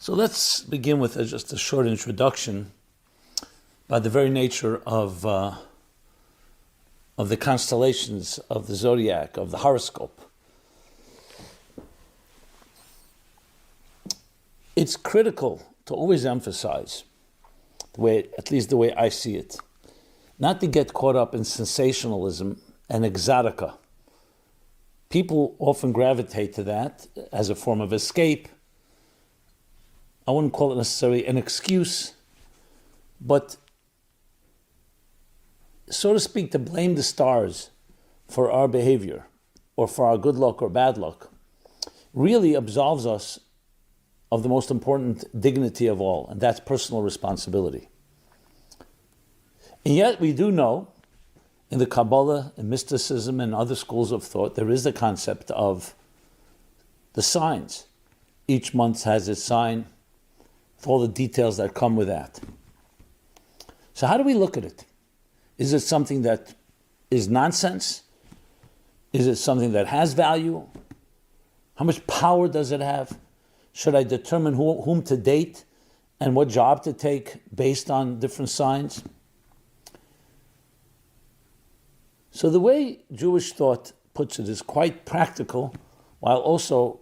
So let's begin with just a short introduction by the very nature of the constellations, of the zodiac, of the horoscope. It's critical to always emphasize, at least the way I see it, not to get caught up in sensationalism and exotica. People often gravitate to that as a form of escape. I wouldn't call it necessarily an excuse, but so to speak, to blame the stars for our behavior or for our good luck or bad luck really absolves us of the most important dignity of all, and that's personal responsibility. And yet we do know, in the Kabbalah, in mysticism, and other schools of thought, there is the concept of the signs. Each month has its sign, with all the details that come with that. So how do we look at it? Is it something that is nonsense? Is it something that has value? How much power does it have? Should I determine whom to date and what job to take based on different signs? So the way Jewish thought puts it is quite practical, while also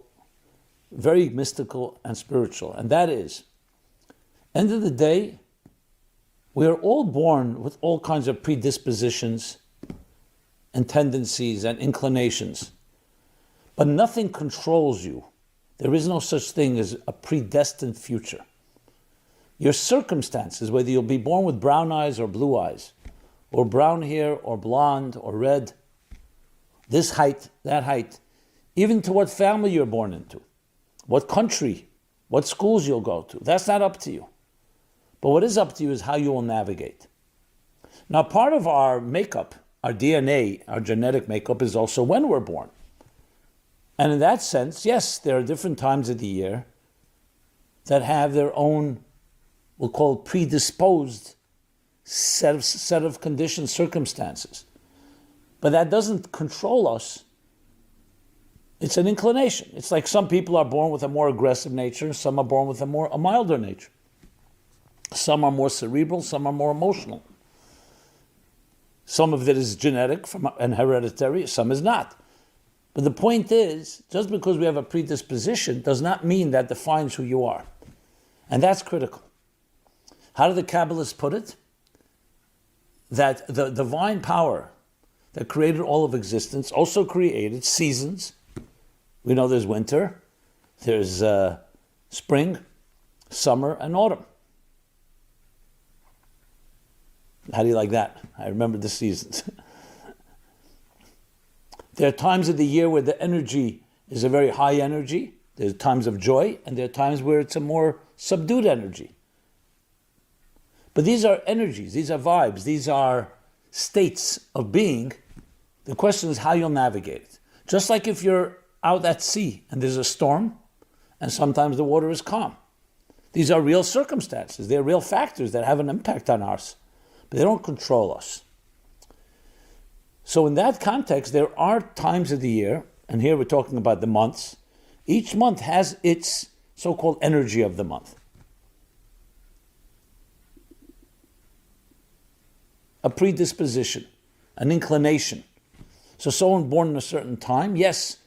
very mystical and spiritual. And that is, end of the day, we are all born with all kinds of predispositions and tendencies and inclinations, but nothing controls you. There is no such thing as a predestined future. Your circumstances, whether you'll be born with brown eyes or blue eyes, or brown hair or blonde or red, this height, that height, even to what family you're born into, what country, what schools you'll go to, that's not up to you. But what is up to you is how you will navigate. Now, part of our makeup, our DNA, our genetic makeup is also when we're born. And in that sense, yes, there are different times of the year that have their own, we'll call it predisposed set of conditions, circumstances. But that doesn't control us. It's an inclination. It's like some people are born with a more aggressive nature, and some are born with a milder nature. Some are more cerebral, some are more emotional. Some of it is genetic and hereditary, some is not. But the point is, just because we have a predisposition does not mean that defines who you are. And that's critical. How do the Kabbalists put it? That the divine power that created all of existence also created seasons. We know there's winter, there's spring, summer, and autumn. How do you like that? I remember the seasons. There are times of the year where the energy is a very high energy. There's times of joy, and there are times where it's a more subdued energy. But these are energies, these are vibes, these are states of being. The question is how you'll navigate it. Just like if you're out at sea and there's a storm, and sometimes the water is calm. These are real circumstances. They're real factors that have an impact on us. But they don't control us. So in that context, there are times of the year, and here we're talking about the months. Each month has its so-called energy of the month. A predisposition, an inclination. So someone born in a certain time, yes,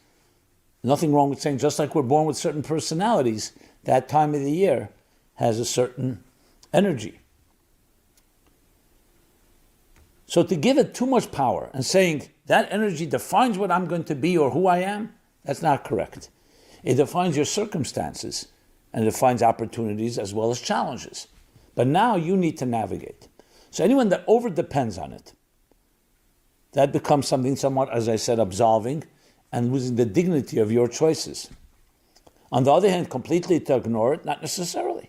nothing wrong with saying just like we're born with certain personalities, that time of the year has a certain energy. So to give it too much power and saying that energy defines what I'm going to be or who I am, that's not correct. It defines your circumstances and it defines opportunities as well as challenges. But now you need to navigate. So anyone that over depends on it, that becomes something somewhat, as I said, absolving and losing the dignity of your choices. On the other hand, completely to ignore it, not necessarily.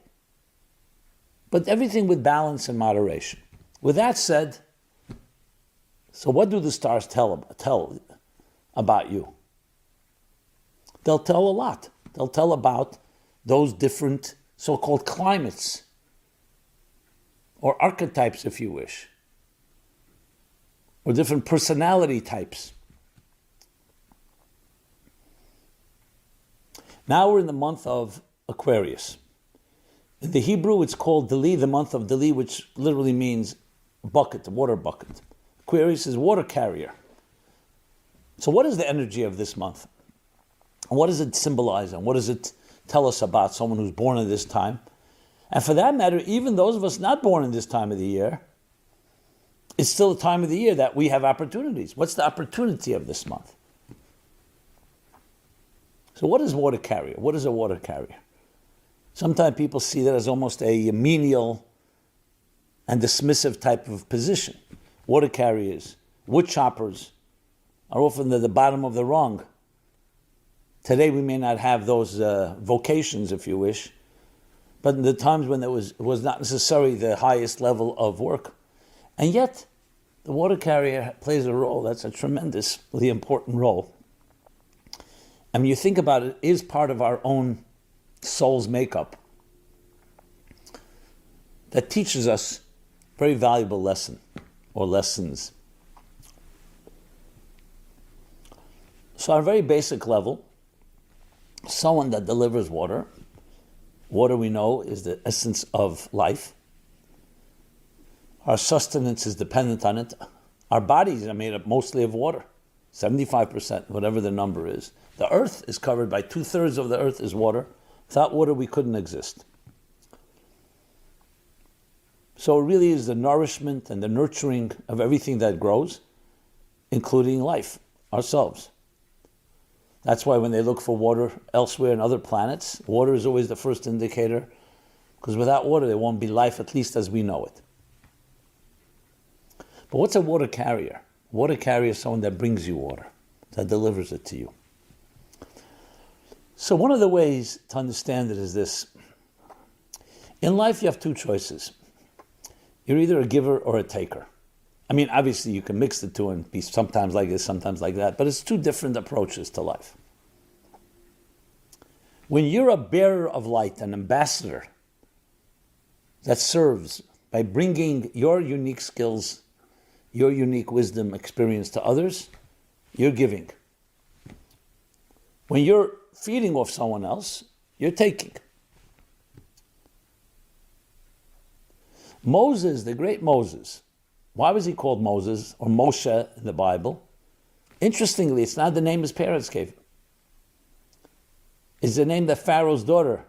But everything with balance and moderation. With that said, so what do the stars tell about you? They'll tell a lot. They'll tell about those different so-called climates, or archetypes, if you wish, or different personality types. Now we're in the month of Aquarius. In the Hebrew, it's called Deli, the month of Deli, which literally means bucket, water bucket. Aquarius is water carrier. So what is the energy of this month? And what does it symbolize? And what does it tell us about someone who's born in this time? And for that matter, even those of us not born in this time of the year, it's still a time of the year that we have opportunities. What's the opportunity of this month? So what is water carrier? What is a water carrier? Sometimes people see that as almost a menial and dismissive type of position. Water carriers, wood choppers are often at the bottom of the rung. Today we may not have those vocations, if you wish, but in the times when it was not necessarily the highest level of work. And yet, the water carrier plays a role. That's a tremendously important role. And when you think about it, it is part of our own soul's makeup that teaches us a very valuable lesson or lessons. So on a very basic level, someone that delivers water, water we know is the essence of life. Our sustenance is dependent on it. Our bodies are made up mostly of water, 75%, whatever the number is. The earth is covered by 2/3 of the earth is water. Without water, we couldn't exist. So it really is the nourishment and the nurturing of everything that grows, including life, ourselves. That's why when they look for water elsewhere in other planets, water is always the first indicator, because without water there won't be life, at least as we know it. But what's a water carrier? Water carrier is someone that brings you water, that delivers it to you. So one of the ways to understand it is this. In life you have two choices. You're either a giver or a taker. I mean, obviously you can mix the two and be sometimes like this, sometimes like that, but it's two different approaches to life. When you're a bearer of light, an ambassador that serves by bringing your unique skills, your unique wisdom, experience to others, you're giving. When you're feeding off someone else, you're taking. Moses, the great Moses, why was he called Moses or Moshe in the Bible? Interestingly, it's not the name his parents gave him. It's the name that Pharaoh's daughter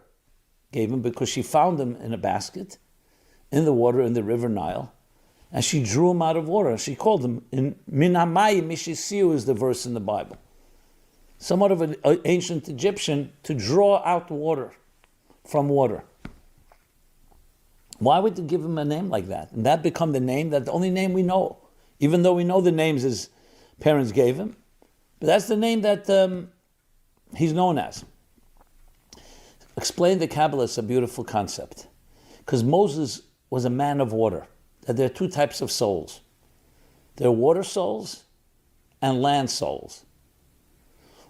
gave him because she found him in a basket in the water in the river Nile, and she drew him out of water. She called him, in Minamai Mishisiu is the verse in the Bible. Somewhat of an ancient Egyptian to draw out water from water. Why would you give him a name like that? And that become the name, that the only name we know. Even though we know the names his parents gave him. But that's the name that he's known as. Explain the Kabbalah is a beautiful concept. Because Moses was a man of water. That there are two types of souls. There are water souls and land souls.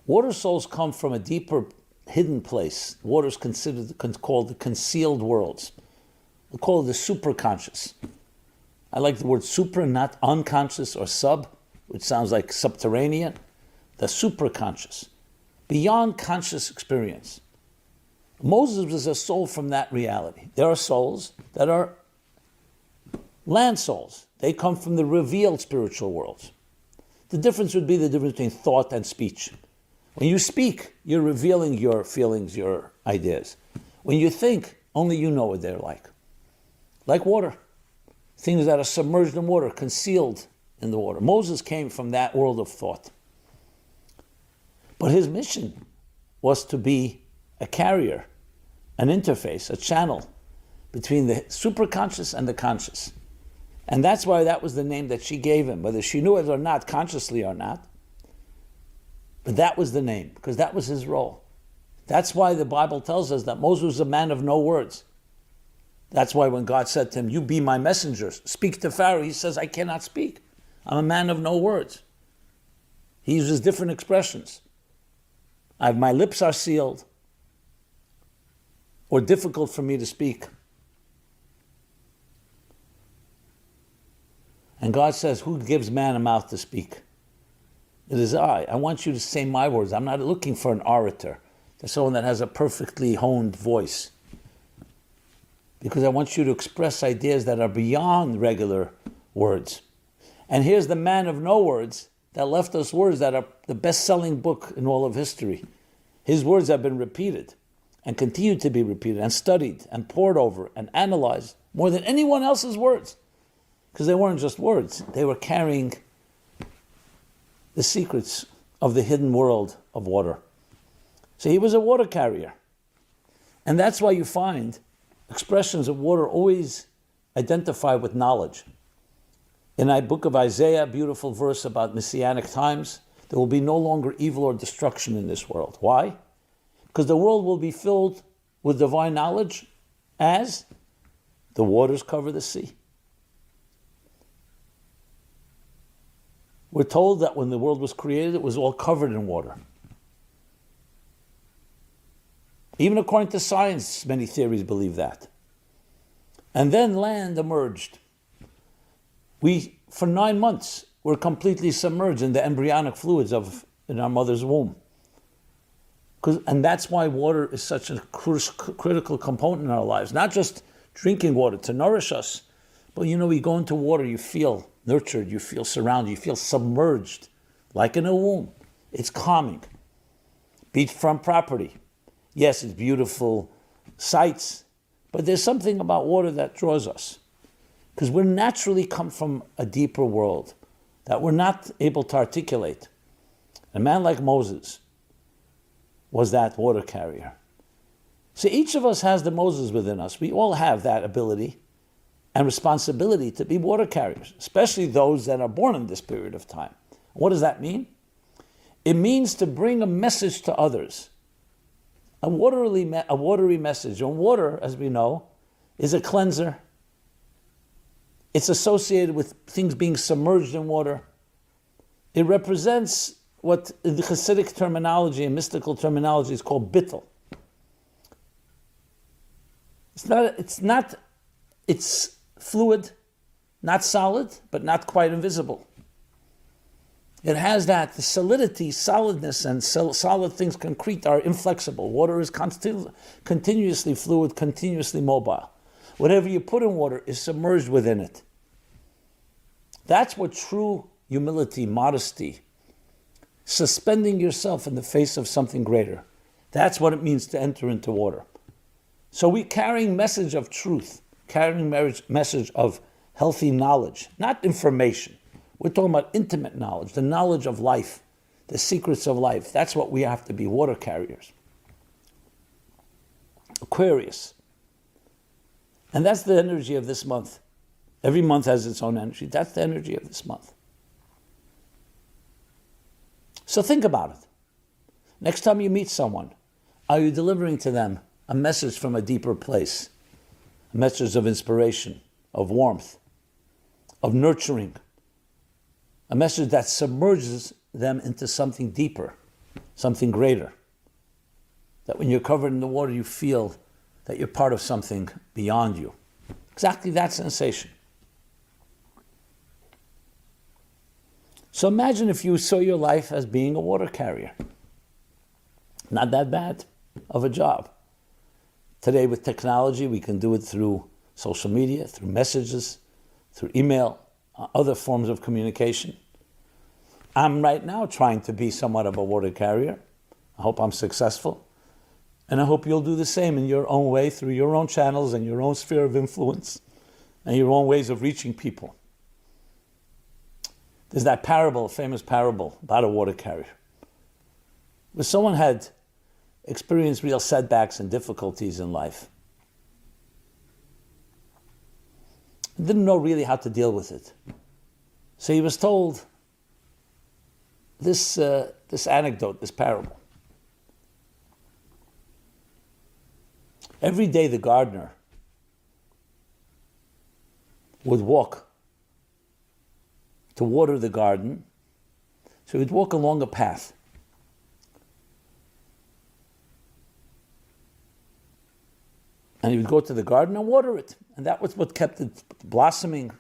Water souls come from a deeper hidden place. Water is called the concealed worlds. We call it the superconscious. I like the word super, not unconscious or sub, which sounds like subterranean. The superconscious, beyond conscious experience. Moses was a soul from that reality. There are souls that are land souls. They come from the revealed spiritual worlds. The difference would be the difference between thought and speech. When you speak, you're revealing your feelings, your ideas. When you think, only you know what they're like. Like water. Things that are submerged in water, concealed in the water. Moses came from that world of thought. But his mission was to be a carrier, an interface, a channel between the superconscious and the conscious. And that's why that was the name that she gave him, whether she knew it or not, consciously or not. But that was the name, because that was his role. That's why the Bible tells us that Moses was a man of no words. That's why when God said to him, you be my messenger, speak to Pharaoh, he says, I cannot speak. I'm a man of no words. He uses different expressions. My lips are sealed, or difficult for me to speak. And God says, who gives man a mouth to speak? It is I. I want you to say my words. I'm not looking for an orator. There's someone that has a perfectly honed voice. because I want you to express ideas that are beyond regular words. And here's the man of no words that left us words that are the best-selling book in all of history. His words have been repeated and continue to be repeated and studied and pored over and analyzed more than anyone else's words. Because they weren't just words. They were carrying the secrets of the hidden world of water. So he was a water carrier. And that's why you find expressions of water always identified with knowledge. In the book of Isaiah, a beautiful verse about messianic times, there will be no longer evil or destruction in this world. Why? Because the world will be filled with divine knowledge as the waters cover the sea. We're told that when the world was created, it was all covered in water. Even according to science, many theories believe that. And then land emerged. We, for 9 months, were completely submerged in the embryonic fluids in our mother's womb. And that's why water is such a critical component in our lives. Not just drinking water to nourish us, but you go into water, you feel nurtured, you feel surrounded, you feel submerged, like in a womb. It's calming. Beachfront property. Yes, it's beautiful sights, but there's something about water that draws us. Because we naturally come from a deeper world that we're not able to articulate. A man like Moses was that water carrier. So each of us has the Moses within us. We all have that ability and responsibility to be water carriers, especially those that are born in this period of time. What does that mean? It means to bring a message to others, a watery message. And water, as we know, is a cleanser. It's associated with things being submerged in water. It represents what in the Hasidic terminology and mystical terminology is called bittul. It's fluid, not solid, but not quite invisible. It has that the solidity, solidness, and solid things, concrete, are inflexible. Water is continuously fluid, continuously mobile. Whatever you put in water is submerged within it. That's what true humility, modesty, suspending yourself in the face of something greater. That's what it means to enter into water. So we're carrying message of truth, carrying message of healthy knowledge, not information. We're talking about intimate knowledge, the knowledge of life, the secrets of life. That's what we have to be, water carriers. Aquarius. And that's the energy of this month. Every month has its own energy. That's the energy of this month. So think about it. Next time you meet someone, are you delivering to them a message from a deeper place? A message of inspiration, of warmth, of nurturing. A message that submerges them into something deeper, something greater. That when you're covered in the water, you feel that you're part of something beyond you. Exactly that sensation. So imagine if you saw your life as being a water carrier. Not that bad of a job. Today with technology, we can do it through social media, through messages, through email, other forms of communication. I'm right now trying to be somewhat of a water carrier. I hope I'm successful. And I hope you'll do the same in your own way, through your own channels and your own sphere of influence and your own ways of reaching people. There's that parable, famous parable about a water carrier, where someone had experienced real setbacks and difficulties in life. Didn't know really how to deal with it. So he was told this anecdote, this parable. Every day the gardener would walk to water the garden. So he would walk along a path. And he would go to the garden and water it. And that was what kept it blossoming,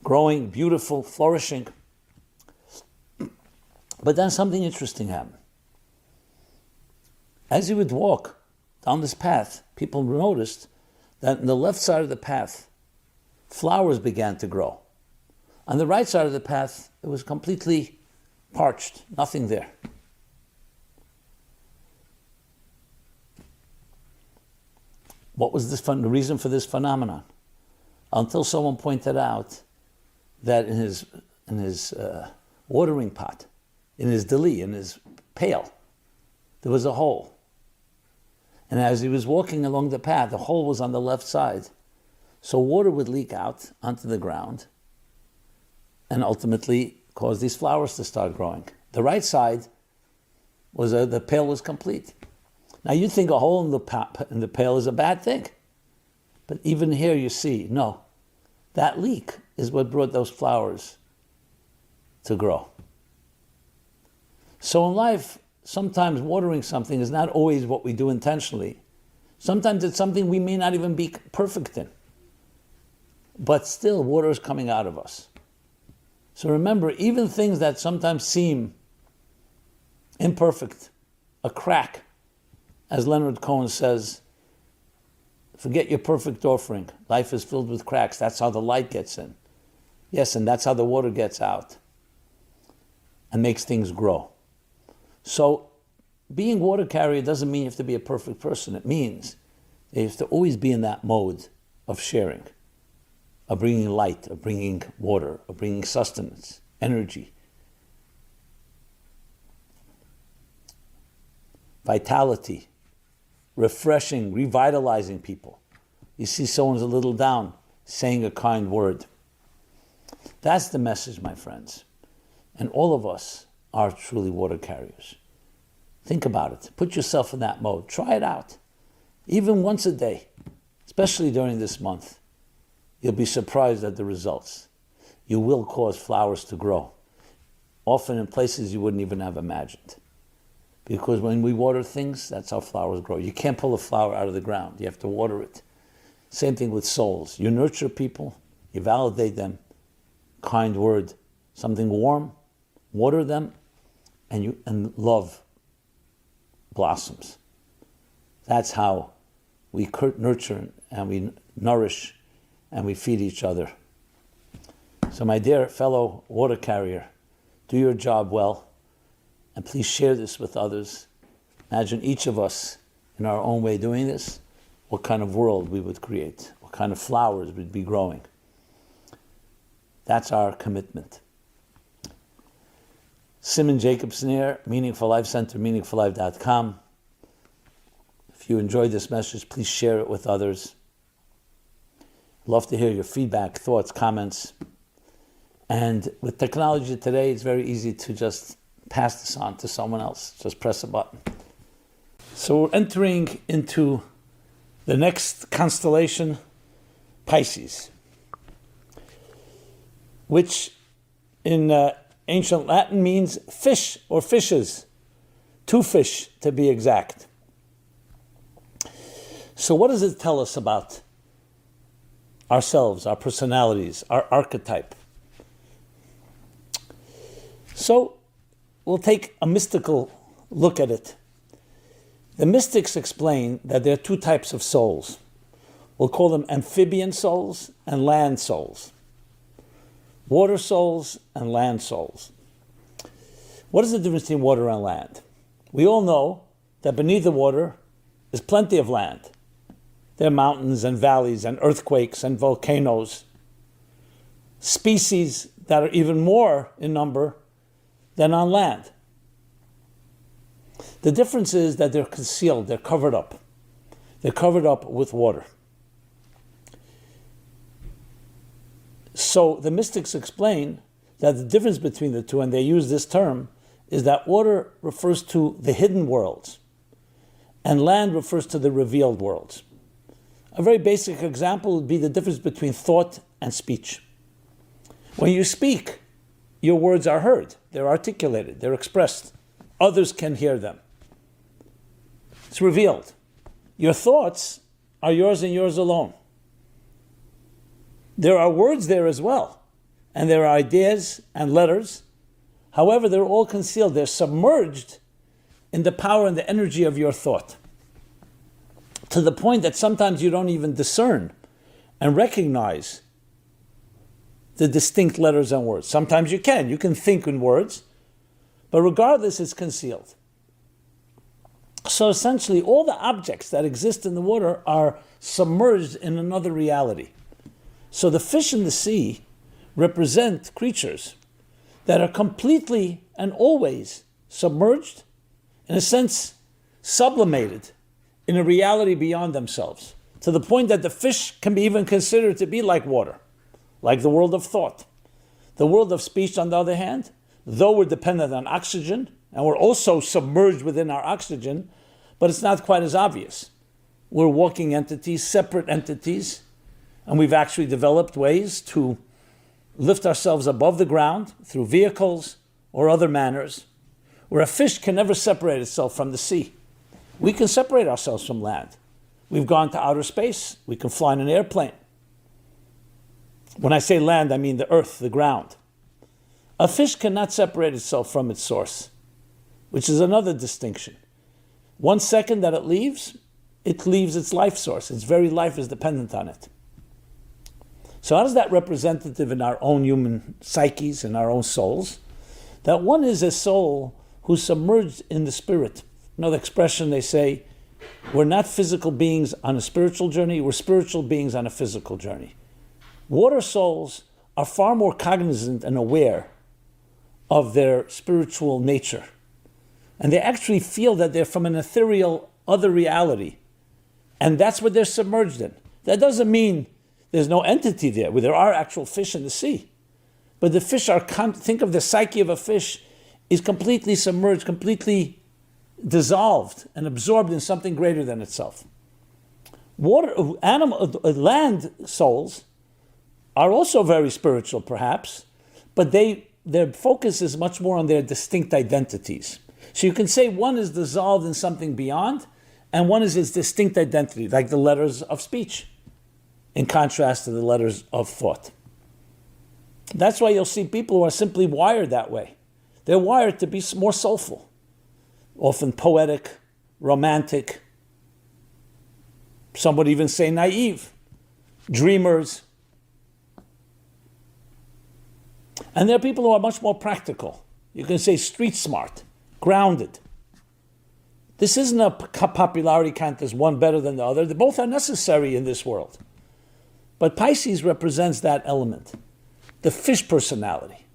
growing, beautiful, flourishing. But then something interesting happened. As he would walk down this path, people noticed that on the left side of the path, flowers began to grow. On the right side of the path, it was completely parched, nothing there. What was the reason for this phenomenon? Until someone pointed out that in his watering pot, in his deli, in his pail, there was a hole. And as he was walking along the path, the hole was on the left side. So water would leak out onto the ground and ultimately cause these flowers to start growing. The right side was the pail was complete. Now you'd think a hole in the pail is a bad thing. But even here you see, no, that leak is what brought those flowers to grow. So in life, sometimes watering something is not always what we do intentionally. Sometimes it's something we may not even be perfect in. But still, water is coming out of us. So remember, even things that sometimes seem imperfect, a crack, as Leonard Cohen says, forget your perfect offering. Life is filled with cracks. That's how the light gets in. Yes, and that's how the water gets out and makes things grow. So being water carrier doesn't mean you have to be a perfect person. It means you have to always be in that mode of sharing, of bringing light, of bringing water, of bringing sustenance, energy, vitality, refreshing, revitalizing people. You see someone's a little down, saying a kind word. That's the message, my friends. And all of us are truly water carriers. Think about it. Put yourself in that mode. Try it out. Even once a day, especially during this month. You'll be surprised at the results. You will cause flowers to grow, often in places you wouldn't even have imagined. Because when we water things, that's how flowers grow. You can't pull a flower out of the ground. You have to water it. Same thing with souls. You nurture people, you validate them, kind word, something warm, water them, and love blossoms. That's how we nurture and we nourish and we feed each other. So my dear fellow water carrier, do your job well, and please share this with others. Imagine each of us in our own way doing this, what kind of world we would create, what kind of flowers would be growing. That's our commitment. Simon Jacobson here, Meaningful Life Center, meaningfullife.com. If you enjoyed this message, please share it with others. Love to hear your feedback, thoughts, comments. And with technology today, it's very easy to just pass this on to someone else. Just press a button. So we're entering into the next constellation, Pisces, which in ancient Latin means fish or fishes, two fish to be exact. So what does it tell us about ourselves, our personalities, our archetype? So we'll take a mystical look at it. The mystics explain that there are two types of souls. We'll call them amphibian souls and land souls. Water souls and land souls. What is the difference between water and land? We all know that beneath the water is plenty of land. There are mountains and valleys and earthquakes and volcanoes, species that are even more in number than on land. The difference is that they're concealed, they're covered up. They're covered up with water. So the mystics explain that the difference between the two, and they use this term, is that water refers to the hidden worlds, and land refers to the revealed worlds. A very basic example would be the difference between thought and speech. When you speak, your words are heard, they're articulated, they're expressed. Others can hear them. It's revealed. Your thoughts are yours and yours alone. There are words there as well, and there are ideas and letters. However, they're all concealed. They're submerged in the power and the energy of your thought. to the point that sometimes you don't even discern and recognize the distinct letters and words. Sometimes you can think in words, but regardless, it's concealed. So essentially, all the objects that exist in the water are submerged in another reality. So the fish in the sea represent creatures that are completely and always submerged, in a sense, sublimated in a reality beyond themselves, to the point that the fish can be even considered to be like water, like the world of thought. The world of speech, on the other hand, though we're dependent on oxygen, and we're also submerged within our oxygen, but it's not quite as obvious. We're walking entities, separate entities, and we've actually developed ways to lift ourselves above the ground through vehicles or other manners, where a fish can never separate itself from the sea. We can separate ourselves from land. We've gone to outer space. We can fly in an airplane. When I say land, I mean the earth, the ground. A fish cannot separate itself from its source, which is another distinction. 1 second that it leaves its life source. Its very life is dependent on it. So how is that representative in our own human psyches and our own souls? That one is a soul who's submerged in the spirit. Another expression, they say, we're not physical beings on a spiritual journey, we're spiritual beings on a physical journey. Water souls are far more cognizant and aware of their spiritual nature. And they actually feel that they're from an ethereal other reality. And that's what they're submerged in. That doesn't mean there's no entity there, where there are actual fish in the sea. But the fish are, think of the psyche of a fish, is completely submerged, completely dissolved and absorbed in something greater than itself. Land souls are also very spiritual, perhaps, but their focus is much more on their distinct identities. So you can say one is dissolved in something beyond, and one is its distinct identity, like the letters of speech, in contrast to the letters of thought. That's why you'll see people who are simply wired that way. They're wired to be more soulful, often poetic, romantic, some would even say naive, dreamers. And there are people who are much more practical. You can say street smart, grounded. This isn't a popularity contest, one better than the other. They both are necessary in this world. But Pisces represents that element, the fish personality.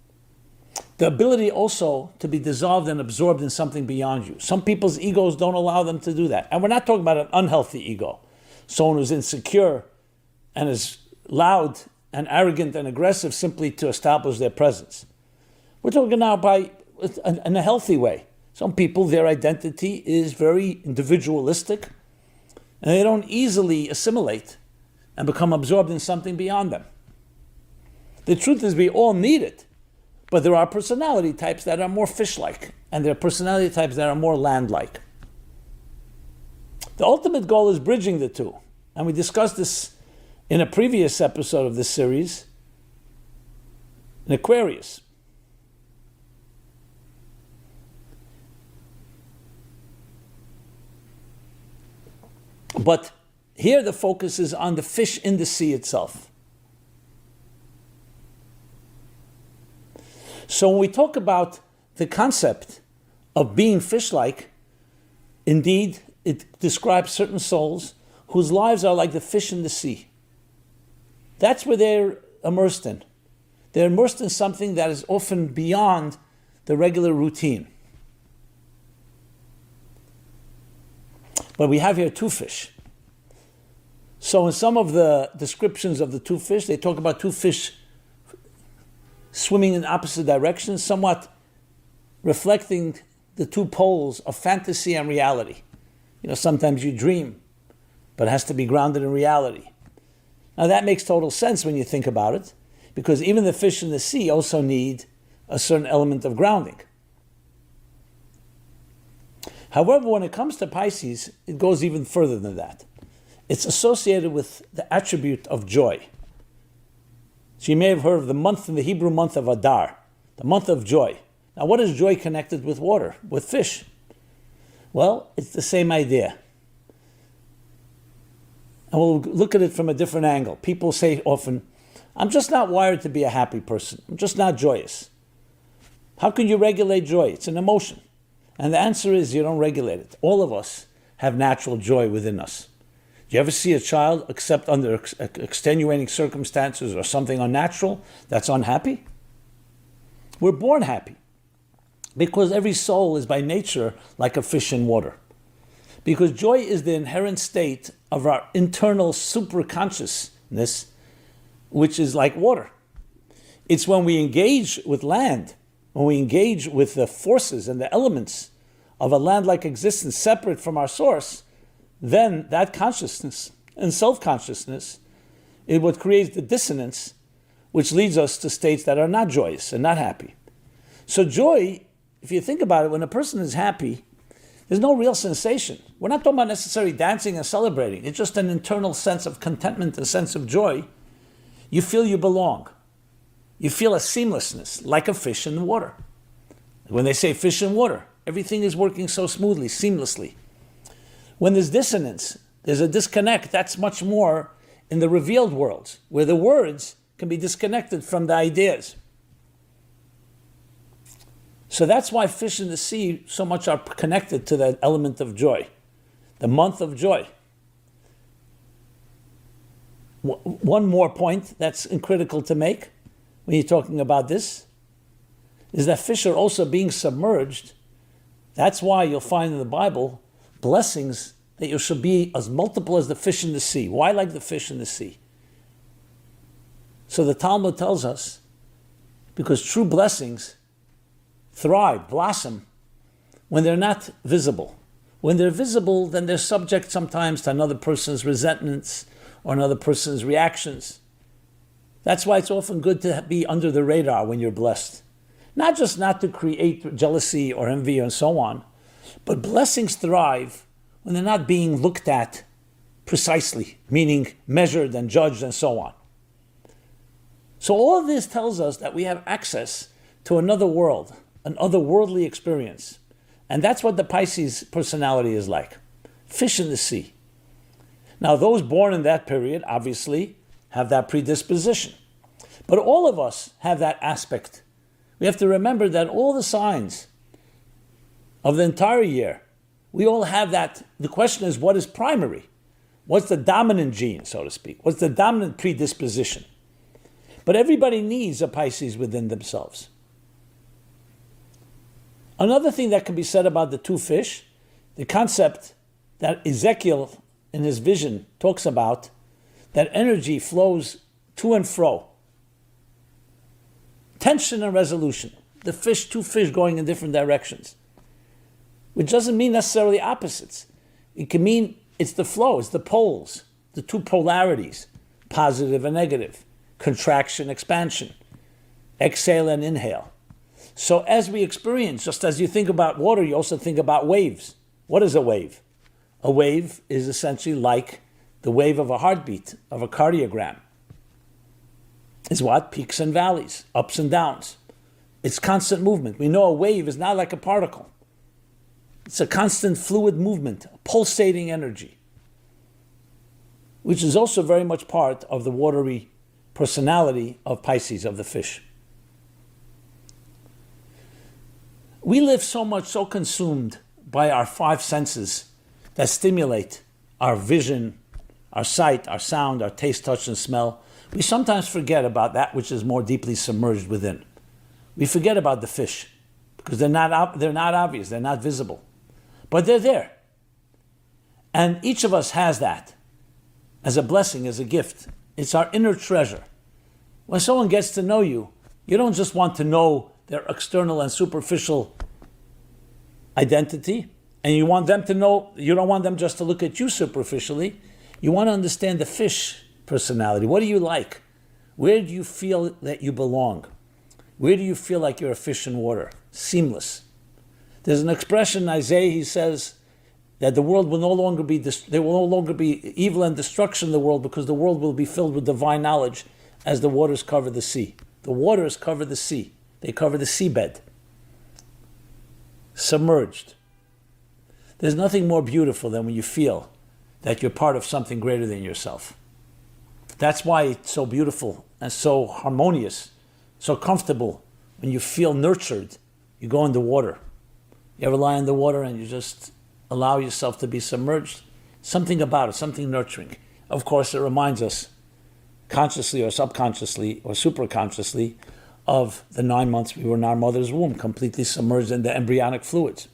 The ability also to be dissolved and absorbed in something beyond you. Some people's egos don't allow them to do that. And we're not talking about an unhealthy ego, someone who's insecure and is loud and arrogant and aggressive simply to establish their presence. We're talking now in a healthy way. Some people, their identity is very individualistic, and they don't easily assimilate and become absorbed in something beyond them. The truth is we all need it, but there are personality types that are more fish-like, and there are personality types that are more land-like. The ultimate goal is bridging the two, and we discussed this in a previous episode of this series, in Aquarius. But here the focus is on the fish in the sea itself. So when we talk about the concept of being fish-like, indeed, it describes certain souls whose lives are like the fish in the sea. That's where they're immersed in. They're immersed in something that is often beyond the regular routine. But we have here two fish. So in some of the descriptions of the two fish, they talk about two fish swimming in opposite directions, somewhat reflecting the two poles of fantasy and reality. Sometimes you dream, but it has to be grounded in reality. Now that makes total sense when you think about it, because even the fish in the sea also need a certain element of grounding. However, when it comes to Pisces, it goes even further than that. It's associated with the attribute of joy. So you may have heard of the Hebrew month of Adar, the month of joy. Now what is joy connected with water, with fish? Well, it's the same idea. And we'll look at it from a different angle. People say often, I'm just not wired to be a happy person. I'm just not joyous. How can you regulate joy? It's an emotion. And the answer is you don't regulate it. All of us have natural joy within us. Do you ever see a child, except under extenuating circumstances or something unnatural, that's unhappy? We're born happy because every soul is by nature like a fish in water. Because joy is the inherent state of our internal superconsciousness, which is like water. It's when we engage with land, when we engage with the forces and the elements of a land-like existence separate from our source, then that consciousness and self-consciousness is what creates the dissonance, which leads us to states that are not joyous and not happy. So joy, if you think about it, when a person is happy, there's no real sensation. We're not talking about necessarily dancing and celebrating. It's just an internal sense of contentment, a sense of joy. You feel you belong. You feel a seamlessness, like a fish in the water. When they say fish in water, everything is working so smoothly, seamlessly. When there's dissonance, there's a disconnect. That's much more in the revealed worlds, where the words can be disconnected from the ideas. So that's why fish in the sea so much are connected to that element of joy, the month of joy. One more point that's critical to make when you're talking about this is that fish are also being submerged. That's why you'll find in the Bible blessings that you should be as multiple as the fish in the sea. Why like the fish in the sea? So the Talmud tells us, because true blessings thrive, blossom, when they're not visible. When they're visible, then they're subject sometimes to another person's resentments or another person's reactions. That's why it's often good to be under the radar when you're blessed. Not just not to create jealousy or envy and so on, but blessings thrive when they're not being looked at precisely, meaning measured and judged and so on. So all of this tells us that we have access to another world, an otherworldly experience. And that's what the Pisces personality is like. Fish in the sea. Now, those born in that period, obviously, have that predisposition. But all of us have that aspect. We have to remember that all the signs of the entire year, we all have that. The question is, what is primary? What's the dominant gene, so to speak? What's the dominant predisposition? But everybody needs a Pisces within themselves. Another thing that can be said about the two fish, the concept that Ezekiel in his vision talks about, that energy flows to and fro. Tension and resolution. The fish, two fish going in different directions. Which doesn't mean necessarily opposites. It can mean it's the flow, it's the poles, the two polarities, positive and negative, contraction, expansion, exhale and inhale. So as we experience, just as you think about water, you also think about waves. What is a wave? A wave is essentially like the wave of a heartbeat, of a cardiogram. It's what? Peaks and valleys, ups and downs. It's constant movement. We know a wave is not like a particle. It's a constant fluid movement, a pulsating energy, which is also very much part of the watery personality of Pisces, of the fish. We live so much, so consumed by our five senses that stimulate our vision, our sight, our sound, our taste, touch, and smell. We sometimes forget about that which is more deeply submerged within. We forget about the fish because they're not obvious, they're not visible. But they're there. And each of us has that as a blessing, as a gift. It's our inner treasure. When someone gets to know you, you don't just want to know their external and superficial identity, and you want them to know, you don't want them just to look at you superficially. You want to understand the fish personality. What do you like? Where do you feel that you belong? Where do you feel like you're a fish in water? Seamless. There's an expression in Isaiah, he says, that the world will no longer be, there will no longer be evil and destruction in the world because the world will be filled with divine knowledge as the waters cover the sea. The waters cover the sea. They cover the seabed. Submerged. There's nothing more beautiful than when you feel that you're part of something greater than yourself. That's why it's so beautiful and so harmonious, so comfortable. When you feel nurtured, you go in the water. You ever lie in the water and you just allow yourself to be submerged? Something about it, something nurturing. Of course, it reminds us, consciously or subconsciously or superconsciously, of the 9 months we were in our mother's womb, completely submerged in the embryonic fluids.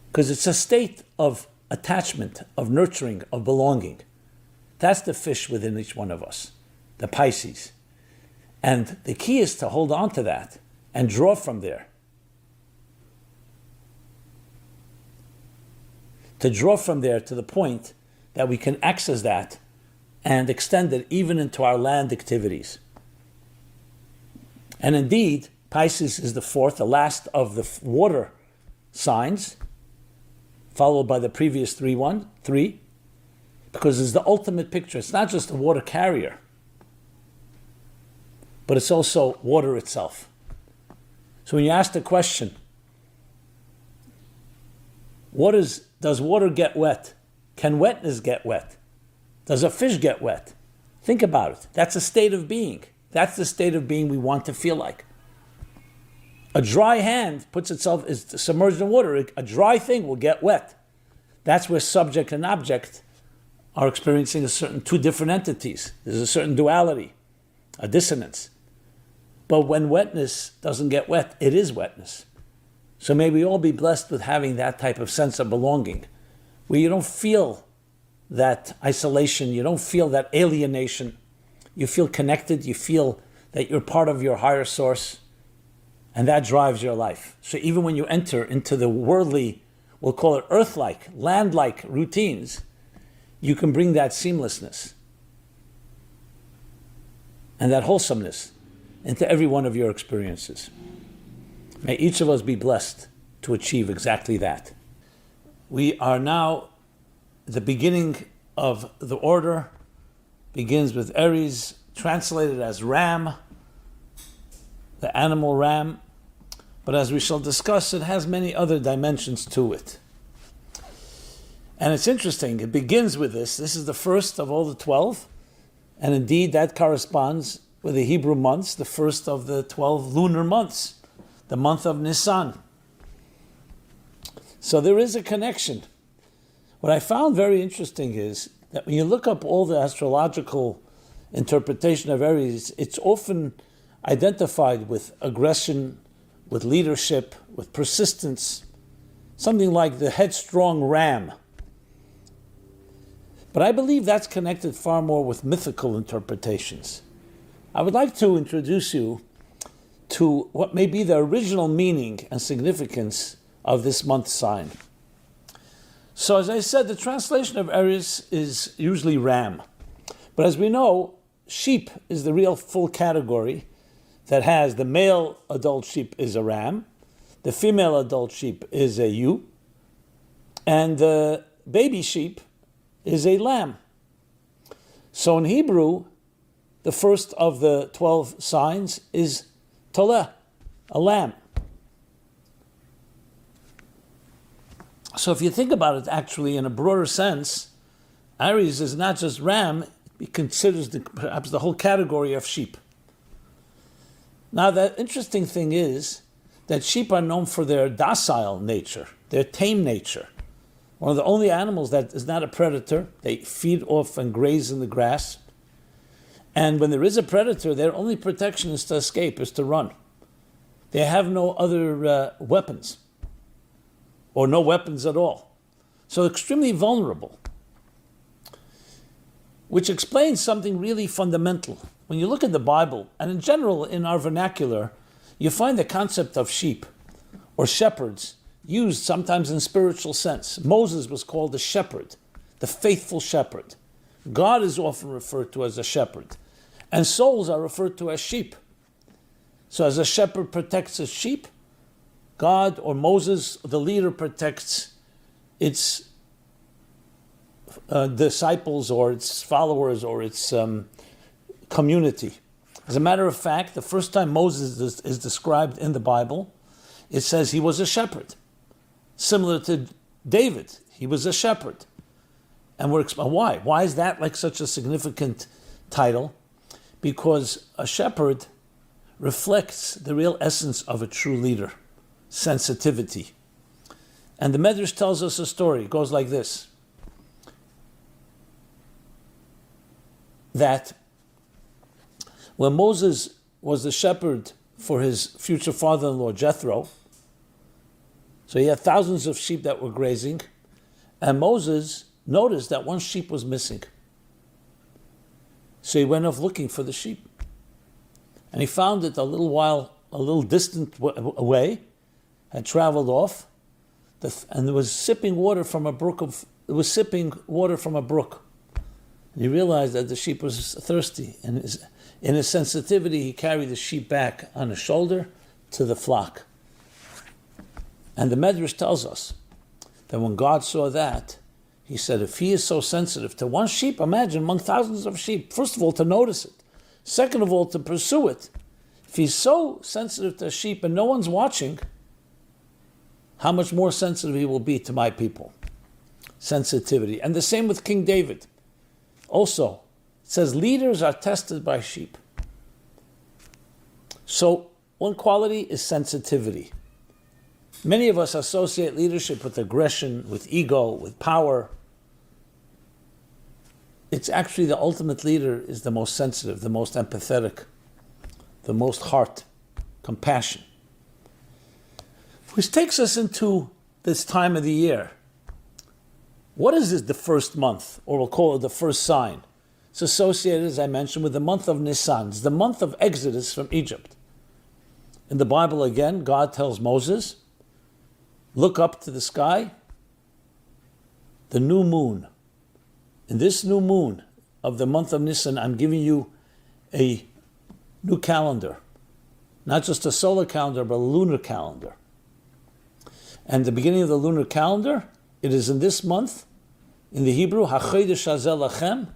Because it's a state of attachment, of nurturing, of belonging. That's the fish within each one of us, the Pisces. And the key is to hold on to that and draw from there. To draw from there to the point that we can access that and extend it even into our land activities. And indeed, Pisces is the fourth, the last of the water signs, followed by the previous three, because it's the ultimate picture. It's not just a water carrier, but it's also water itself. So when you ask the question, does water get wet? Can wetness get wet? Does a fish get wet? Think about it. That's a state of being. That's the state of being we want to feel like. A dry hand is submerged in water. A dry thing will get wet. That's where subject and object are experiencing two different entities. There's a certain duality, a dissonance. But when wetness doesn't get wet, it is wetness. So may we all be blessed with having that type of sense of belonging, where you don't feel that isolation, you don't feel that alienation. You feel connected, you feel that you're part of your higher source, and that drives your life. So even when you enter into the worldly, we'll call it earth-like, land-like routines, you can bring that seamlessness and that wholesomeness into every one of your experiences. May each of us be blessed to achieve exactly that. We are now at the beginning of the order. Begins with Aries, translated as ram, the animal ram. But as we shall discuss, it has many other dimensions to it. And it's interesting, it begins with this. This is the first of all the 12. And indeed, that corresponds with the Hebrew months, the first of the 12 lunar months, the month of Nisan. So there is a connection. What I found very interesting is that when you look up all the astrological interpretation of Aries, it's often identified with aggression, with leadership, with persistence, something like the headstrong ram. But I believe that's connected far more with mythical interpretations. I would like to introduce you to what may be the original meaning and significance of this month's sign. So as I said, the translation of Aries is usually ram. But as we know, sheep is the real full category that has the male adult sheep is a ram, the female adult sheep is a ewe, and the baby sheep is a lamb. So in Hebrew, the first of the 12 signs is Toleh, a lamb. So if you think about it actually in a broader sense, Aries is not just ram, it considers perhaps the whole category of sheep. Now the interesting thing is that sheep are known for their docile nature, their tame nature. One of the only animals that is not a predator. They feed off and graze in the grass. And when there is a predator, their only protection is to escape, is to run. They have no other weapons, or no weapons at all. So extremely vulnerable, which explains something really fundamental. When you look at the Bible, and in general in our vernacular, you find the concept of sheep or shepherds used sometimes in spiritual sense. Moses was called a shepherd, the faithful shepherd. God is often referred to as a shepherd, and souls are referred to as sheep. So as a shepherd protects his sheep, God or Moses, the leader, protects its disciples or its followers or its community. As a matter of fact, the first time Moses is described in the Bible, it says he was a shepherd. Similar to David, he was a shepherd. And why? Why is that like such a significant title? Because a shepherd reflects the real essence of a true leader, sensitivity. And the Medrash tells us a story. It goes like this. That when Moses was the shepherd for his future father-in-law, Jethro, so he had thousands of sheep that were grazing, and Moses noticed that one sheep was missing. So he went off looking for the sheep. And he found it a little distant away, had traveled off, and it was sipping water from a brook. And he realized that the sheep was thirsty. And in his sensitivity, he carried the sheep back on his shoulder to the flock. And the Medrash tells us that when God saw that, he said, if he is so sensitive to one sheep, imagine among thousands of sheep, first of all, to notice it. Second of all, to pursue it. If he's so sensitive to a sheep and no one's watching, how much more sensitive he will be to my people. Sensitivity. And the same with King David. Also, it says leaders are tested by sheep. So, one quality is sensitivity. Many of us associate leadership with aggression, with ego, with power. It's actually the ultimate leader is the most sensitive, the most empathetic, the most heart, compassion. Which takes us into this time of the year. What is this, the first month, or we'll call it the first sign? It's associated, as I mentioned, with the month of Nisan. It's the month of Exodus from Egypt. In the Bible again, God tells Moses, look up to the sky, the new moon. In this new moon of the month of Nisan, I'm giving you a new calendar. Not just a solar calendar, but a lunar calendar. And the beginning of the lunar calendar, it is in this month, in the Hebrew, HaChodesh Hazeh Lachem.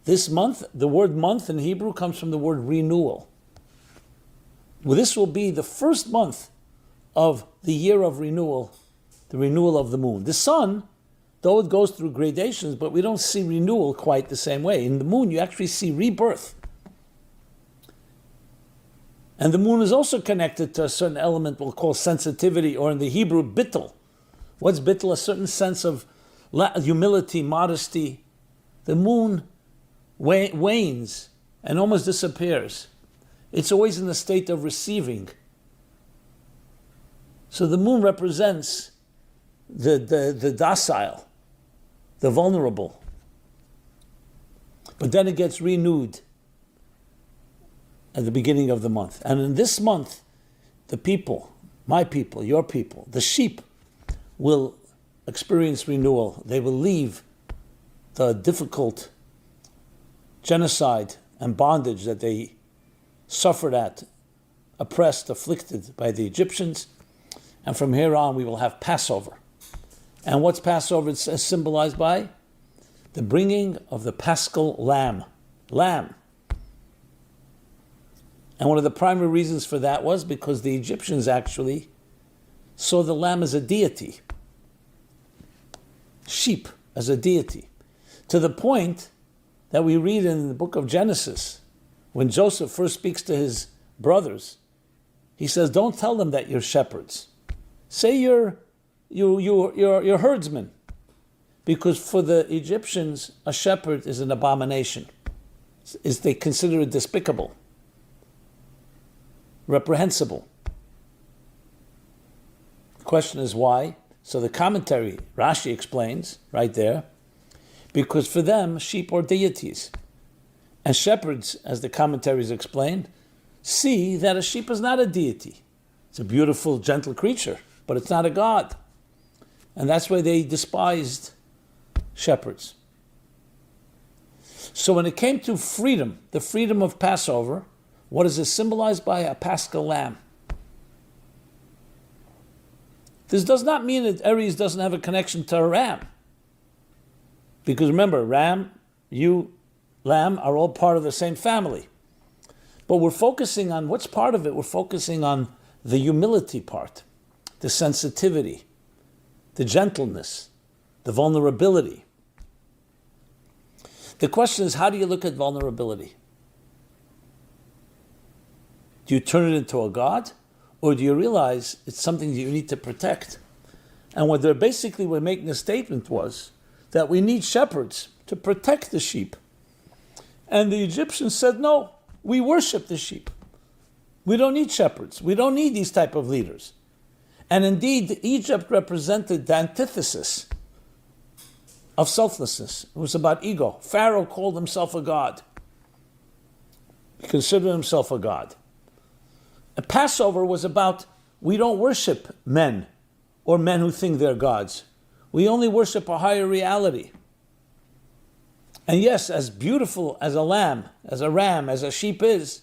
This month, the word month in Hebrew comes from the word renewal. Well, this will be the first month of the year of renewal, the renewal of the moon. The sun, though it goes through gradations, but we don't see renewal quite the same way. In the moon, you actually see rebirth. And the moon is also connected to a certain element we'll call sensitivity, or in the Hebrew, bittul. What's bittul? A certain sense of humility, modesty. The moon wanes and almost disappears. It's always in the state of receiving. So the moon represents the docile, the vulnerable. But then it gets renewed at the beginning of the month. And in this month, the people, my people, your people, the sheep will experience renewal. They will leave the difficult genocide and bondage that they suffered at, oppressed, afflicted by the Egyptians. And from here on, we will have Passover. And what's Passover? It's symbolized by the bringing of the Paschal lamb. Lamb. And one of the primary reasons for that was because the Egyptians actually saw the lamb as a deity. Sheep as a deity. To the point that we read in the book of Genesis, when Joseph first speaks to his brothers, he says, don't tell them that you're shepherds. Say you're herdsmen. Because for the Egyptians, a shepherd is an abomination. They consider it despicable, reprehensible. The question is why? So the commentary, Rashi explains right there, because for them, sheep are deities. And shepherds, as the commentaries explain, see that a sheep is not a deity. It's a beautiful, gentle creature, but it's not a god. And that's why they despised shepherds. So when it came to freedom, the freedom of Passover, what is it symbolized by? A Paschal lamb. This does not mean that Aries doesn't have a connection to a ram. Because remember, ram, lamb are all part of the same family. But we're focusing on, what's part of it? We're focusing on the humility part, the sensitivity, the gentleness, the vulnerability. The question is, how do you look at vulnerability? Do you turn it into a god? Or do you realize it's something that you need to protect? And what they're basically were making a statement was that we need shepherds to protect the sheep. And the Egyptians said, no, we worship the sheep. We don't need shepherds. We don't need these type of leaders. And indeed, Egypt represented the antithesis of selflessness. It was about ego. Pharaoh called himself a god. He considered himself a god. And Passover was about, we don't worship men or men who think they're gods. We only worship a higher reality. And yes, as beautiful as a lamb, as a ram, as a sheep is,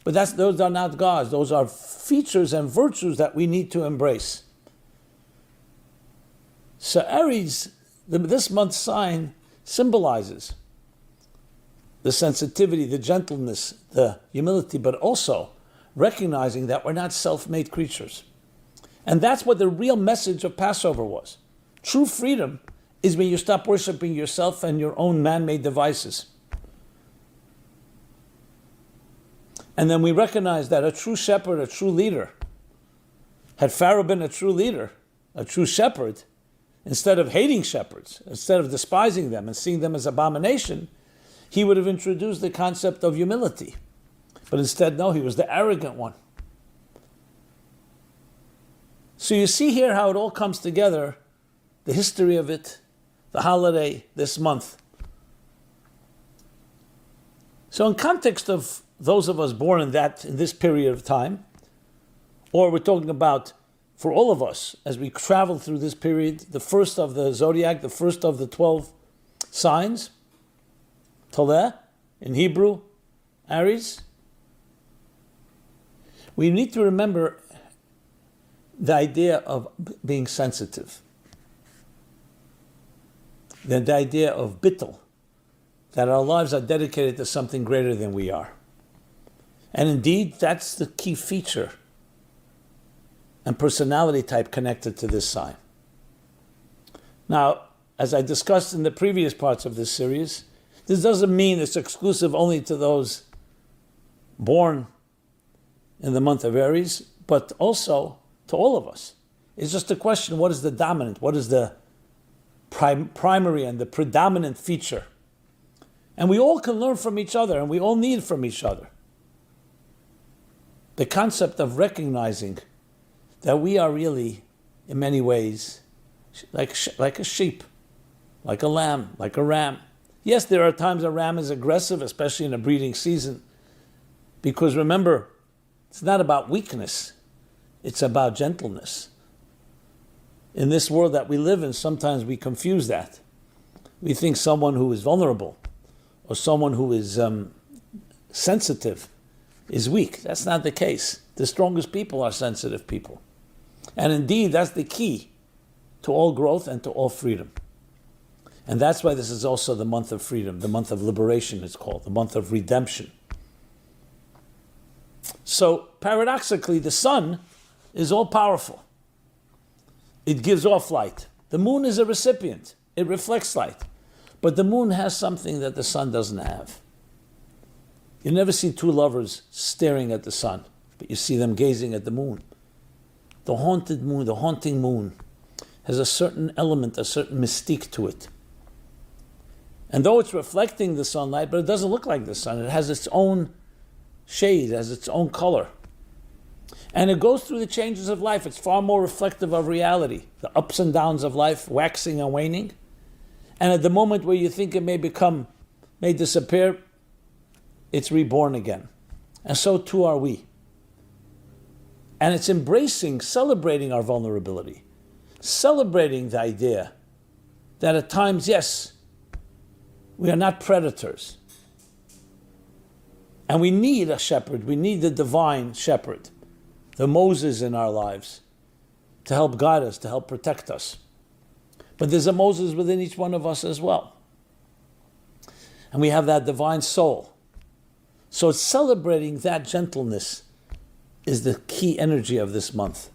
but those are not gods. Those are features and virtues that we need to embrace. So Aries, this month's sign, symbolizes the sensitivity, the gentleness, the humility, but also recognizing that we're not self-made creatures. And that's what the real message of Passover was. True freedom is when you stop worshiping yourself and your own man-made devices. And then we recognize that a true shepherd, a true leader, had Pharaoh been a true leader, a true shepherd, instead of hating shepherds, instead of despising them and seeing them as abomination, he would have introduced the concept of humility. But instead, no, he was the arrogant one. So you see here how it all comes together, the history of it, the holiday, this month. So in context of those of us born in this period of time, or we're talking about for all of us as we travel through this period, the first of the zodiac, the first of the 12 signs, Toleh, in Hebrew, Aries, we need to remember the idea of being sensitive, the idea of bittul, that our lives are dedicated to something greater than we are. And indeed, that's the key feature and personality type connected to this sign. Now, as I discussed in the previous parts of this series, this doesn't mean it's exclusive only to those born in the month of Aries, but also to all of us. It's just a question, what is the dominant, what is the primary and the predominant feature? And we all can learn from each other, and we all need from each other. The concept of recognizing that we are really, in many ways, like a sheep, like a lamb, like a ram. Yes, there are times a ram is aggressive, especially in a breeding season, because remember, it's not about weakness, it's about gentleness. In this world that we live in, sometimes we confuse that. We think someone who is vulnerable or someone who is sensitive is weak. That's not the case. The strongest people are sensitive people. And indeed, that's the key to all growth and to all freedom. And that's why this is also the month of freedom, the month of liberation it's called, the month of redemption. So paradoxically, the sun is all powerful. It gives off light. The moon is a recipient. It reflects light. But the moon has something that the sun doesn't have. You never see two lovers staring at the sun, but you see them gazing at the moon. The haunted moon, the haunting moon, has a certain element, a certain mystique to it. And though it's reflecting the sunlight, but it doesn't look like the sun. It has its own shade, it has its own color. And it goes through the changes of life. It's far more reflective of reality, the ups and downs of life, waxing and waning. And at the moment where you think it may disappear, it's reborn again. And so too are we. And it's embracing, celebrating our vulnerability, celebrating the idea that at times, yes, we are not predators. And we need a shepherd, we need the divine shepherd, the Moses in our lives, to help guide us, to help protect us. But there's a Moses within each one of us as well. And we have that divine soul. So celebrating that gentleness is the key energy of this month.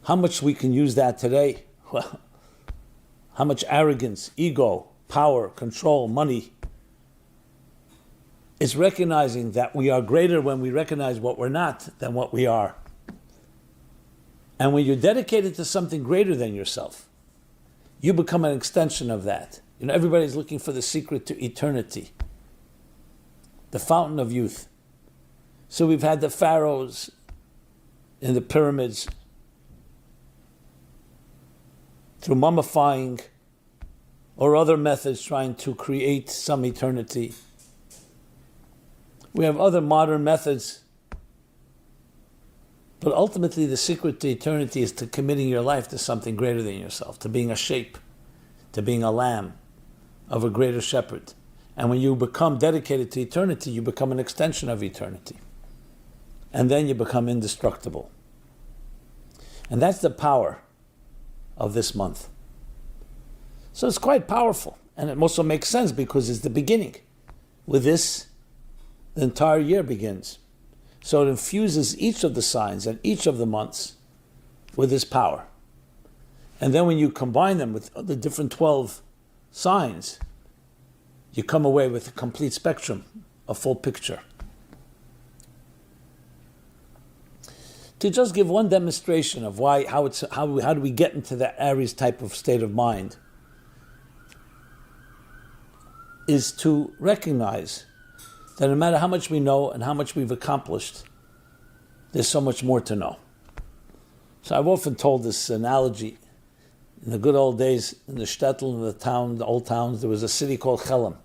How much we can use that today? Well, how much arrogance, ego, power, control, money. It's recognizing that we are greater when we recognize what we're not than what we are. And when you're dedicated to something greater than yourself, you become an extension of that. Everybody's looking for the secret to eternity, the fountain of youth. So we've had the pharaohs in the pyramids through mummifying or other methods trying to create some eternity. We have other modern methods. But ultimately, the secret to eternity is to committing your life to something greater than yourself, to being a sheep, to being a lamb of a greater shepherd. And when you become dedicated to eternity, you become an extension of eternity. And then you become indestructible. And that's the power of this month. So it's quite powerful. And it also makes sense because it's the beginning. With this, the entire year begins. So it infuses each of the signs and each of the months with this power. And then when you combine them with the different 12 signs, you come away with a complete spectrum, a full picture. To just give one demonstration of how do we get into the Aries type of state of mind, is to recognize that no matter how much we know and how much we've accomplished, there's so much more to know. So I've often told this analogy. In the good old days, in the shtetl, in the town, the old towns, there was a city called Chelm.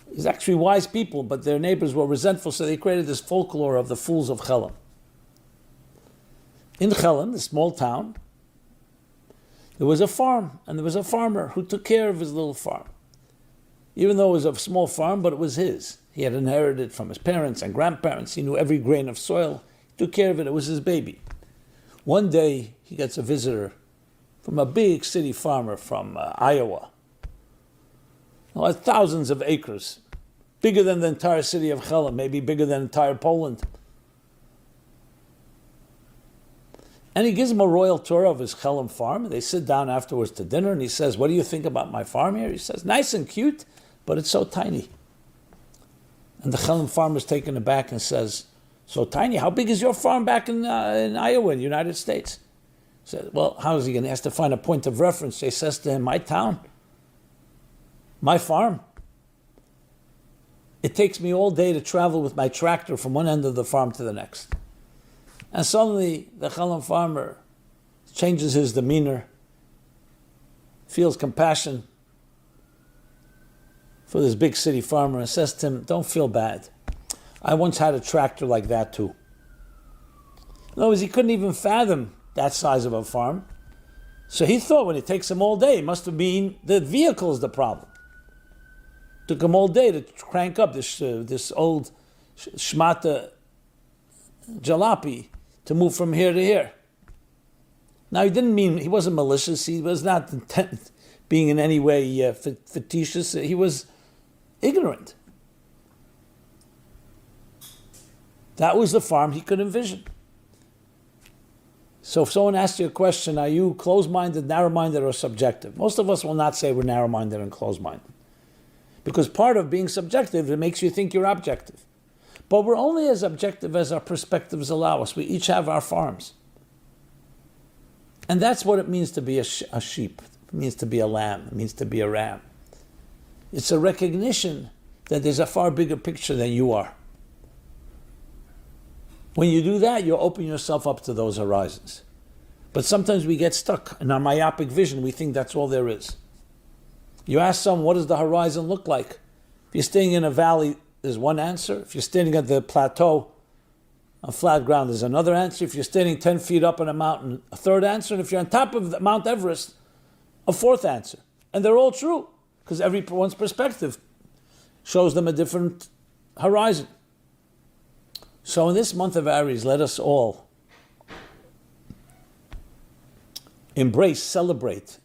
It was actually wise people, but their neighbors were resentful, so they created this folklore of the fools of Chelm. In Chelm, the small town, there was a farm, and there was a farmer who took care of his little farm. Even though it was a small farm, but it was his. He had inherited it from his parents and grandparents. He knew every grain of soil. He took care of it. It was his baby. One day, he gets a visitor from a big city farmer from Iowa. Thousands of acres, bigger than the entire city of Chelm, maybe bigger than entire Poland. And he gives him a royal tour of his Chelm farm. They sit down afterwards to dinner, and he says, "What do you think about my farm here?" He says, "Nice and cute, but it's so tiny." And the Chelm farmer's taken aback and says, "So tiny? How big is your farm back in Iowa, in the United States?" He said, "Well, how is he going to have to find a point of reference?" He says to him, "My town, my farm. It takes me all day to travel with my tractor from one end of the farm to the next." And suddenly, the Chelm farmer changes his demeanor, feels compassion for this big city farmer, and says to him, "Don't feel bad. I once had a tractor like that too." In other words, he couldn't even fathom that size of a farm. So he thought when it takes him all day, it must have been the vehicle is the problem. It took him all day to crank up this old shmata jalopy to move from here to here. Now he wasn't malicious. He was not being in any way fictitious. He was ignorant. That was the farm he could envision. So if someone asks you a question, are you closed-minded, narrow-minded, or subjective? Most of us will not say we're narrow-minded and closed-minded. Because part of being subjective, it makes you think you're objective. But we're only as objective as our perspectives allow us. We each have our farms. And that's what it means to be a sheep. It means to be a lamb. It means to be a ram. It's a recognition that there's a far bigger picture than you are. When you do that, you open yourself up to those horizons. But sometimes we get stuck in our myopic vision. We think that's all there is. You ask someone, what does the horizon look like? If you're staying in a valley, there's one answer. If you're standing at the plateau on flat ground, there's another answer. If you're standing 10 feet up on a mountain, a third answer. And if you're on top of Mount Everest, a fourth answer. And they're all true, because everyone's perspective shows them a different horizon. So in this month of Aries, let us all embrace, celebrate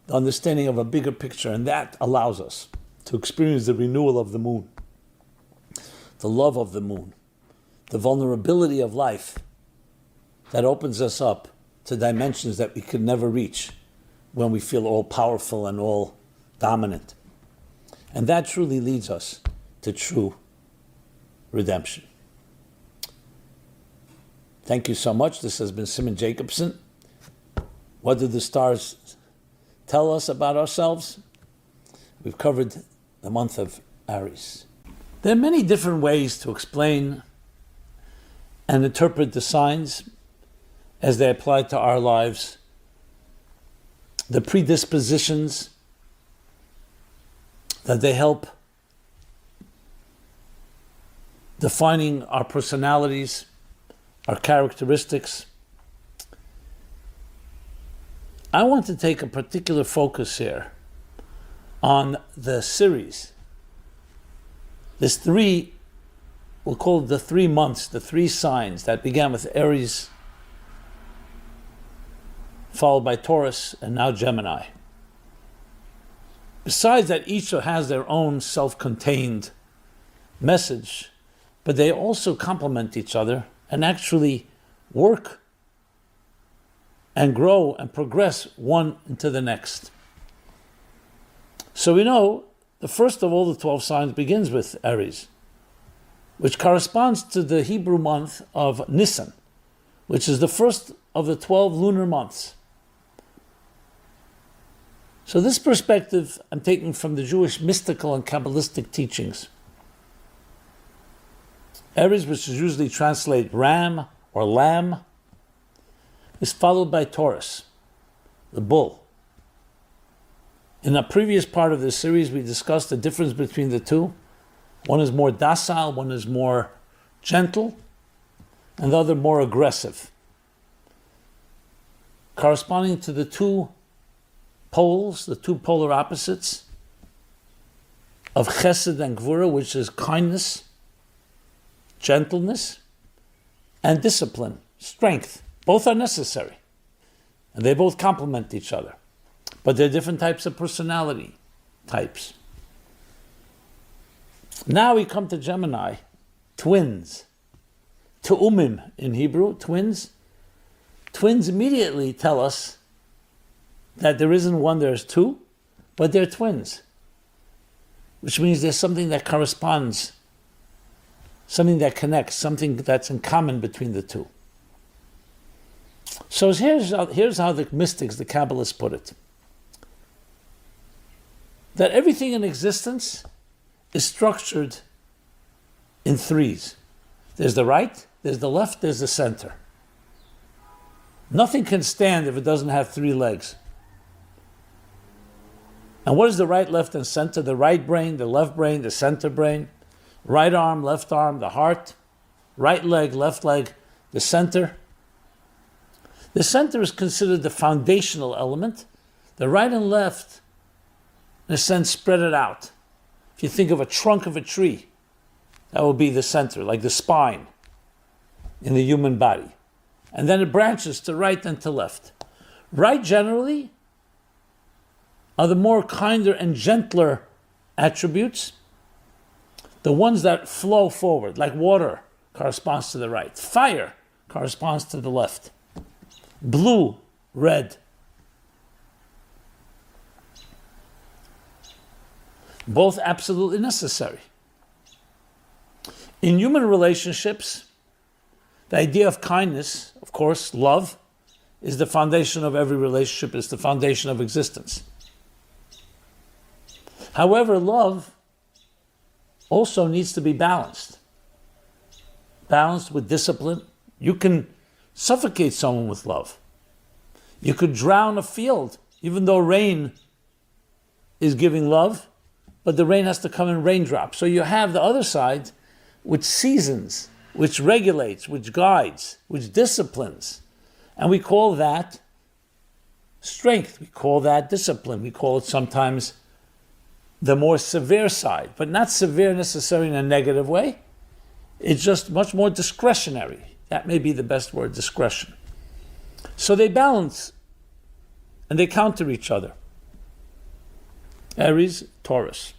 the understanding of a bigger picture, and that allows us to experience the renewal of the moon, the love of the moon, the vulnerability of life that opens us up to dimensions that we could never reach when we feel all powerful and all dominant. And that truly leads us to true redemption. Thank you so much. This has been Simon Jacobson. What do the stars tell us about ourselves? We've covered the month of Aries. There are many different ways to explain and interpret the signs as they apply to our lives. The predispositions that they help defining our personalities, our characteristics. I want to take a particular focus here on the series. There's three, we'll call it the 3 months, the 3 signs that began with Aries, followed by Taurus, and now Gemini. Besides that, each has their own self-contained message, but they also complement each other and actually work and grow and progress one into the next. So we know the first of all the 12 signs begins with Aries, which corresponds to the Hebrew month of Nisan, which is the first of the 12 lunar months. So this perspective I'm taking from the Jewish mystical and Kabbalistic teachings. Aries, which is usually translated ram or lamb, is followed by Taurus, the bull. In a previous part of this series, we discussed the difference between the two. One is more docile, one is more gentle, and the other more aggressive. Corresponding to the two poles, the two polar opposites of chesed and gvura, which is kindness, gentleness, and discipline, strength. Both are necessary, and they both complement each other. But they're different types of personality types. Now we come to Gemini, twins. Te'umim in Hebrew, twins. Twins immediately tell us that there isn't one, there's two, but they're twins. Which means there's something that corresponds, something that connects, something that's in common between the two. So here's how the mystics, the Kabbalists put it. That everything in existence is structured in threes. There's the right, there's the left, there's the center. Nothing can stand if it doesn't have 3 legs. And what is the right, left, and center? The right brain, the left brain, the center brain, right arm, the heart, right leg, left leg, the center. The center is considered the foundational element. The right and left, in a sense, spread it out. If you think of a trunk of a tree, that will be the center, like the spine in the human body. And then it branches to right and to left. Right, generally, are the more kinder and gentler attributes. The ones that flow forward, like water, corresponds to the right. Fire corresponds to the left. Blue, red. Both absolutely necessary. In human relationships, the idea of kindness, of course, love, is the foundation of every relationship, is the foundation of existence. However, love also needs to be balanced. Balanced with discipline. You can suffocate someone with love. You could drown a field, even though rain is giving love, but the rain has to come in raindrops. So you have the other side, which seasons, which regulates, which guides, which disciplines. And we call that strength. We call that discipline. We call it sometimes the more severe side, but not severe necessarily in a negative way. It's just much more discretionary. That may be the best word, discretion. So they balance and they counter each other. Aries, Taurus.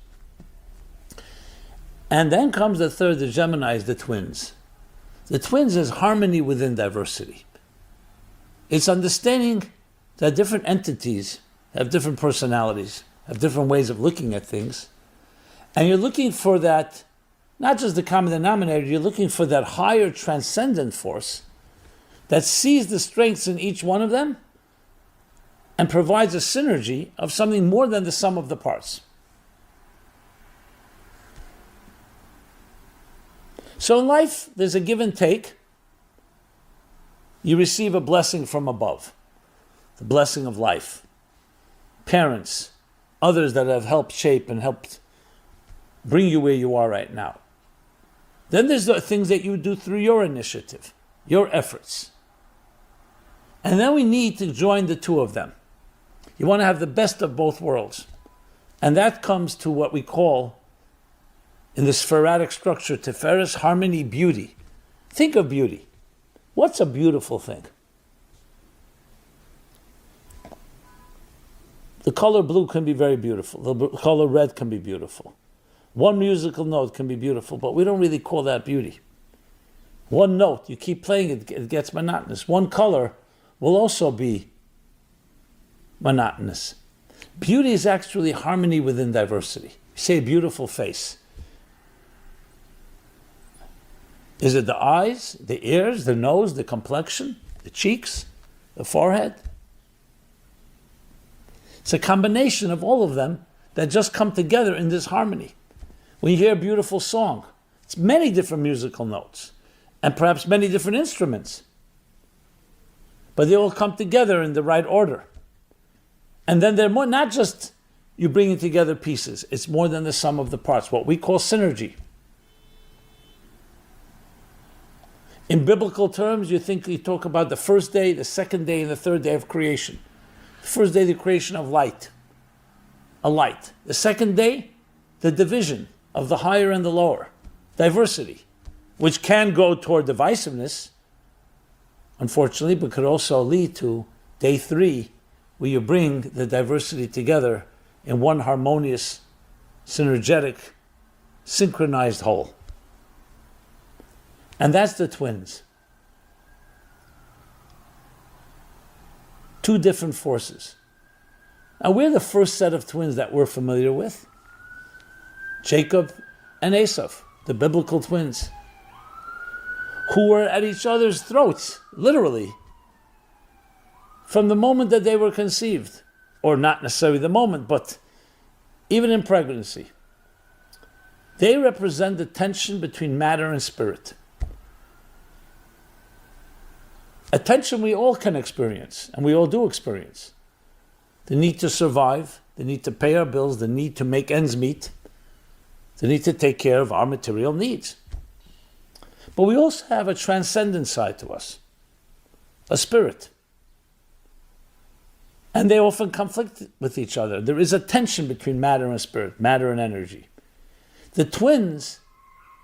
And then comes the third, the Geminis, the twins. The twins is harmony within diversity. It's understanding that different entities have different personalities. have different ways of looking at things. And you're looking for that, not just the common denominator, you're looking for that higher transcendent force that sees the strengths in each one of them and provides a synergy of something more than the sum of the parts. So in life, there's a give and take. You receive a blessing from above, the blessing of life. Parents, others that have helped shape and helped bring you where you are right now. Then there's the things that you do through your initiative, your efforts. And then we need to join the two of them. You want to have the best of both worlds. And that comes to what we call, in the sporadic structure, Tiferes, harmony, beauty. Think of beauty. What's a beautiful thing? The color blue can be very beautiful. The color red can be beautiful. One musical note can be beautiful, but we don't really call that beauty. One note, you keep playing it, it gets monotonous. One color will also be monotonous. Beauty is actually harmony within diversity. You say a beautiful face. Is it the eyes, the ears, the nose, the complexion, the cheeks, the forehead? It's a combination of all of them that just come together in this harmony. When you hear a beautiful song, it's many different musical notes and perhaps many different instruments. But they all come together in the right order. And then they're more, not just you bringing together pieces, it's more than the sum of the parts, what we call synergy. In biblical terms, you talk about the first day, the second day, and the third day of creation. The first day, the creation of light, a light. The second day, the division of the higher and the lower, diversity, which can go toward divisiveness, unfortunately, but could also lead to day 3, where you bring the diversity together in one harmonious, synergetic, synchronized whole. And that's the twins. Two different forces. Now, we're the first set of twins that we're familiar with. Jacob and Esau, the biblical twins, who were at each other's throats, literally, from the moment that they were conceived. Or not necessarily the moment, but even in pregnancy. They represent the tension between matter and spirit. A tension we all can experience, and we all do experience. The need to survive, the need to pay our bills, the need to make ends meet, the need to take care of our material needs. But we also have a transcendent side to us, a spirit. And they often conflict with each other. There is a tension between matter and spirit, matter and energy. The twins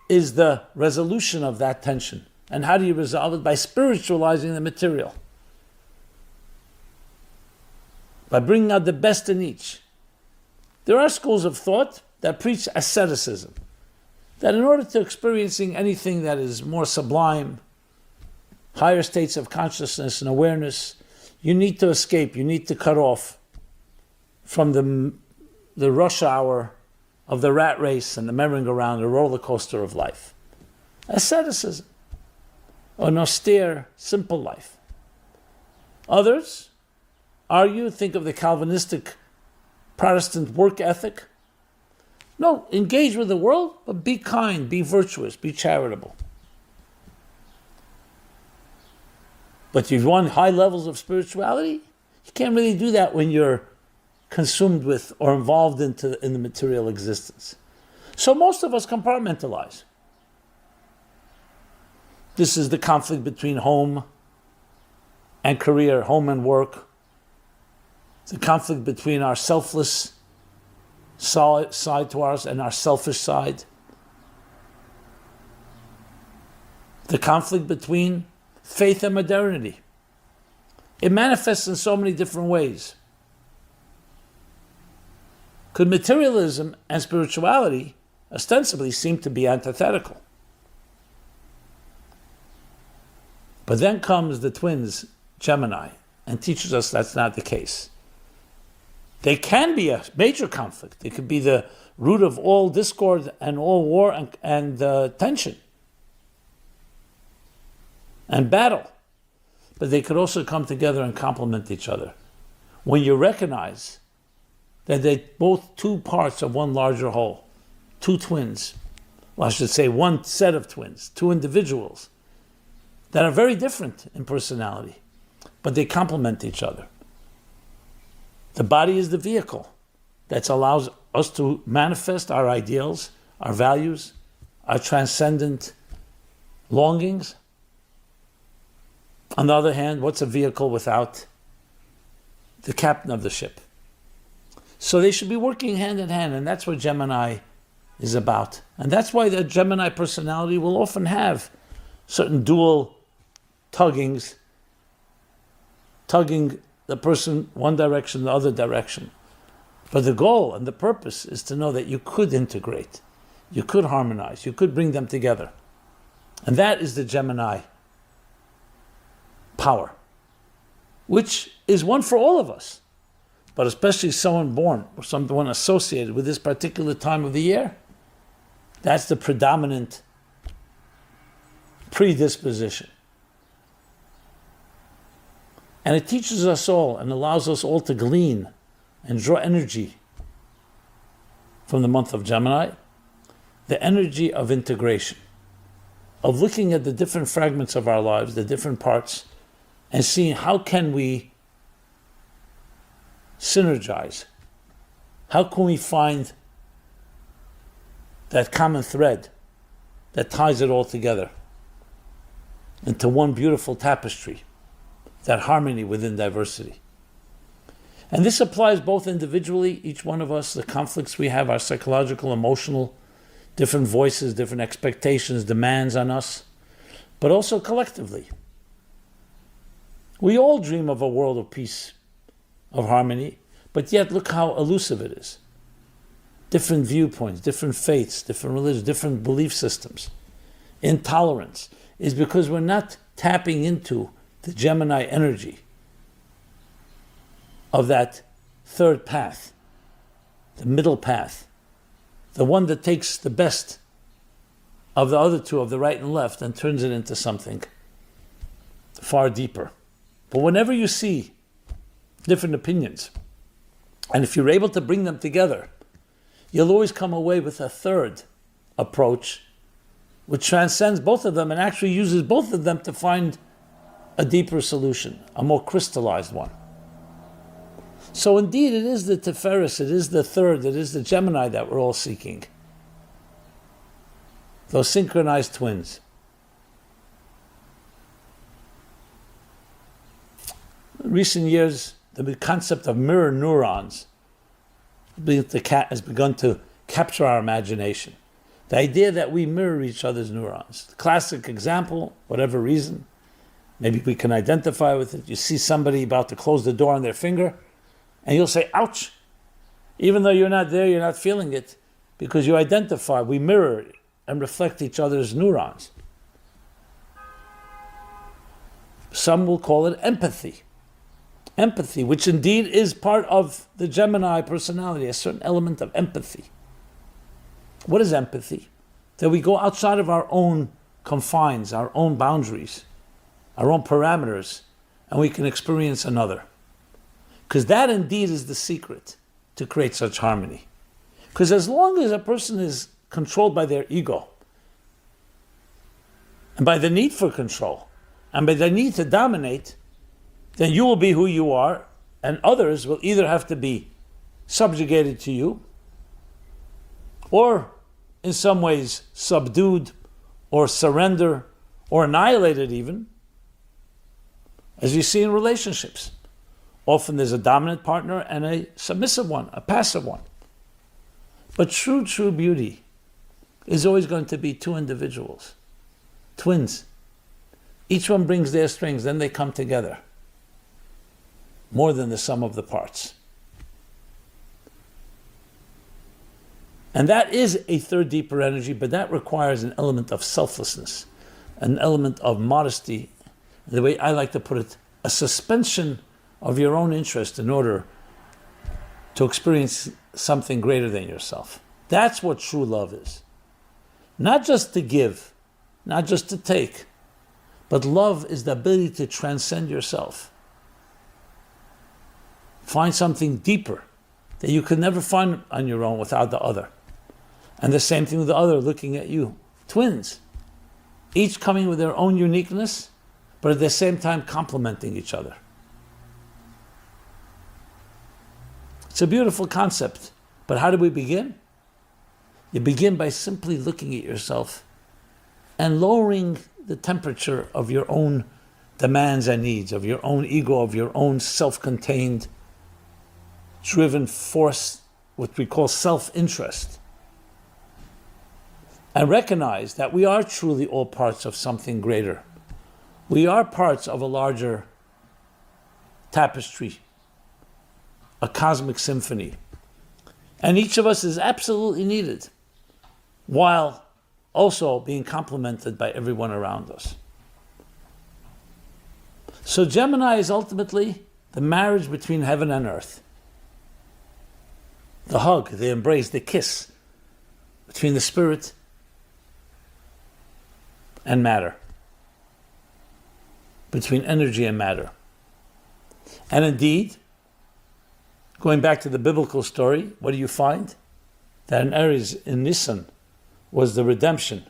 is the resolution of that tension. And how do you resolve it? By spiritualizing the material. By bringing out the best in each. There are schools of thought that preach asceticism. That in order to experiencing anything that is more sublime, higher states of consciousness and awareness, you need to escape, you need to cut off from the rush hour of the rat race and the merry-go-round, the roller coaster of life. Asceticism. An austere, simple life. Others argue, think of the Calvinistic Protestant work ethic. No, engage with the world, but be kind, be virtuous, be charitable. But if you want high levels of spirituality, you can't really do that when you're consumed with or involved in the material existence. So most of us compartmentalize. This is the conflict between home and career, home and work. It's the conflict between our selfless side to ours and our selfish side. The conflict between faith and modernity. It manifests in so many different ways. Could materialism and spirituality ostensibly seem to be antithetical? But then comes the twins, Gemini, and teaches us that's not the case. They can be a major conflict. It could be the root of all discord and all war and tension and battle. But they could also come together and complement each other. When you recognize that they're both two parts of one larger whole, two twins, well, I should say one set of twins, two individuals that are very different in personality, but they complement each other. The body is the vehicle that allows us to manifest our ideals, our values, our transcendent longings. On the other hand, what's a vehicle without the captain of the ship? So they should be working hand in hand, and that's what Gemini is about. And that's why the Gemini personality will often have certain dual tugging the person one direction, the other direction. But the goal and the purpose is to know that you could integrate, you could harmonize, you could bring them together. And that is the Gemini power, which is one for all of us, but especially someone born or someone associated with this particular time of the year. That's the predominant predisposition. And it teaches us all and allows us all to glean and draw energy from the month of Gemini, the energy of integration, of looking at the different fragments of our lives, the different parts, and seeing how can we synergize, how can we find that common thread that ties it all together into one beautiful tapestry, that harmony within diversity. And this applies both individually, each one of us, the conflicts we have, our psychological, emotional, different voices, different expectations, demands on us, but also collectively. We all dream of a world of peace, of harmony, but yet look how elusive it is. Different viewpoints, different faiths, different religions, different belief systems. Intolerance is because we're not tapping into the Gemini energy of that third path, the middle path, the one that takes the best of the other two, of the right and left, and turns it into something far deeper. But whenever you see different opinions, and if you're able to bring them together, you'll always come away with a third approach which transcends both of them and actually uses both of them to find a deeper solution, a more crystallized one. So indeed, it is the Tiferes, it is the third, it is the Gemini that we're all seeking. Those synchronized twins. In recent years, the concept of mirror neurons has begun to capture our imagination. The idea that we mirror each other's neurons. The classic example, whatever reason, maybe we can identify with it. You see somebody about to close the door on their finger, and you'll say, ouch. Even though you're not there, you're not feeling it, because you identify, we mirror and reflect each other's neurons. Some will call it empathy. Empathy, which indeed is part of the Gemini personality, a certain element of empathy. What is empathy? That we go outside of our own confines, our own boundaries, our own parameters, and we can experience another. Because that indeed is the secret to create such harmony. Because as long as a person is controlled by their ego, and by the need for control, and by the need to dominate, then you will be who you are, and others will either have to be subjugated to you, or in some ways subdued, or surrender, or annihilated even, as you see in relationships. Often there's a dominant partner and a submissive one, a passive one. But true beauty is always going to be two individuals, twins. Each one brings their strengths, then they come together. More than the sum of the parts. And that is a third deeper energy, but that requires an element of selflessness, an element of modesty, the way I like to put it, a suspension of your own interest in order to experience something greater than yourself. That's what true love is. Not just to give, not just to take, but love is the ability to transcend yourself. Find something deeper that you could never find on your own without the other. And the same thing with the other looking at you. Twins, each coming with their own uniqueness, but at the same time complementing each other. It's a beautiful concept, but how do we begin? You begin by simply looking at yourself and lowering the temperature of your own demands and needs, of your own ego, of your own self-contained, driven force, what we call self-interest. And recognize that we are truly all parts of something greater. We are parts of a larger tapestry, a cosmic symphony. And each of us is absolutely needed, while also being complemented by everyone around us. So Gemini is ultimately the marriage between heaven and earth. The hug, the embrace, the kiss between the spirit and matter, between energy and matter. And indeed, going back to the biblical story, what do you find? That in Aries, in Nisan, was the redemption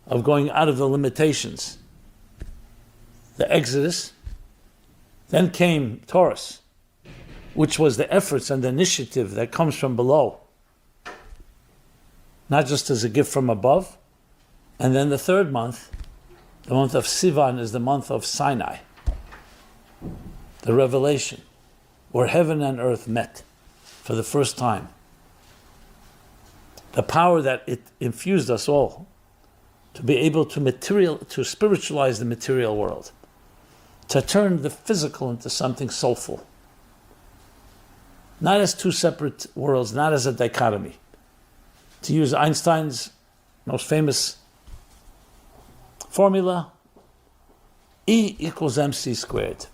of going out of the limitations, the Exodus. Then came Taurus, which was the efforts and the initiative that comes from below, not just as a gift from above. And then the third month, the month of Sivan, is the month of Sinai, the revelation, where heaven and earth met for the first time. The power that it infused us all to be able to spiritualize the material world, to turn the physical into something soulful. Not as two separate worlds, not as a dichotomy. To use Einstein's most famous formula, E equals mc squared.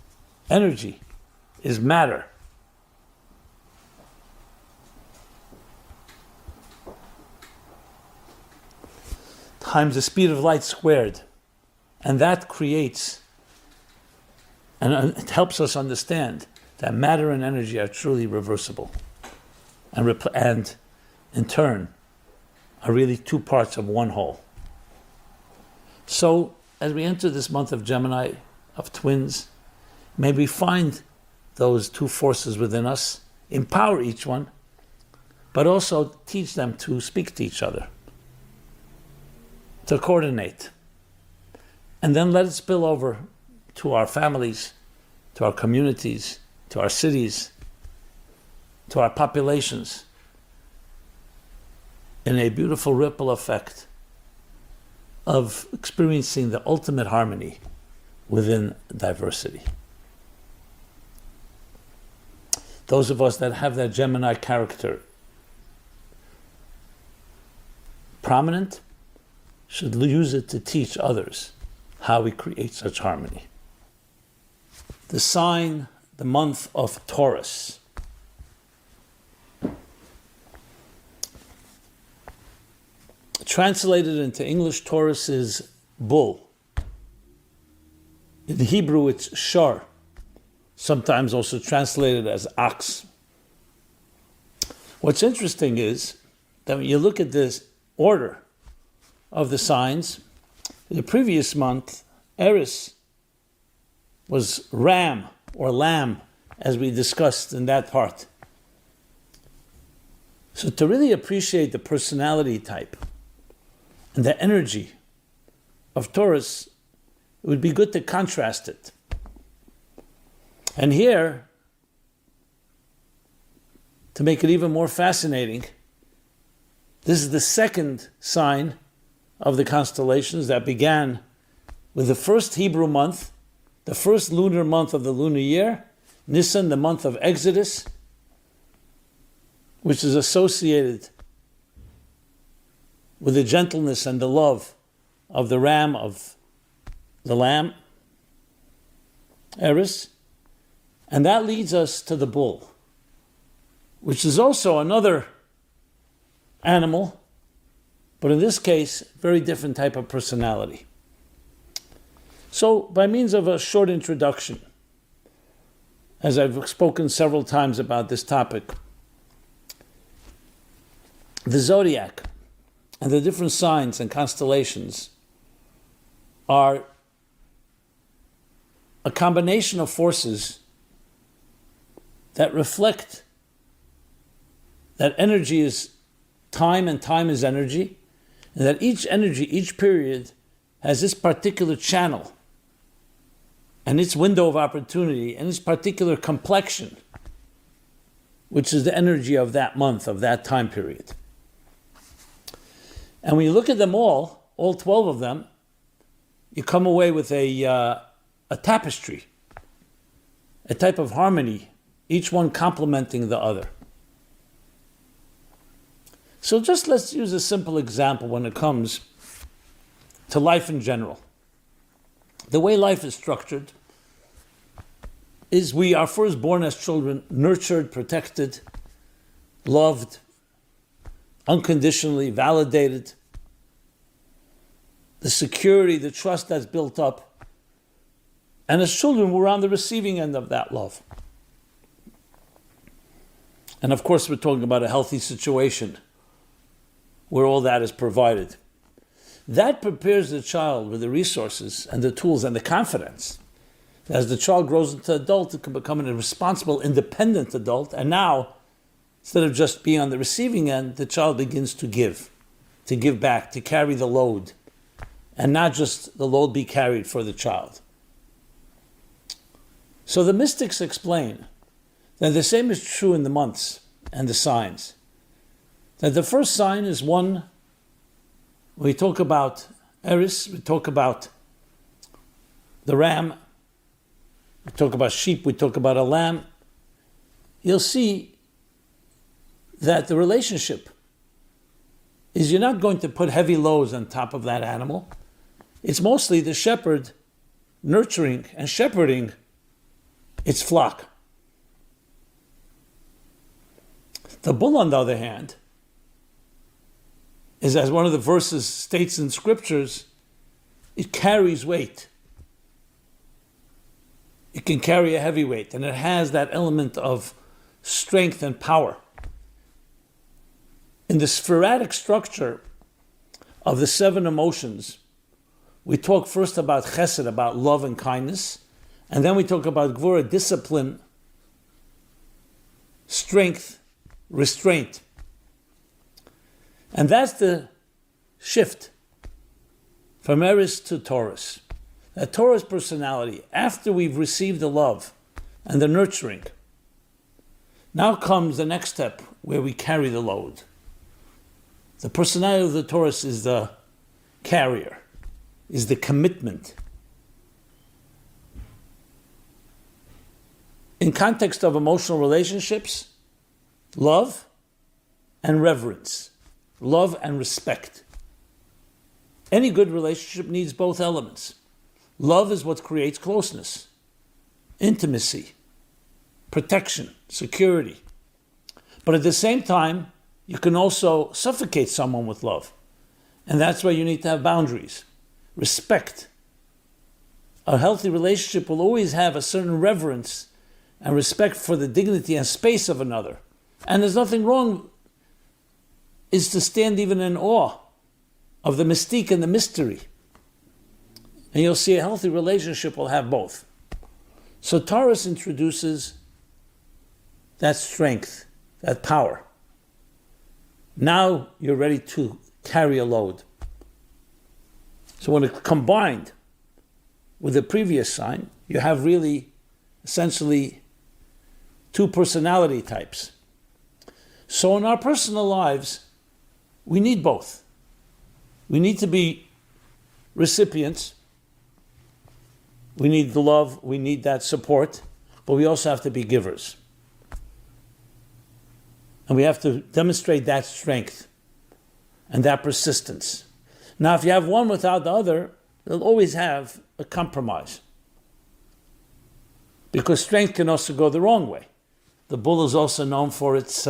Energy is matter. Times the speed of light squared. And that creates, and it helps us understand that matter and energy are truly reversible. And in turn, are really two parts of one whole. So, as we enter this month of Gemini, of twins, may we find those two forces within us, empower each one, but also teach them to speak to each other, to coordinate, and then let it spill over to our families, to our communities, to our cities, to our populations, in a beautiful ripple effect of experiencing the ultimate harmony within diversity. Those of us that have that Gemini character prominent should use it to teach others how we create such harmony. The sign, the month of Taurus. Translated into English, Taurus is bull. In Hebrew, it's shar, sometimes also translated as ox. What's interesting is that when you look at this order of the signs, the previous month, Aries was ram or lamb, as we discussed in that part. So to really appreciate the personality type and the energy of Taurus, it would be good to contrast it. And here, to make it even more fascinating, this is the second sign of the constellations that began with the first Hebrew month, the first lunar month of the lunar year, Nisan, the month of Exodus, which is associated with the gentleness and the love of the ram, of the lamb, Aries. And that leads us to the bull, which is also another animal, but in this case, very different type of personality. So, by means of a short introduction, as I've spoken several times about this topic, the zodiac and the different signs and constellations are a combination of forces that reflect that energy is time and time is energy, and that each energy, each period, has this particular channel and its window of opportunity and its particular complexion, which is the energy of that month, of that time period. And when you look at them all 12 of them, you come away with a tapestry, a type of harmony, each one complementing the other. So just let's use a simple example when it comes to life in general. The way life is structured is we are first born as children, nurtured, protected, loved, unconditionally validated. The security, the trust that's built up. And as children, we're on the receiving end of that love. And of course, we're talking about a healthy situation where all that is provided. That prepares the child with the resources and the tools and the confidence. As the child grows into adult, it can become a responsible, independent adult. And now, instead of just being on the receiving end, the child begins to give back, to carry the load. And not just the load be carried for the child. So the mystics explain that the same is true in the months and the signs. That the first sign is one, we talk about Aries, we talk about the ram, we talk about sheep, we talk about a lamb. You'll see that the relationship is you're not going to put heavy loads on top of that animal. It's mostly the shepherd nurturing and shepherding its flock. The bull, on the other hand, is, as one of the verses states in scriptures, it carries weight. It can carry a heavy weight, and it has that element of strength and power. In the sporadic structure of the 7 emotions, we talk first about chesed, about love and kindness, and then we talk about gvura, discipline, strength, restraint. And that's the shift from Aries to Taurus. That Taurus personality, after we've received the love and the nurturing, now comes the next step where we carry the load. The personality of the Taurus is the carrier, is the commitment. In context of emotional relationships, love and reverence, love and respect. Any good relationship needs both elements. Love is what creates closeness, intimacy, protection, security. But at the same time, you can also suffocate someone with love. And that's why you need to have boundaries, respect. A healthy relationship will always have a certain reverence and respect for the dignity and space of another. And there's nothing wrong is to stand even in awe of the mystique and the mystery. And you'll see a healthy relationship will have both. So Taurus introduces that strength, that power. Now you're ready to carry a load. So when it's combined with the previous sign, you have really essentially 2 personality types. So in our personal lives, we need both. We need to be recipients. We need the love, we need that support, but we also have to be givers. And we have to demonstrate that strength and that persistence. Now, if you have one without the other, you'll always have a compromise. Because strength can also go the wrong way. the bull is also known for its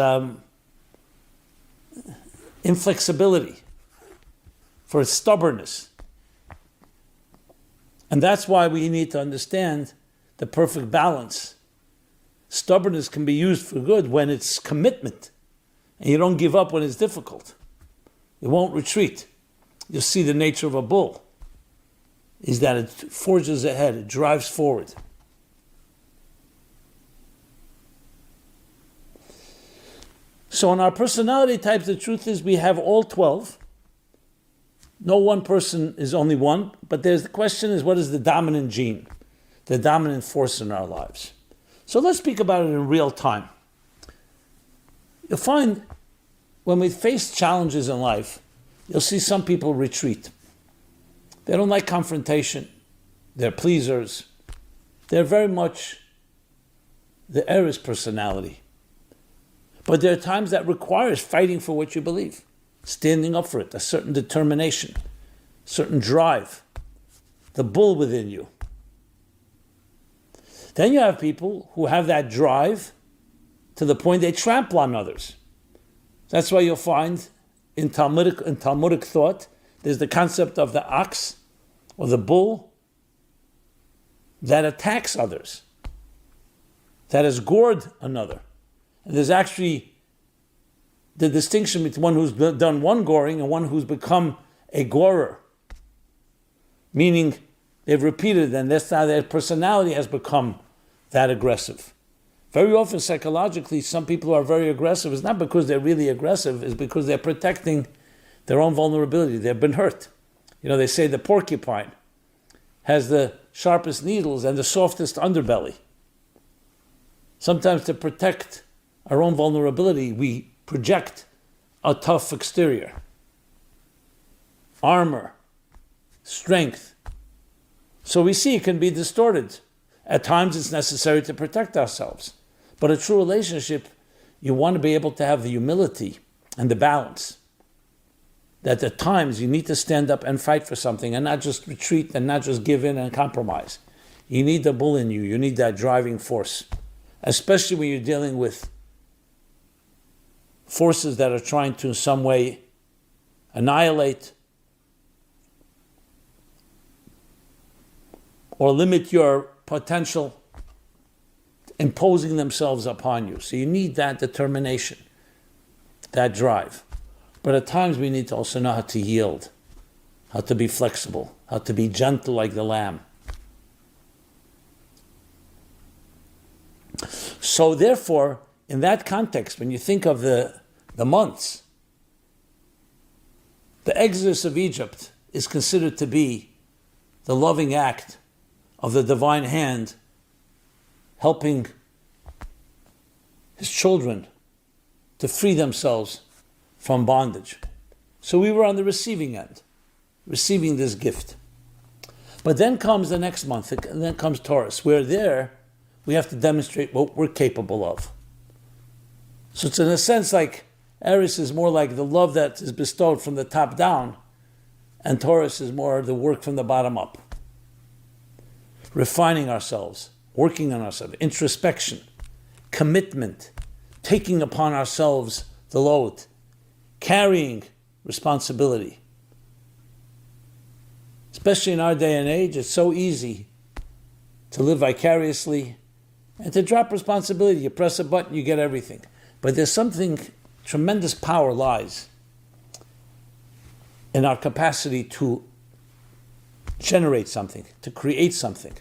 inflexibility, for its stubbornness. And that's why we need to understand the perfect balance. Stubbornness can be used for good when it's commitment, and you don't give up when it's difficult. You won't retreat. You'll see the nature of a bull is that it forges ahead, it drives forward. So in our personality types, the truth is we have all 12. No one person is only one, but the question is, what is the dominant gene, the dominant force in our lives? So let's speak about it in real time. You'll find when we face challenges in life, you'll see some people retreat. They don't like confrontation. They're pleasers. They're very much the Aries personality. But there are times that requires fighting for what you believe, standing up for it, a certain determination, certain drive, the bull within you. Then you have people who have that drive to the point they trample on others. That's why you'll find in Talmudic thought, there's the concept of the ox or the bull that attacks others, that has gored another. And there's actually the distinction between one who's done one goring and one who's become a gorer, meaning they've repeated and that's how their personality has become that aggressive. Very often psychologically, some people who are very aggressive, it's not because they're really aggressive, it's because they're protecting their own vulnerability. They've been hurt. You know, they say the porcupine has the sharpest needles and the softest underbelly. Sometimes to protect our own vulnerability, we project a tough exterior, armor, strength. So we see it can be distorted. At times it's necessary to protect ourselves. But a true relationship, you want to be able to have the humility and the balance. That at times you need to stand up and fight for something and not just retreat and not just give in and compromise. You need the bull in you. You need that driving force. Especially when you're dealing with forces that are trying to in some way annihilate or limit your potential, imposing themselves upon you. So you need that determination, that drive. But at times we need to also know how to yield, how to be flexible, how to be gentle like the lamb. So therefore, in that context, when you think of the months, the Exodus of Egypt is considered to be the loving act of the divine hand helping his children to free themselves from bondage. So we were on the receiving end, receiving this gift. But then comes the next month, and then comes Taurus, where there we have to demonstrate what we're capable of. So it's in a sense like Aries is more like the love that is bestowed from the top down, and Taurus is more the work from the bottom up. Refining ourselves, working on ourselves, introspection, commitment, taking upon ourselves the load, carrying responsibility. Especially in our day and age, it's so easy to live vicariously and to drop responsibility. You press a button, you get everything. But there's something, tremendous power lies in our capacity to generate something, to create something,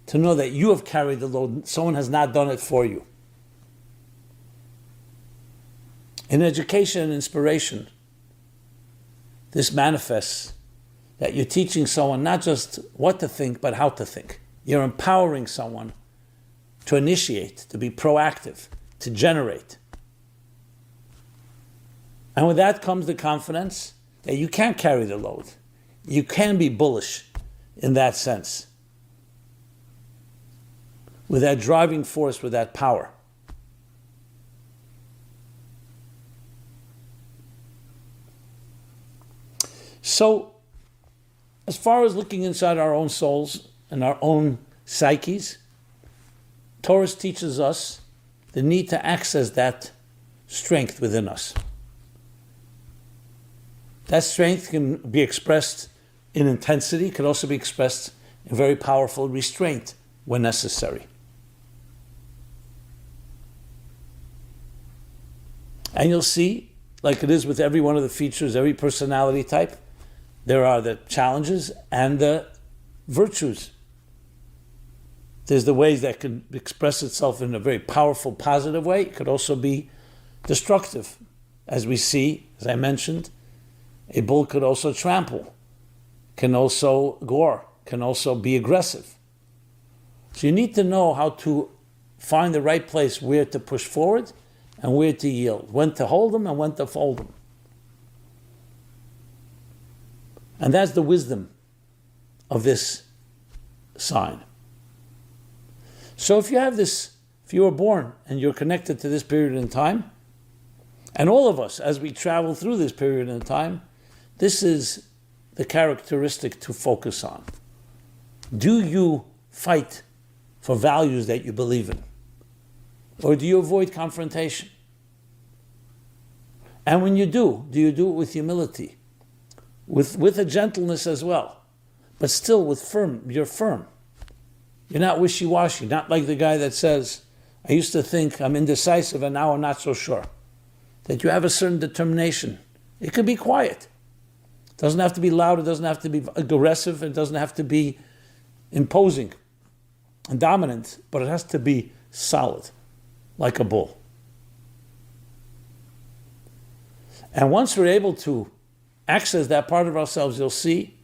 to know that you have carried the load, someone has not done it for you. In education and inspiration, this manifests that you're teaching someone not just what to think, but how to think. You're empowering someone to initiate, to be proactive, to generate. And with that comes the confidence that you can carry the load. You can be bullish in that sense. With that driving force, with that power. So, as far as looking inside our own souls and our own psyches, Taurus teaches us the need to access that strength within us. That strength can be expressed in intensity, can also be expressed in very powerful restraint when necessary. And you'll see, like it is with every one of the features, every personality type, there are the challenges and the virtues. There's the ways that can express itself in a very powerful, positive way. It could also be destructive. As we see, as I mentioned, a bull could also trample, can also gore, can also be aggressive. So you need to know how to find the right place where to push forward and where to yield, when to hold them and when to fold them. And that's the wisdom of this sign. So if you were born and you're connected to this period in time, and all of us, as we travel through this period in time, this is the characteristic to focus on. Do you fight for values that you believe in? Or do you avoid confrontation? And when you do you do it with humility, with a gentleness as well, but still you're firm. You're not wishy-washy, not like the guy that says, I used to think I'm indecisive and now I'm not so sure. That you have a certain determination. It could be quiet. It doesn't have to be loud, it doesn't have to be aggressive, it doesn't have to be imposing and dominant, but it has to be solid, like a bull. And once we're able to access that part of ourselves, you'll see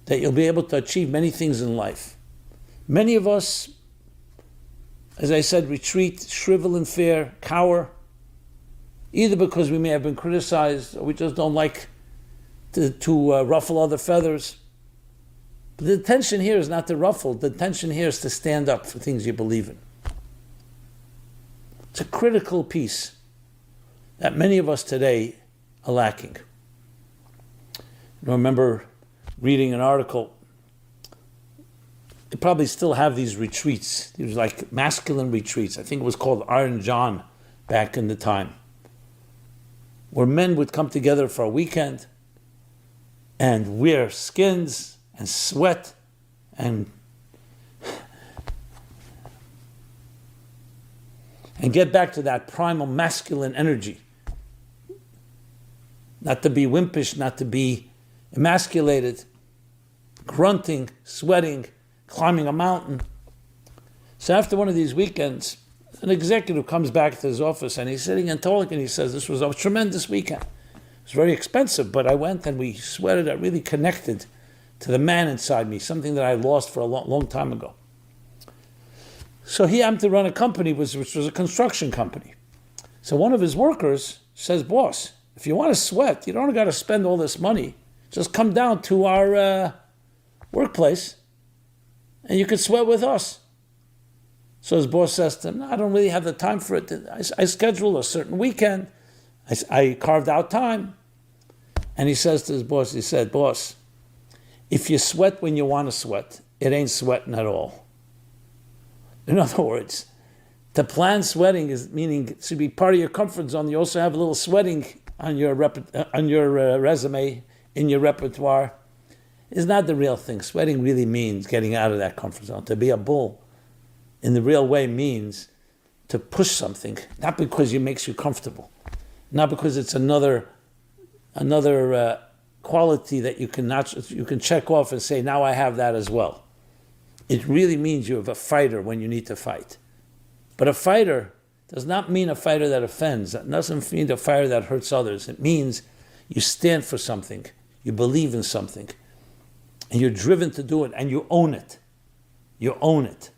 that you'll be able to achieve many things in life. Many of us, as I said, retreat, shrivel in fear, cower, either because we may have been criticized or we just don't like to ruffle other feathers. But the intention here is not to ruffle. The intention here is to stand up for things you believe in. It's a critical piece that many of us today are lacking. I remember reading an article. They probably still have these retreats. These like masculine retreats. I think it was called Iron John back in the time, where men would come together for a weekend and wear skins and sweat and get back to that primal masculine energy. Not to be wimpish, not to be emasculated, grunting, sweating, climbing a mountain. So after one of these weekends, an executive comes back to his office and he's sitting and talking and he says, this was a tremendous weekend. It was very expensive, but I went and we sweated. I really connected to the man inside me, something that I lost for a long time ago. So he happened to run a company, which was a construction company. So one of his workers says, boss, if you want to sweat, you don't got to spend all this money. Just come down to our workplace and you can sweat with us. So his boss says to him, no, I don't really have the time for it. I scheduled a certain weekend. I carved out time. And he says to his boss, he said, boss, if you sweat when you want to sweat, it ain't sweating at all. In other words, to plan sweating is meaning it should be part of your comfort zone. You also have a little sweating on your resume, in your repertoire. Is not the real thing. Sweating really means getting out of that comfort zone. To be a bull in the real way means to push something, not because it makes you comfortable, not because it's another quality that you can check off and say, now I have that as well. It really means you're a fighter when you need to fight. But a fighter does not mean a fighter that offends. It doesn't mean a fighter that hurts others. It means you stand for something, you believe in something, and you're driven to do it, and you own it. You own it.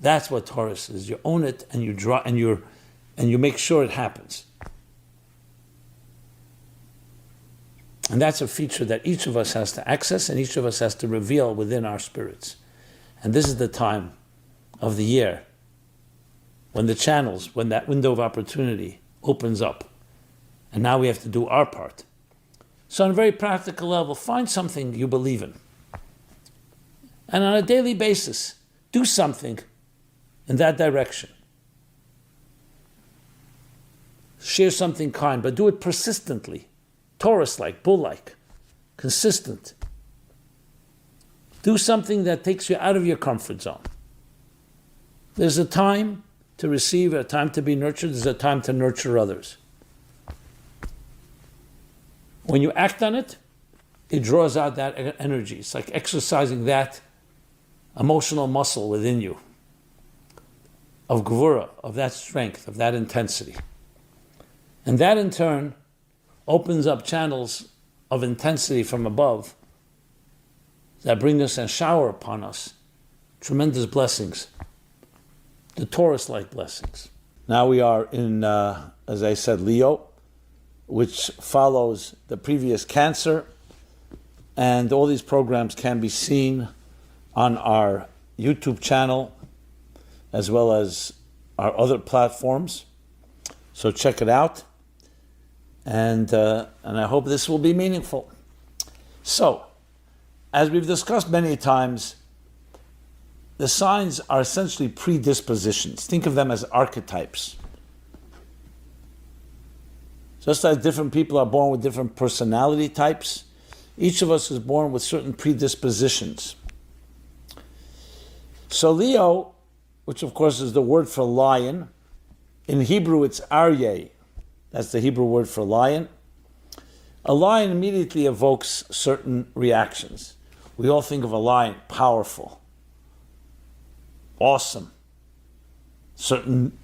That's what Taurus is. You own it, and you make sure it happens. And that's a feature that each of us has to access and each of us has to reveal within our spirits. And this is the time of the year when the channels, when that window of opportunity opens up. And now we have to do our part. So on a very practical level, find something you believe in. And on a daily basis, do something in that direction. Share something kind, but do it persistently. Taurus-like, bull-like, consistent. Do something that takes you out of your comfort zone. There's a time to receive, a time to be nurtured, there's a time to nurture others. When you act on it, it draws out that energy. It's like exercising that emotional muscle within you of gvura, of that strength, of that intensity. And that in turn opens up channels of intensity from above that bring us and shower upon us tremendous blessings, the Taurus-like blessings. Now we are in, as I said, Leo, which follows the previous Cancer, and all these programs can be seen on our YouTube channel as well as our other platforms. So check it out, and I hope this will be meaningful. So, as we've discussed many times, the signs are essentially predispositions. Think of them as archetypes. Just as different people are born with different personality types, each of us is born with certain predispositions. So Leo, which of course is the word for lion, in Hebrew it's aryeh, that's the Hebrew word for lion. A lion immediately evokes certain reactions. We all think of a lion, powerful, awesome, certain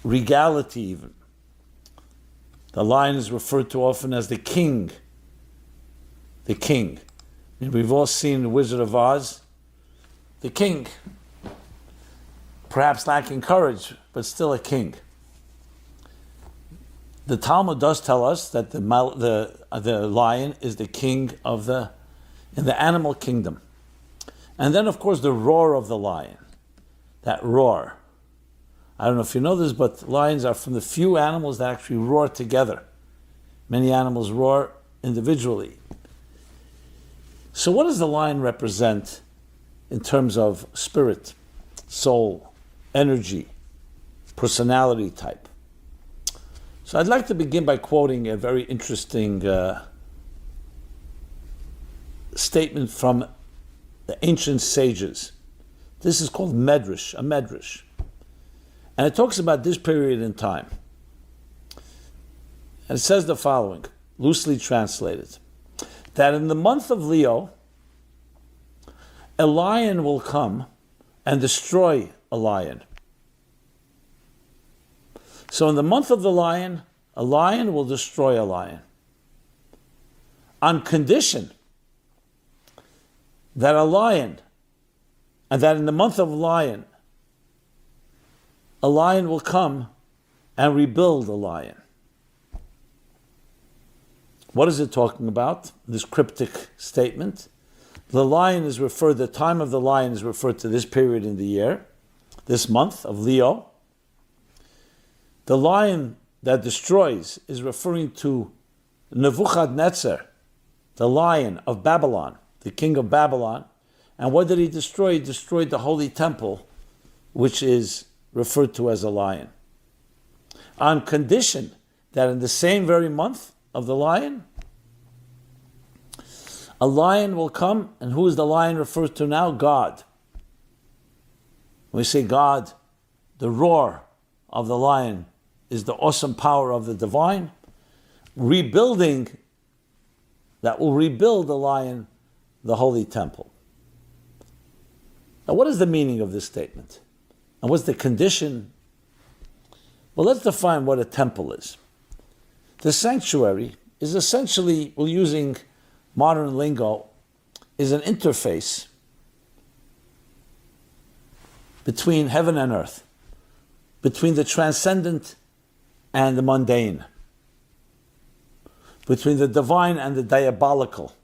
regality even. The lion is referred to often as the king. The king. And we've all seen The Wizard of Oz. The king. Perhaps lacking courage, but still a king. The Talmud does tell us that the lion is the king in the animal kingdom. And then, of course, the roar of the lion. That roar. I don't know if you know this, but lions are from the few animals that actually roar together. Many animals roar individually. So what does the lion represent in terms of spirit, soul, energy, personality type? So I'd like to begin by quoting a very interesting statement from the ancient sages. This is called medrash, a medrash. And it talks about this period in time. And it says the following, loosely translated, that in the month of Leo, a lion will come and destroy a lion. So in the month of the lion, a lion will destroy a lion. On condition that a lion, and that in the month of lion, a lion will come and rebuild a lion. What is it talking about? This cryptic statement. The time of the lion is referred to this period in the year, this month of Leo. The lion that destroys is referring to Nebuchadnezzar, the lion of Babylon, the king of Babylon. And what did he destroy? He destroyed the holy temple, which is referred to as a lion. On condition that in the same very month of the lion, a lion will come, and who is the lion referred to now? God. When we say God, the roar of the lion is the awesome power of the divine, rebuilding, that will rebuild the lion, the holy temple. Now what is the meaning of this statement? And what's the condition? Well, let's define what a temple is. The sanctuary is essentially, we're using modern lingo, is an interface between heaven and earth, between the transcendent and the mundane, between the divine and the diabolical.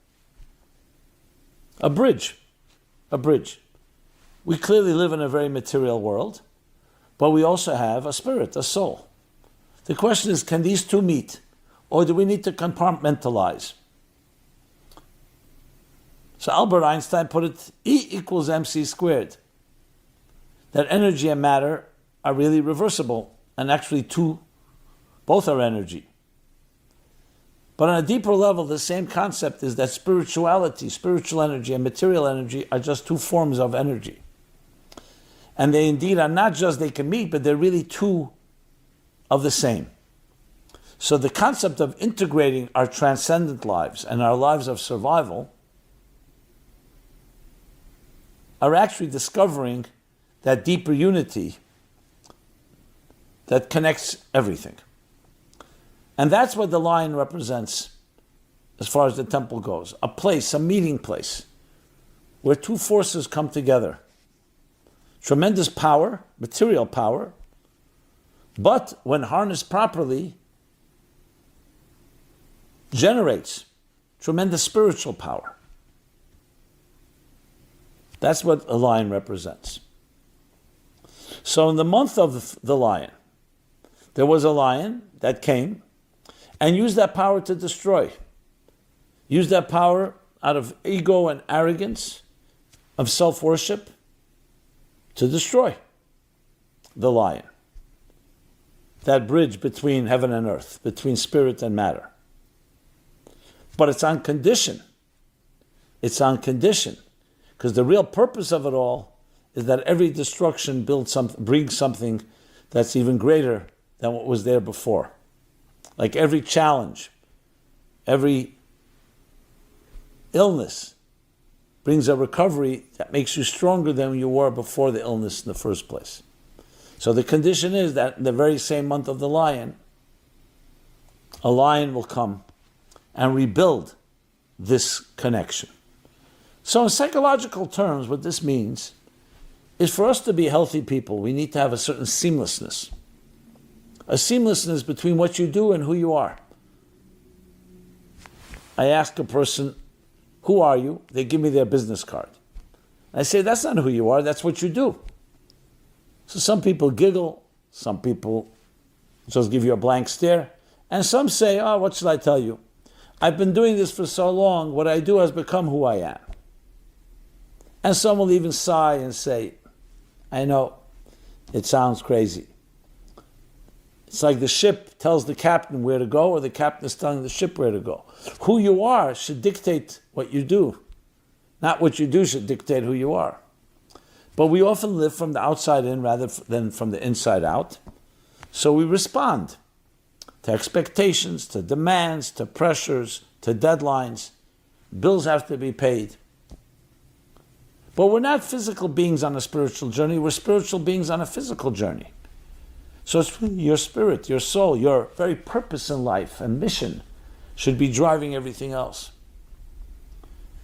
A bridge. We clearly live in a very material world, but we also have a spirit, a soul. The question is, can these two meet? Or do we need to compartmentalize? So Albert Einstein put it, E equals mc squared. That energy and matter are really reversible, and actually two Both are energy. But on a deeper level, the same concept is that spirituality, spiritual energy, and material energy are just two forms of energy. And they indeed are not just they can meet, but they're really two of the same. So the concept of integrating our transcendent lives and our lives of survival are actually discovering that deeper unity that connects everything. And that's what the lion represents as far as the temple goes. A place, a meeting place, where two forces come together. Tremendous power, material power, but when harnessed properly, generates tremendous spiritual power. That's what a lion represents. So in the month of the lion, there was a lion that came and used that power to destroy. Used that power out of ego and arrogance, of self-worship, to destroy the lion. That bridge between heaven and earth, between spirit and matter. But it's on condition. It's on condition. Because the real purpose of it all is that every destruction brings something that's even greater than what was there before. Like every challenge, every illness brings a recovery that makes you stronger than you were before the illness in the first place. So the condition is that in the very same month of the lion, a lion will come and rebuild this connection. So in psychological terms, what this means is for us to be healthy people, we need to have a certain seamlessness. A seamlessness between what you do and who you are. I ask a person, who are you? They give me their business card. I say, that's not who you are, that's what you do. So some people giggle, some people just give you a blank stare, and some say, oh, what should I tell you? I've been doing this for so long, what I do has become who I am. And some will even sigh and say, I know, it sounds crazy. It's like the ship tells the captain where to go, or the captain is telling the ship where to go. Who you are should dictate what you do. Not what you do should dictate who you are. But we often live from the outside in rather than from the inside out. So we respond to expectations, to demands, to pressures, to deadlines. Bills have to be paid. But we're not physical beings on a spiritual journey, we're spiritual beings on a physical journey. So it's your spirit, your soul, your very purpose in life and mission should be driving everything else.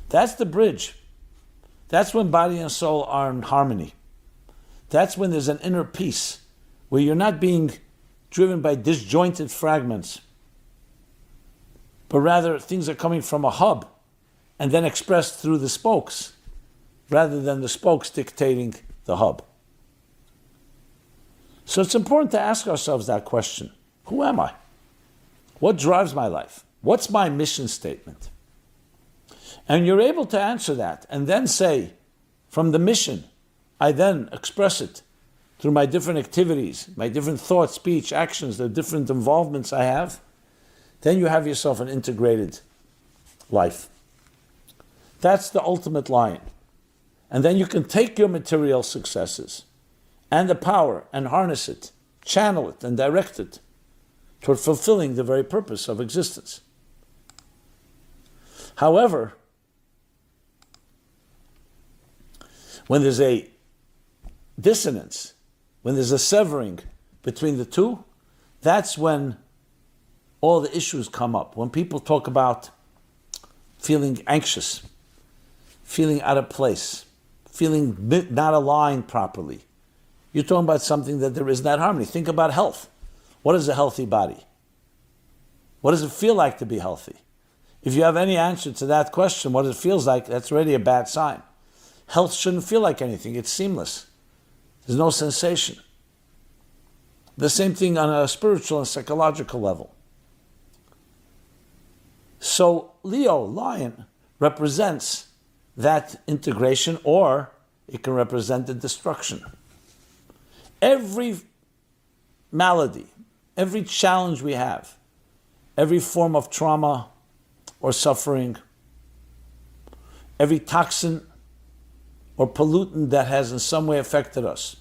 That's the bridge. That's when body and soul are in harmony. That's when there's an inner peace, where you're not being driven by disjointed fragments, but rather things are coming from a hub and then expressed through the spokes, rather than the spokes dictating the hub. So it's important to ask ourselves that question. Who am I? What drives my life? What's my mission statement? And you're able to answer that and then say, from the mission, I then express it through my different activities, my different thoughts, speech, actions, the different involvements I have. Then you have yourself an integrated life. That's the ultimate lion. And then you can take your material successes and the power and harness it, channel it and direct it toward fulfilling the very purpose of existence. However, when there's a dissonance, when there's a severing between the two, that's when all the issues come up. When people talk about feeling anxious, feeling out of place, feeling not aligned properly, you're talking about something that there is not harmony. Think about health. What is a healthy body? What does it feel like to be healthy? If you have any answer to that question, what it feels like, that's already a bad sign. Health shouldn't feel like anything. It's seamless. There's no sensation. The same thing on a spiritual and psychological level. So Leo, lion, represents that integration, or it can represent the destruction. Every malady, every challenge we have, every form of trauma or suffering, every toxin or pollutant that has in some way affected us,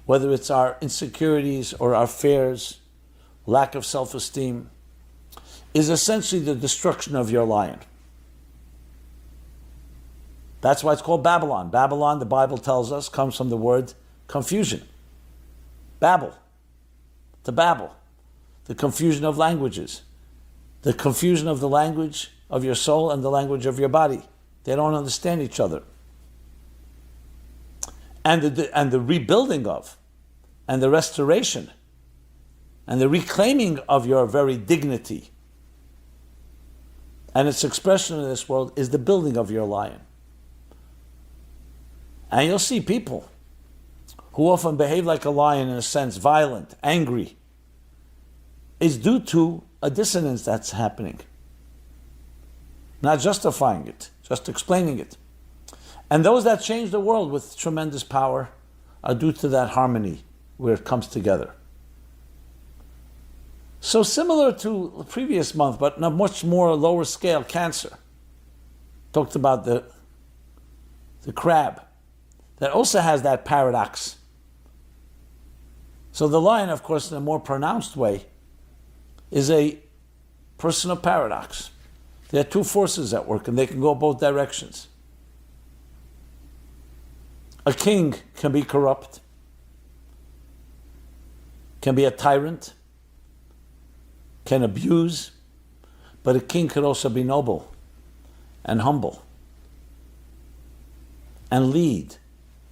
whether it's our insecurities or our fears, lack of self-esteem, is essentially the destruction of your lion. That's why it's called Babylon. Babylon, the Bible tells us, comes from the word confusion. Babel, to babble, the confusion of languages, the confusion of the language of your soul and the language of your body. They don't understand each other. And the rebuilding of, and the restoration, and the reclaiming of your very dignity and its expression in this world is the building of your lion. And you'll see people who often behave like a lion in a sense, violent, angry, is due to a dissonance that's happening. Not justifying it, just explaining it. And those that change the world with tremendous power are due to that harmony where it comes together. So similar to the previous month, but on a much more lower scale, Cancer. Talked about the crab that also has that paradox. So the lion, of course, in a more pronounced way, is a person of paradox. There are two forces at work and they can go both directions. A king can be corrupt, can be a tyrant, can abuse, but a king could also be noble and humble and lead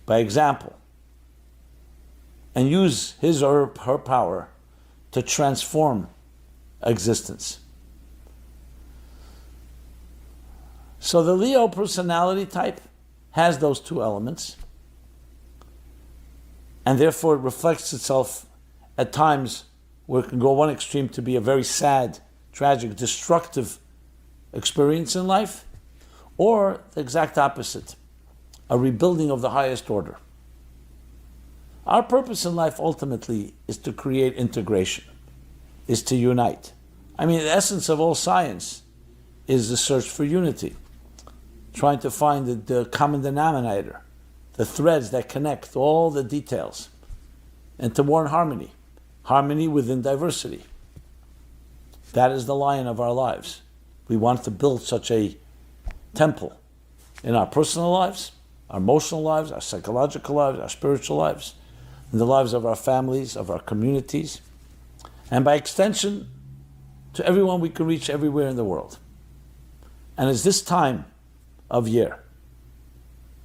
by example and use his or her power to transform existence. So the Leo personality type has those two elements, and therefore it reflects itself at times where it can go one extreme to be a very sad, tragic, destructive experience in life, or the exact opposite, a rebuilding of the highest order. Our purpose in life ultimately is to create integration, is to unite. I mean, the essence of all science is the search for unity, trying to find the common denominator, the threads that connect all the details into one harmony. Harmony within diversity. That is the lion of our lives. We want to build such a temple in our personal lives, our emotional lives, our psychological lives, our spiritual lives, in the lives of our families, of our communities, and by extension, to everyone we can reach everywhere in the world. And it's this time of year,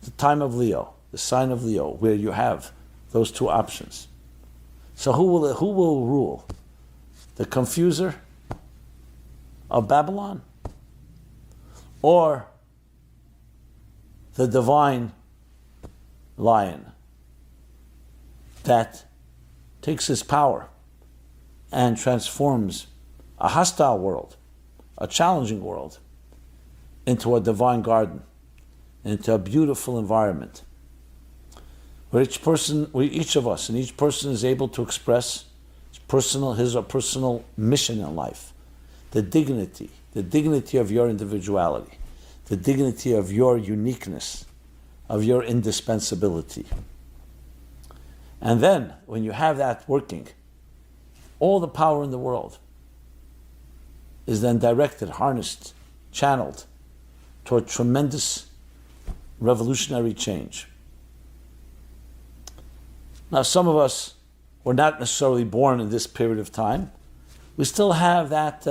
the time of Leo, the sign of Leo, where you have those two options. So who will rule? The confuser of Babylon? Or the divine lion that takes his power and transforms a hostile world, a challenging world, into a divine garden, into a beautiful environment, where each of us and each person is able to express his or personal mission in life, the dignity of your individuality, the dignity of your uniqueness, of your indispensability. And then, when you have that working, all the power in the world is then directed, harnessed, channeled toward tremendous revolutionary change. Now, some of us were not necessarily born in this period of time. We still have that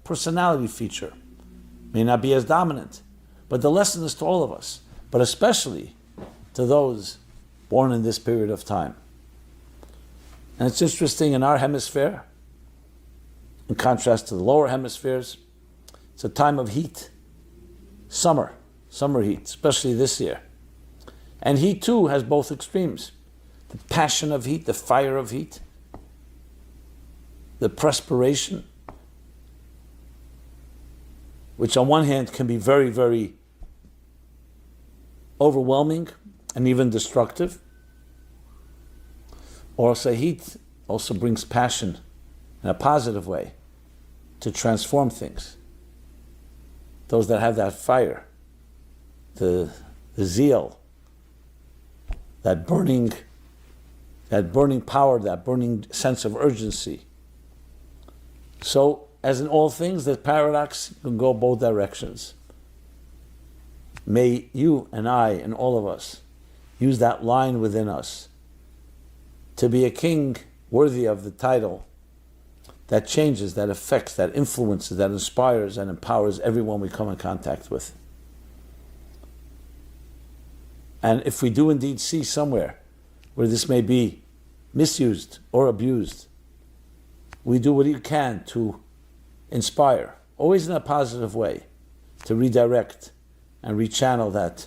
personality feature. May not be as dominant, but the lesson is to all of us, but especially to those born in this period of time. And it's interesting, in our hemisphere, in contrast to the lower hemispheres, it's a time of heat, summer heat, especially this year. And heat too has both extremes. The passion of heat, the fire of heat, the perspiration, which on one hand can be very, very overwhelming and even destructive. Or say heat also brings passion in a positive way, to transform things. Those that have that fire, the zeal, that burning power, that burning sense of urgency. So, as in all things, the paradox can go both directions. May you and I and all of us use that line within us to be a king worthy of the title that changes, that affects, that influences, that inspires and empowers everyone we come in contact with. And if we do indeed see somewhere where this may be misused or abused, we do what you can to inspire, always in a positive way, to redirect and rechannel that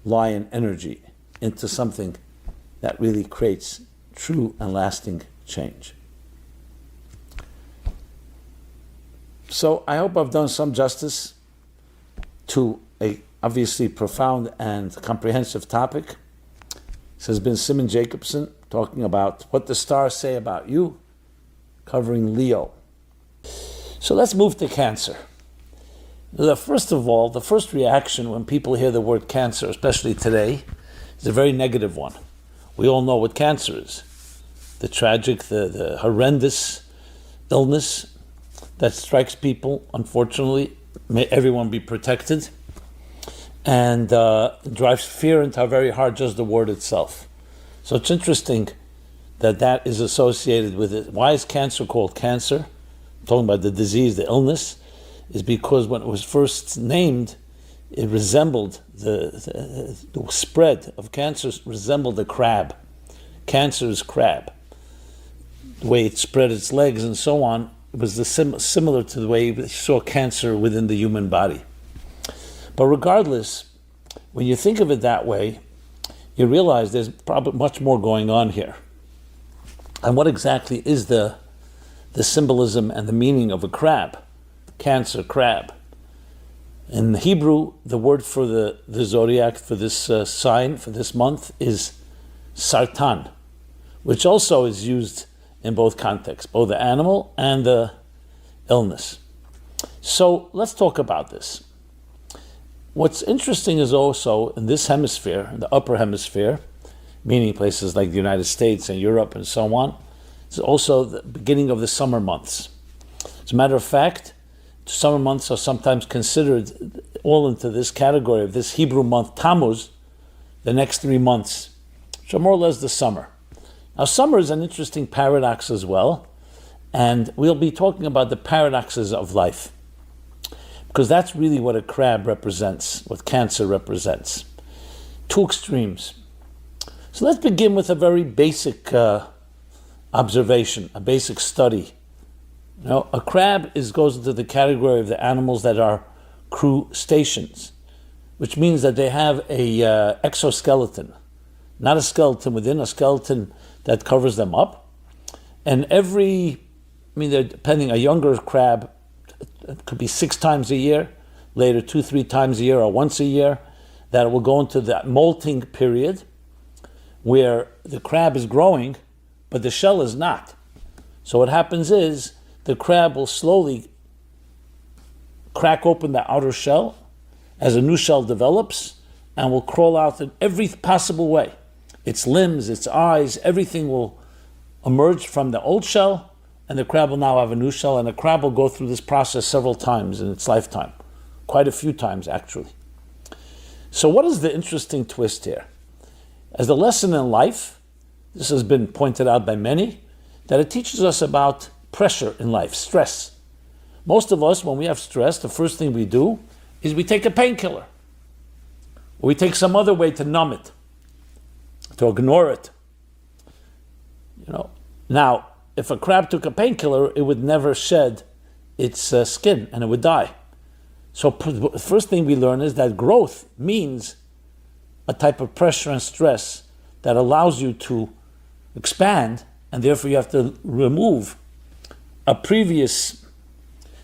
lion energy into something that really creates true and lasting change. So I hope I've done some justice to a obviously profound and comprehensive topic. This has been Simon Jacobson talking about what the stars say about you, covering Leo. So let's move to Cancer. First of all, the first reaction when people hear the word cancer, especially today, is a very negative one. We all know what cancer is. The tragic, the horrendous illness that strikes people, unfortunately. May everyone be protected. And drives fear into our very heart, just the word itself. So it's interesting that is associated with it. Why is cancer called cancer? I'm talking about the disease, the illness, is because when it was first named, it resembled, the spread of cancer resembled a crab. Cancer is crab. The way it spread its legs and so on, it was similar to the way you saw cancer within the human body. But regardless, when you think of it that way, you realize there's probably much more going on here. And what exactly is the symbolism and the meaning of a crab? Cancer, crab. In Hebrew, the word for the zodiac, for this sign, for this month, is sartan, which also is used in both contexts, both the animal and the illness. So let's talk about this. What's interesting is also in this hemisphere, in the upper hemisphere, meaning places like the United States and Europe and so on, it's also the beginning of the summer months. As a matter of fact, summer months are sometimes considered all into this category of this Hebrew month Tammuz, the next 3 months, which are more or less the summer. Now, summer is an interesting paradox as well, and we'll be talking about the paradoxes of life, because that's really what a crab represents, what cancer represents. Two extremes. So let's begin with a very basic observation, a basic study. You know, a crab goes into the category of the animals that are crustaceans, which means that they have a exoskeleton, not a skeleton within, a skeleton that covers them up. And depending, a younger crab, it could be 6 times a year, later 2-3 times a year, or once a year, that it will go into that molting period where the crab is growing, but the shell is not. So what happens is the crab will slowly crack open the outer shell as a new shell develops and will crawl out in every possible way. Its limbs, its eyes, everything will emerge from the old shell, and the crab will now have a new shell, and the crab will go through this process several times in its lifetime. Quite a few times, actually. So what is the interesting twist here? As the lesson in life, this has been pointed out by many, that it teaches us about pressure in life, stress. Most of us, when we have stress, the first thing we do is we take a painkiller. Or we take some other way to numb it, to ignore it. Now, if a crab took a painkiller, it would never shed its skin and it would die. So the first thing we learn is that growth means a type of pressure and stress that allows you to expand, and therefore you have to remove a previous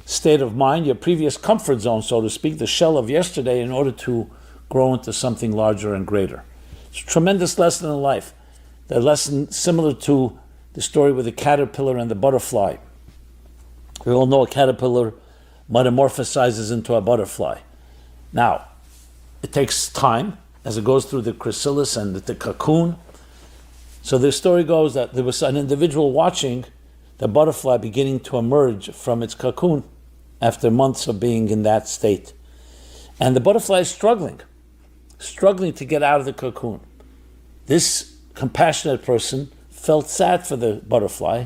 state of mind, your previous comfort zone, so to speak, the shell of yesterday, in order to grow into something larger and greater. It's a tremendous lesson in life. The lesson similar to the story with the caterpillar and the butterfly. We all know a caterpillar metamorphosizes into a butterfly. Now, it takes time as it goes through the chrysalis and the cocoon. So the story goes that there was an individual watching the butterfly beginning to emerge from its cocoon after months of being in that state. And the butterfly is struggling to get out of the cocoon. This compassionate person felt sad for the butterfly,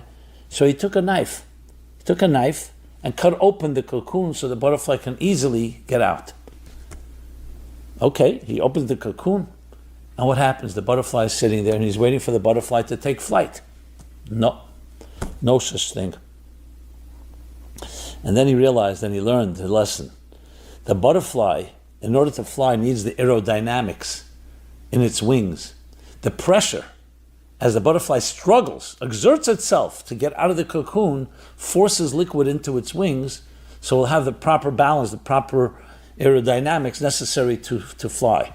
so he took a knife. And cut open the cocoon so the butterfly can easily get out. Okay, he opens the cocoon, and what happens? The butterfly is sitting there and he's waiting for the butterfly to take flight. No such thing. And then he realized and he learned the lesson. The butterfly, in order to fly, needs the aerodynamics in its wings. The pressure, as the butterfly struggles, exerts itself to get out of the cocoon, forces liquid into its wings, so it will have the proper balance, the proper aerodynamics necessary to fly.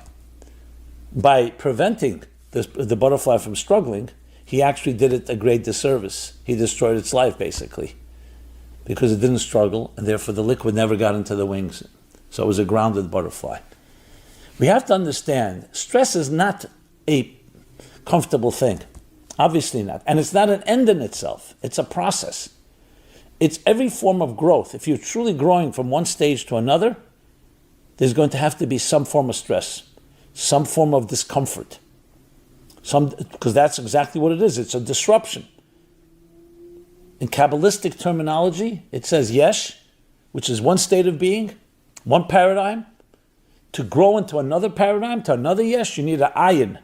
By preventing the butterfly from struggling, he actually did it a great disservice. He destroyed its life, basically, because it didn't struggle, and therefore the liquid never got into the wings. So it was a grounded butterfly. We have to understand, stress is not a comfortable thing. Obviously not. And it's not an end in itself. It's a process. It's every form of growth. If you're truly growing from one stage to another, there's going to have to be some form of stress, some form of discomfort. Because that's exactly what it is. It's a disruption. In Kabbalistic terminology, it says yesh, which is one state of being, one paradigm. To grow into another paradigm, to another yesh, you need an ayin.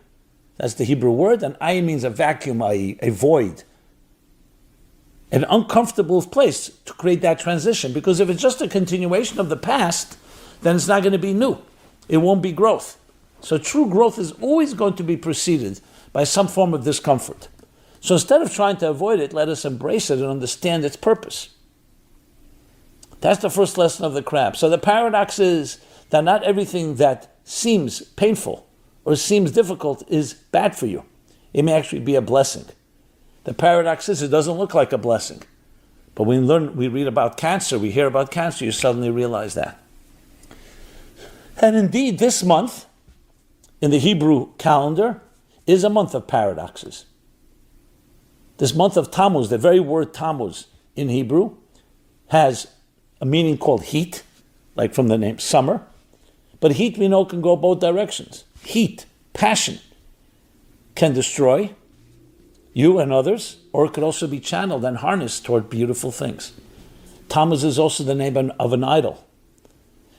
That's the Hebrew word, and ayin means a vacuum, a void. An uncomfortable place to create that transition, because if it's just a continuation of the past, then it's not going to be new. It won't be growth. So true growth is always going to be preceded by some form of discomfort. So instead of trying to avoid it, let us embrace it and understand its purpose. That's the first lesson of the crab. So the paradox is that not everything that seems painful or seems difficult is bad for you. It may actually be a blessing. The paradox is it doesn't look like a blessing. But when we read about cancer, we hear about cancer, you suddenly realize that. And indeed, this month, in the Hebrew calendar, is a month of paradoxes. This month of Tammuz, the very word Tammuz in Hebrew, has a meaning called heat, like from the name summer. But heat, we know, can go both directions. Heat, passion, can destroy you and others, or it could also be channeled and harnessed toward beautiful things. Tammuz is also the name of an idol.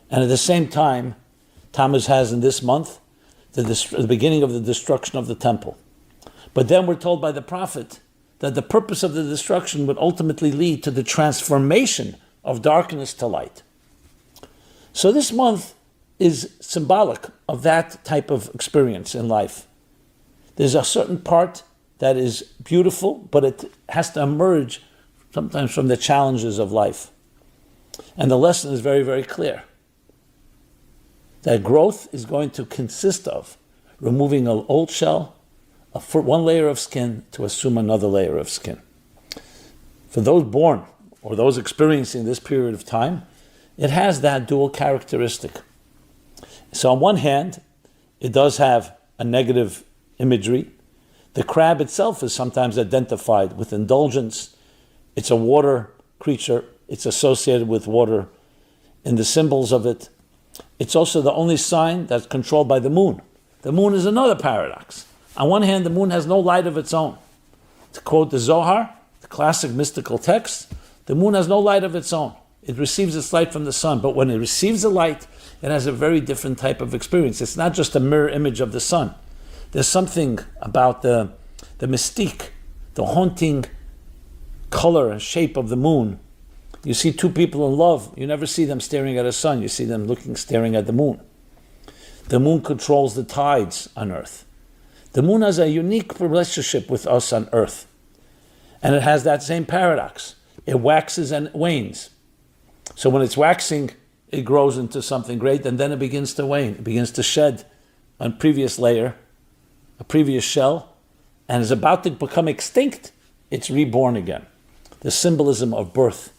And at the same time, Tammuz has in this month the beginning of the destruction of the temple. But then we're told by the prophet that the purpose of the destruction would ultimately lead to the transformation of darkness to light. So this month is symbolic of that type of experience in life. There's a certain part that is beautiful, but it has to emerge sometimes from the challenges of life. And the lesson is very, very clear. That growth is going to consist of removing an old shell, one layer of skin to assume another layer of skin. For those born or those experiencing this period of time, it has that dual characteristic. So on one hand, it does have a negative imagery. The crab itself is sometimes identified with indulgence. It's a water creature. It's associated with water in the symbols of it. It's also the only sign that's controlled by the moon. The moon is another paradox. On one hand, the moon has no light of its own. To quote the Zohar, the classic mystical text, the moon has no light of its own. It receives its light from the sun, but when it receives the light, it has a very different type of experience. It's not just a mirror image of the sun. There's something about the mystique, the haunting color and shape of the moon. You see two people in love, you never see them staring at a sun, you see them staring at the moon. The moon controls the tides on Earth. The moon has a unique relationship with us on Earth. And it has that same paradox. It waxes and wanes. So when it's waxing, it grows into something great, and then it begins to wane. It begins to shed a previous layer, a previous shell, and is about to become extinct. It's reborn again. The symbolism of birth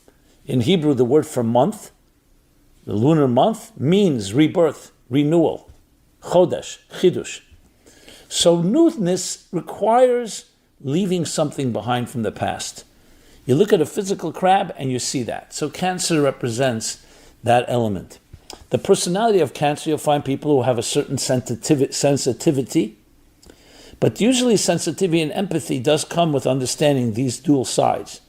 In Hebrew, the word for month, the lunar month, means rebirth, renewal, chodesh, chidush. So newness requires leaving something behind from the past. You look at a physical crab and you see that. So Cancer represents that element. The personality of Cancer, you'll find people who have a certain sensitivity, but usually sensitivity and empathy does come with understanding these dual sides.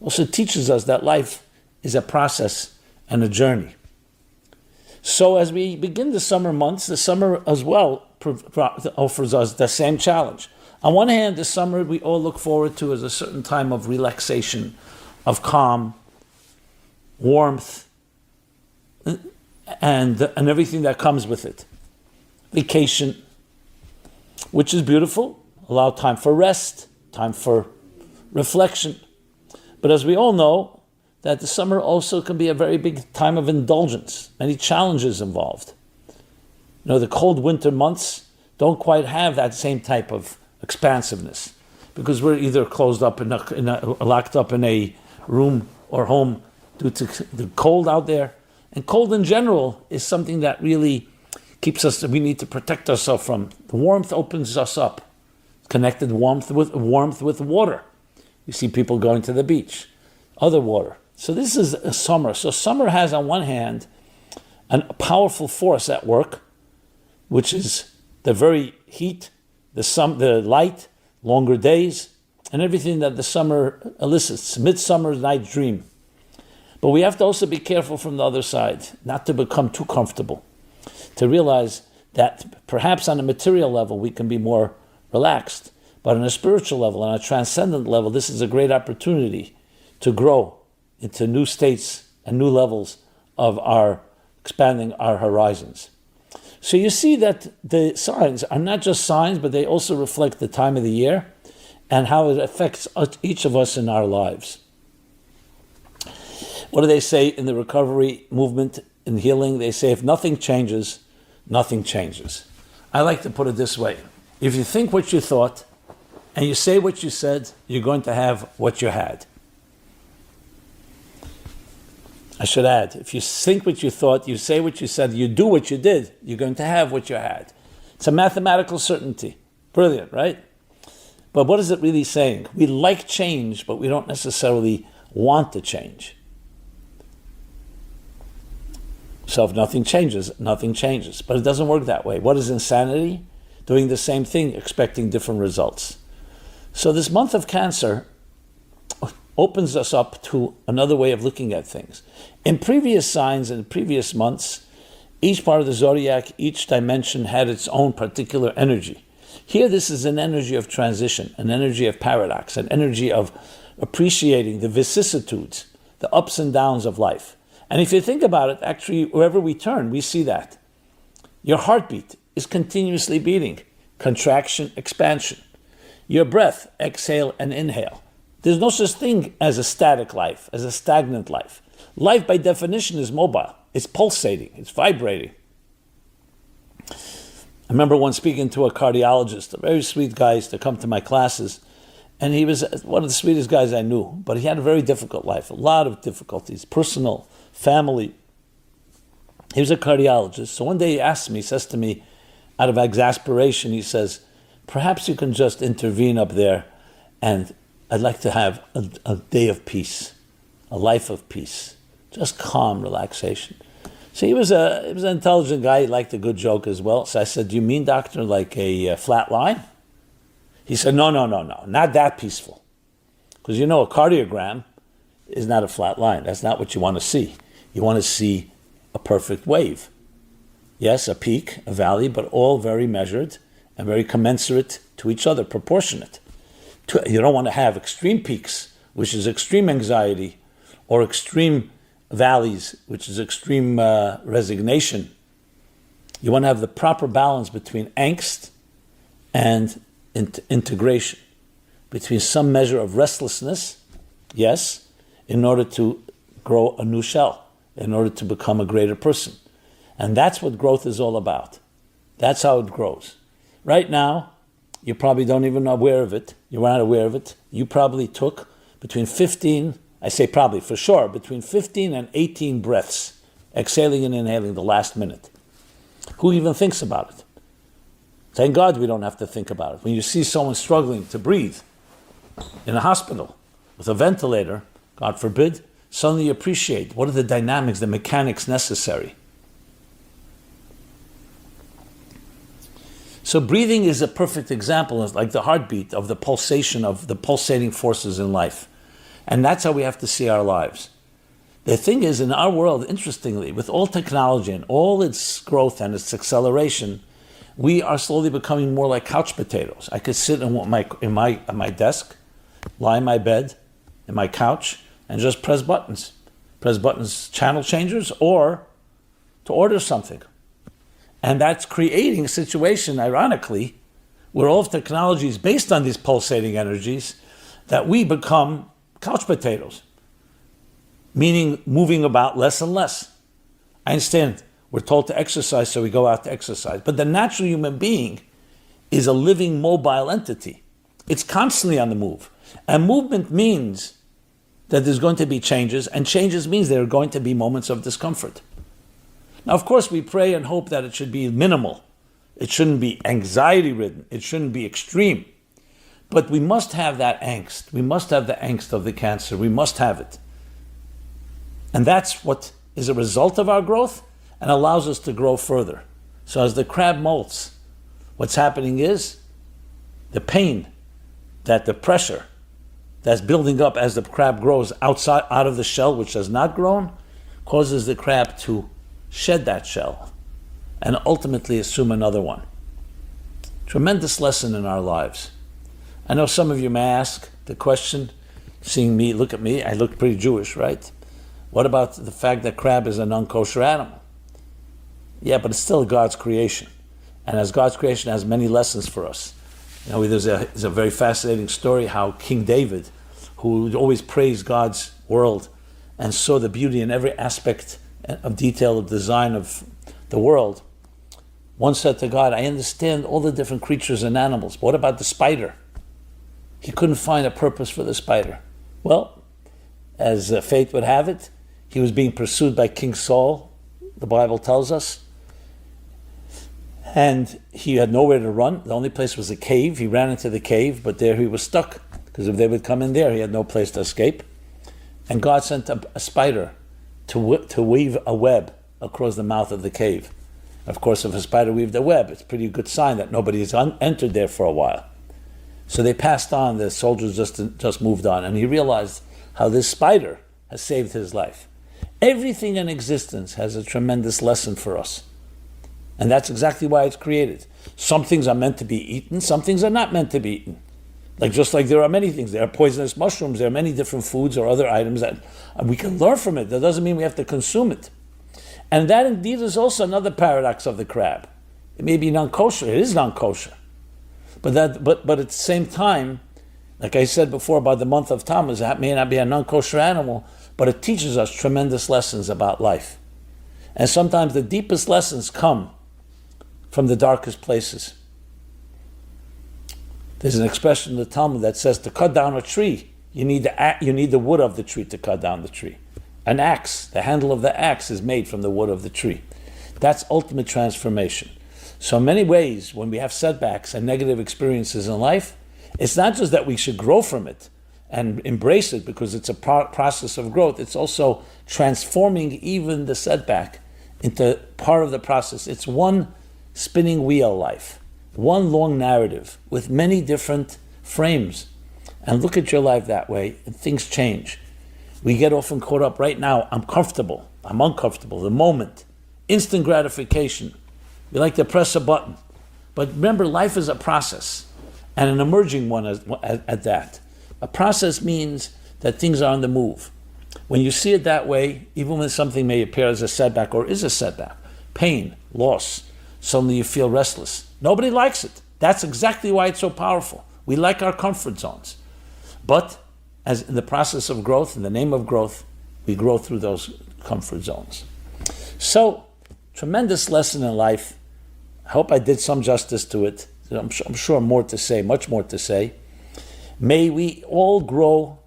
It also teaches us that life is a process and a journey. So as we begin the summer months, the summer as well offers us the same challenge. On one hand, the summer we all look forward to as a certain time of relaxation, of calm, warmth, and everything that comes with it. Vacation, which is beautiful, allow time for rest, time for reflection. But as we all know, that the summer also can be a very big time of indulgence, many challenges involved. The cold winter months don't quite have that same type of expansiveness because we're either closed up locked up in a room or home due to the cold out there. And cold in general is something that really keeps us, we need to protect ourselves from. The warmth opens us up, connected warmth with water. You see people going to the beach, other water. So this is a summer. So summer has on one hand a powerful force at work, which is the very heat, the light, longer days, and everything that the summer elicits, midsummer night's dream. But we have to also be careful from the other side, not to become too comfortable, to realize that perhaps on a material level we can be more relaxed, but on a spiritual level, on a transcendent level, this is a great opportunity to grow into new states and new levels of our expanding our horizons. So you see that the signs are not just signs, but they also reflect the time of the year and how it affects each of us in our lives. What do they say in the recovery movement in healing? They say if nothing changes, nothing changes. I like to put it this way. If you think what you thought and you say what you said, you're going to have what you had. I should add, if you think what you thought, you say what you said, you do what you did, you're going to have what you had. It's a mathematical certainty. Brilliant, right? But what is it really saying? We like change, but we don't necessarily want to change. So if nothing changes, nothing changes. But it doesn't work that way. What is insanity? Doing the same thing, expecting different results. So this month of Cancer opens us up to another way of looking at things. In previous signs and previous months, each part of the zodiac, each dimension had its own particular energy. Here, this is an energy of transition, an energy of paradox, an energy of appreciating the vicissitudes, the ups and downs of life. And if you think about it, actually, wherever we turn, we see that. Your heartbeat is continuously beating, contraction, expansion. Your breath, exhale and inhale. There's no such thing as a static life, as a stagnant life. Life, by definition, is mobile. It's pulsating. It's vibrating. I remember once speaking to a cardiologist, a very sweet guy, used to come to my classes, and he was one of the sweetest guys I knew, but he had a very difficult life, a lot of difficulties, personal, family. He was a cardiologist. So one day he asked me, he says to me, out of exasperation, he says, perhaps you can just intervene up there, and I'd like to have a day of peace, a life of peace, just calm relaxation. So he was an intelligent guy. He liked a good joke as well. So I said, do you mean, doctor, like a flat line? He said, no, not that peaceful. Because a cardiogram is not a flat line. That's not what you want to see. You want to see a perfect wave. Yes, a peak, a valley, but all very measured and very commensurate to each other, proportionate. You don't want to have extreme peaks, which is extreme anxiety, or extreme valleys, which is extreme resignation. You want to have the proper balance between angst and integration, between some measure of restlessness, yes, in order to grow a new shell, in order to become a greater person. And that's what growth is all about. That's how it grows. Right now, you probably don't even aware of it. You're not aware of it. You probably took between 15 I say probably, for sure, between 15 and 18 breaths, exhaling and inhaling the last minute. Who even thinks about it? Thank God we don't have to think about it. When you see someone struggling to breathe in a hospital with a ventilator, God forbid, suddenly you appreciate what are the dynamics, the mechanics necessary. So breathing is a perfect example of like the heartbeat of the pulsation of the pulsating forces in life. And that's how we have to see our lives. The thing is, in our world, interestingly, with all technology and all its growth and its acceleration, we are slowly becoming more like couch potatoes. I could sit at my desk, lie in my bed, in my couch, and just press buttons. Press buttons, channel changers, or to order something. And that's creating a situation, ironically, where all of technology is based on these pulsating energies, that we become couch potatoes, meaning moving about less and less. I understand we're told to exercise, so we go out to exercise. But the natural human being is a living, mobile entity. It's constantly on the move. And movement means that there's going to be changes, and changes means there are going to be moments of discomfort. Now, of course, we pray and hope that it should be minimal. It shouldn't be anxiety-ridden. It shouldn't be extreme. But we must have that angst. We must have the angst of the cancer. We must have it. And that's what is a result of our growth and allows us to grow further. So as the crab molts, what's happening is the pain, that the pressure that's building up as the crab grows out of the shell, which has not grown, causes the crab to shed that shell and ultimately assume another one. Tremendous lesson in our lives. I know some of you may ask the question, seeing me, look at me, I look pretty Jewish, right? What about the fact that crab is a non-kosher animal? Yeah, but it's still God's creation. And as God's creation has many lessons for us. You know, there's a very fascinating story how King David, who always praised God's world and saw the beauty in every aspect of detail of design of the world, once said to God, I understand all the different creatures and animals, but what about the spider? He couldn't find a purpose for the spider. Well, as fate would have it, he was being pursued by King Saul, the Bible tells us, and he had nowhere to run. The only place was a cave. He ran into the cave, but there he was stuck, because if they would come in there, he had no place to escape. And God sent a spider to weave a web across the mouth of the cave. Of course, if a spider weaved a web, it's a pretty good sign that nobody has entered there for a while. So they passed on, the soldiers just moved on, and he realized how this spider has saved his life. Everything in existence has a tremendous lesson for us. And that's exactly why it's created. Some things are meant to be eaten, some things are not meant to be eaten. Just like there are many things. There are poisonous mushrooms, there are many different foods or other items that we can learn from it. That doesn't mean we have to consume it. And that indeed is also another paradox of the crab. It may be non-kosher, it is non-kosher. But at the same time, like I said before about the month of Tammuz, that may not be a non-kosher animal, but it teaches us tremendous lessons about life. And sometimes the deepest lessons come from the darkest places. There's an expression in the Talmud that says to cut down a tree, you need the wood of the tree to cut down the tree. An axe, the handle of the axe is made from the wood of the tree. That's ultimate transformation. So in many ways, when we have setbacks and negative experiences in life, it's not just that we should grow from it and embrace it because it's a process of growth. It's also transforming even the setback into part of the process. It's one spinning wheel life, one long narrative with many different frames. And look at your life that way, and things change. We get often caught up right now, I'm comfortable, I'm uncomfortable, the moment, instant gratification. We like to press a button. But remember, life is a process, and an emerging one at that. A process means that things are on the move. When you see it that way, even when something may appear as a setback or is a setback, pain, loss, suddenly you feel restless. Nobody likes it. That's exactly why it's so powerful. We like our comfort zones. But as in the process of growth, in the name of growth, we grow through those comfort zones. So, tremendous lesson in life. I hope I did some justice to it. I'm sure more to say, much more to say. May we all grow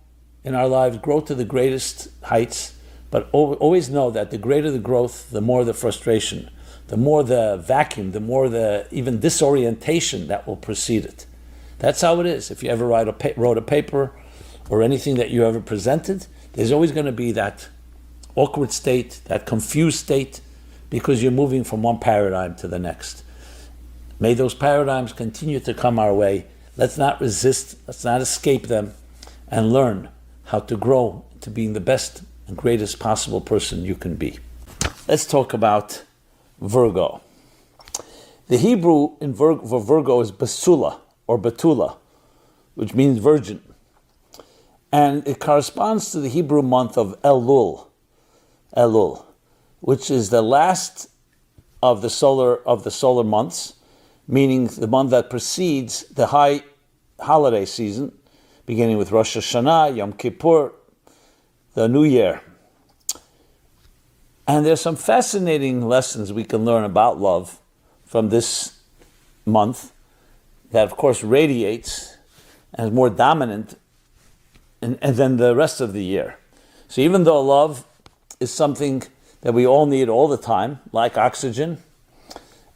in our lives, grow to the greatest heights, but always know that the greater the growth, the more the frustration, the more the vacuum, the more the even disorientation that will precede it. That's how it is. If you ever wrote a paper or anything that you ever presented, there's always going to be that awkward state, that confused state, because you're moving from one paradigm to the next. May those paradigms continue to come our way. Let's not resist, let's not escape them, and learn how to grow to being the best and greatest possible person you can be. Let's talk about Virgo. The Hebrew for Virgo is Basula or Betula, which means virgin. And it corresponds to the Hebrew month of Elul, which is the last of the solar months, meaning the month that precedes the high holiday season, beginning with Rosh Hashanah, Yom Kippur, the New Year. And there's some fascinating lessons we can learn about love from this month that, of course, radiates and is more dominant and than the rest of the year. So even though love is something that we all need all the time, like oxygen,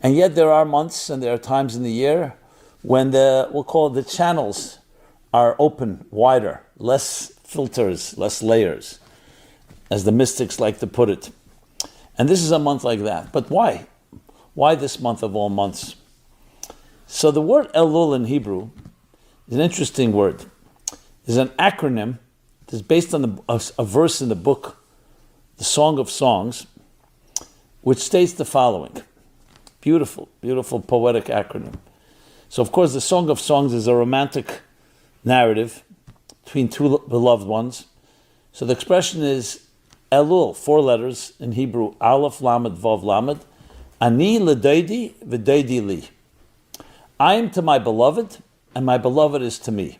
and yet there are months and there are times in the year when we'll call it the channels are open, wider, less filters, less layers, as the mystics like to put it. And this is a month like that. But why? Why this month of all months? So the word Elul in Hebrew is an interesting word. It's an acronym that's based on a verse in the book, the Song of Songs, which states the following. Beautiful, beautiful poetic acronym. So of course the Song of Songs is a romantic narrative between two beloved ones. So the expression is Elul, 4 letters in Hebrew, Aleph, Lamed, Vav, Lamed, Ani l'doidi v'doidi li. I am to my beloved, and my beloved is to me.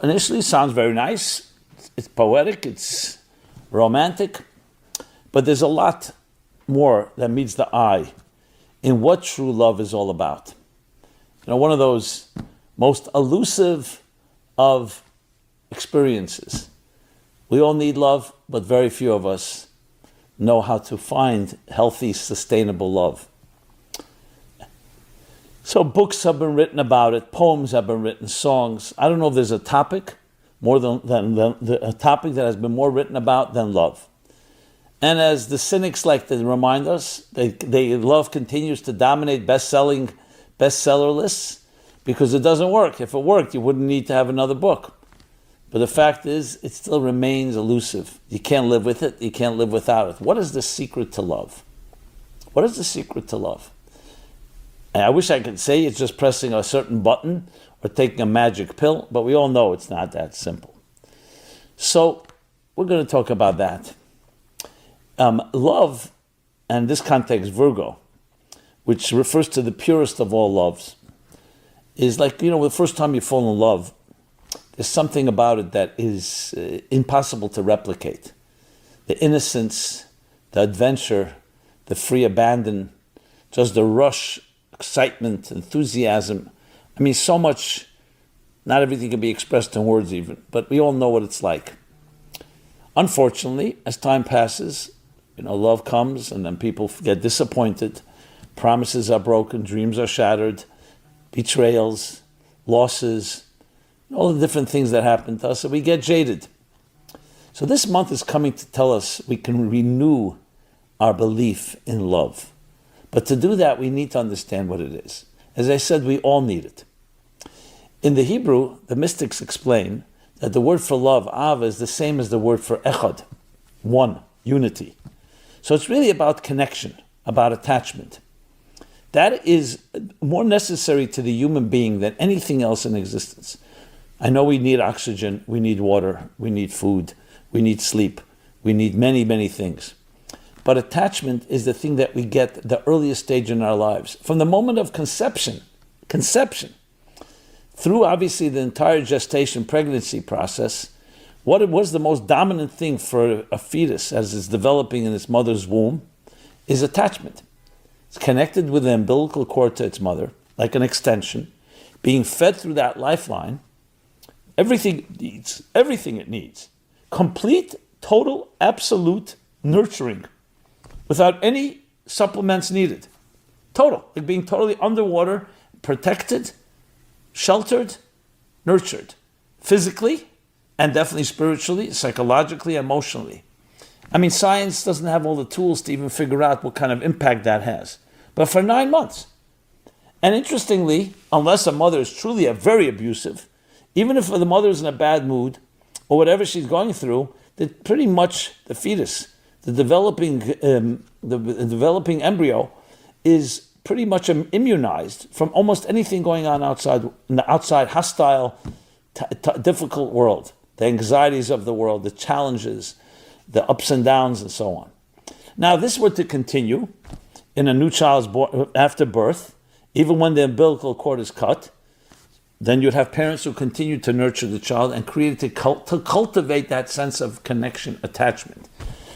Initially sounds very nice. It's poetic, it's romantic, but there's a lot more that meets the eye in what true love is all about. One of those most elusive of experiences. We all need love, but very few of us know how to find healthy, sustainable love. So books have been written about it, poems have been written, songs. I don't know if there's a topic a topic that has been more written about than love. And as the cynics like to remind us, love continues to dominate bestseller lists because it doesn't work. If it worked, you wouldn't need to have another book. But the fact is, it still remains elusive. You can't live with it. You can't live without it. What is the secret to love? What is the secret to love? And I wish I could say it's just pressing a certain button or taking a magic pill, but we all know it's not that simple. So we're going to talk about that. Love, and in this context, Virgo, which refers to the purest of all loves, is like, the first time you fall in love, there's something about it that is impossible to replicate. The innocence, the adventure, the free abandon, just the rush, excitement, enthusiasm. I mean, so much, not everything can be expressed in words even, but we all know what it's like. Unfortunately, as time passes, love comes and then people get disappointed, promises are broken, dreams are shattered, betrayals, losses, all the different things that happen to us, and we get jaded. So this month is coming to tell us we can renew our belief in love. But to do that, we need to understand what it is. As I said, we all need it. In the Hebrew, the mystics explain that the word for love, Av, is the same as the word for Echad, one, unity. So it's really about connection, about attachment. That is more necessary to the human being than anything else in existence. I know we need oxygen, we need water, we need food, we need sleep, we need many, many things. But attachment is the thing that we get at the earliest stage in our lives. From the moment of conception, through obviously the entire gestation, pregnancy process, what was the most dominant thing for a fetus as it's developing in its mother's womb is attachment. It's connected with the umbilical cord to its mother, like an extension, being fed through that lifeline. everything it needs. Complete, total, absolute nurturing without any supplements needed. Total, like being totally underwater, protected, sheltered, nurtured, physically, and definitely spiritually, psychologically, emotionally. I mean, science doesn't have all the tools to even figure out what kind of impact that has. But for 9 months. And interestingly, unless a mother is truly very abusive, even if the mother is in a bad mood, or whatever she's going through, that pretty much the fetus, the developing embryo, is pretty much immunized from almost anything going on outside, in the outside hostile, difficult world, the anxieties of the world, the challenges, the ups and downs, and so on. Now, this were to continue in a new child's born after birth, even when the umbilical cord is cut. Then you'd have parents who continue to nurture the child and create to cultivate that sense of connection, attachment.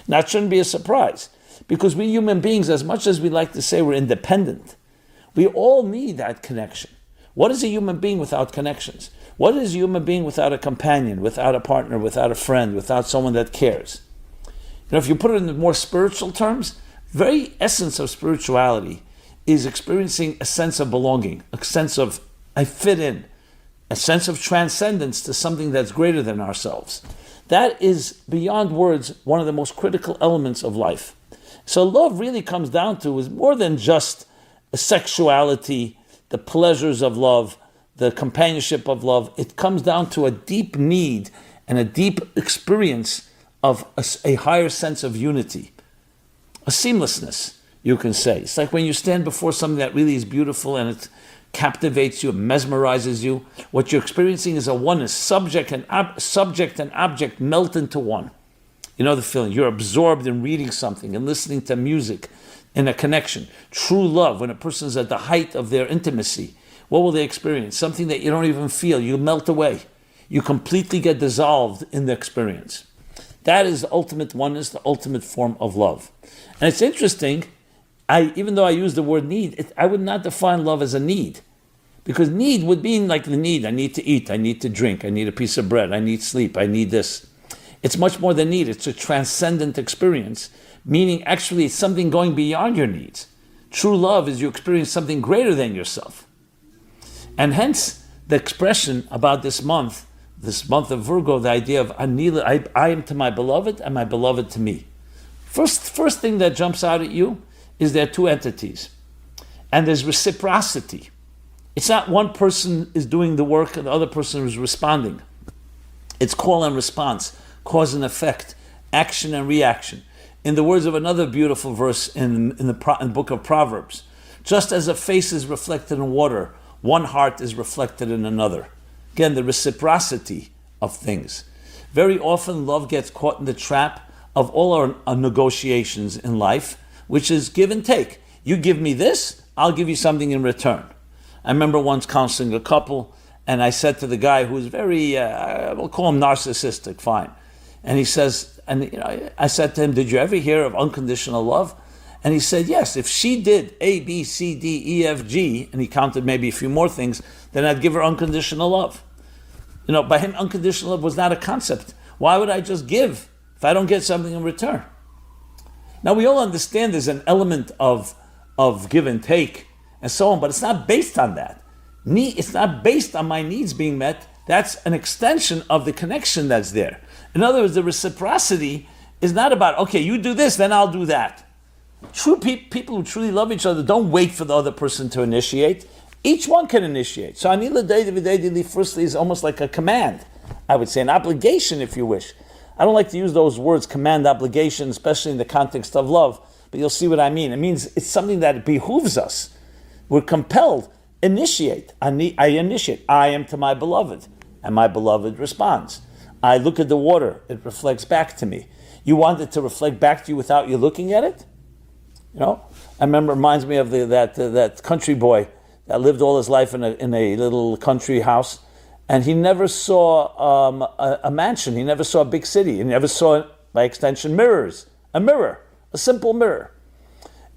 Now, it shouldn't be a surprise, because we human beings, as much as we like to say we're independent, we all need that connection. What is a human being without connections? What is a human being without a companion, without a partner, without a friend, without someone that cares? If you put it in the more spiritual terms, very essence of spirituality is experiencing a sense of belonging, a sense of I fit in, a sense of transcendence to something that's greater than ourselves. That is, beyond words, one of the most critical elements of life. So love really comes down to is more than just a sexuality, the pleasures of love, the companionship of love. It comes down to a deep need and a deep experience of a higher sense of unity, a seamlessness, you can say. It's like when you stand before something that really is beautiful and it captivates you, mesmerizes you. What you're experiencing is a oneness. Subject and object melt into one. You know the feeling. You're absorbed in reading something and listening to music in a connection. True love, when a person is at the height of their intimacy, what will they experience? Something that you don't even feel. You melt away. You completely get dissolved in the experience. That is the ultimate oneness, the ultimate form of love. And it's interesting, even though I use the word need, I would not define love as a need. Because need would mean like the need. I need to eat, I need to drink, I need a piece of bread, I need sleep, I need this. It's much more than need. It's a transcendent experience, meaning actually it's something going beyond your needs. True love is you experience something greater than yourself. And hence the expression about this month of Virgo, the idea of I am to my beloved and my beloved to me. First thing that jumps out at you is there are two entities. And there's reciprocity. It's not one person is doing the work and the other person is responding. It's call and response, cause and effect, action and reaction. In the words of another beautiful verse in the book of Proverbs, just as a face is reflected in water, one heart is reflected in another. Again, the reciprocity of things. Very often love gets caught in the trap of all our negotiations in life, which is give and take. You give me this, I'll give you something in return. I remember once counseling a couple, and I said to the guy who was very, we'll call him narcissistic, fine. And he says, I said to him, did you ever hear of unconditional love? And he said, yes, if she did A, B, C, D, E, F, G, and he counted maybe a few more things, then I'd give her unconditional love. By him, unconditional love was not a concept. Why would I just give if I don't get something in return? Now, we all understand there's an element of give and take and so on, but it's not based on that. It's not based on my needs being met. That's an extension of the connection that's there. In other words, the reciprocity is not about, okay, you do this, then I'll do that. True people who truly love each other don't wait for the other person to initiate. Each one can initiate. So Anila Deidili firstly is almost like a command. I would say an obligation, if you wish. I don't like to use those words, command, obligation, especially in the context of love, but you'll see what I mean. It means it's something that behooves us. We're compelled. Initiate. I initiate. I am to my beloved, and my beloved responds. I look at the water. It reflects back to me. You want it to reflect back to you without you looking at it? I remember, it reminds me of that country boy that lived all his life in a little country house, and he never saw a mansion. He never saw a big city. He never saw, by extension, mirrors. A mirror, a simple mirror.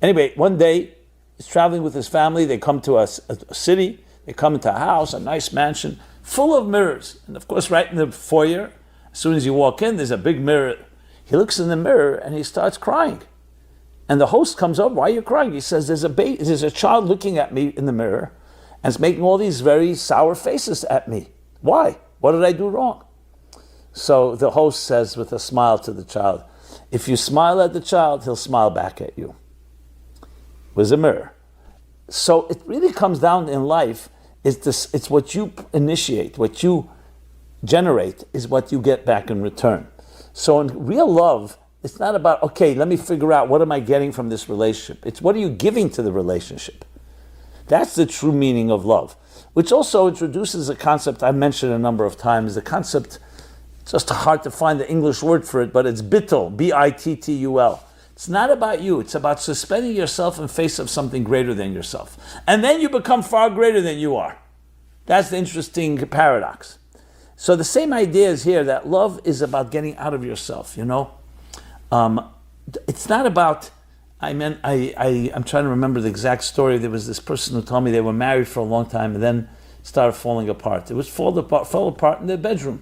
Anyway, one day he's traveling with his family. They come to a city. They come into a house, a nice mansion, full of mirrors. And of course, right in the foyer, as soon as you walk in, there's a big mirror. He looks in the mirror and he starts crying. And the host comes over, why are you crying? He says, there's a child looking at me in the mirror and it's making all these very sour faces at me. Why? What did I do wrong? So the host says with a smile to the child, if you smile at the child, he'll smile back at you. With a mirror. So it really comes down in life, it's what you initiate, what you generate is what you get back in return. So in real love, it's not about, okay, let me figure out what am I getting from this relationship. It's what are you giving to the relationship. That's the true meaning of love, which also introduces a concept I mentioned a number of times. The concept, it's just hard to find the English word for it, but it's bittul, B-I-T-T-U-L. It's not about you. It's about suspending yourself in face of something greater than yourself. And then you become far greater than you are. That's the interesting paradox. So the same idea is here, that love is about getting out of yourself, you know. It's not about, I'm trying to remember the exact story. There was this person who told me they were married for a long time and then started falling apart. It was fell apart in their bedroom.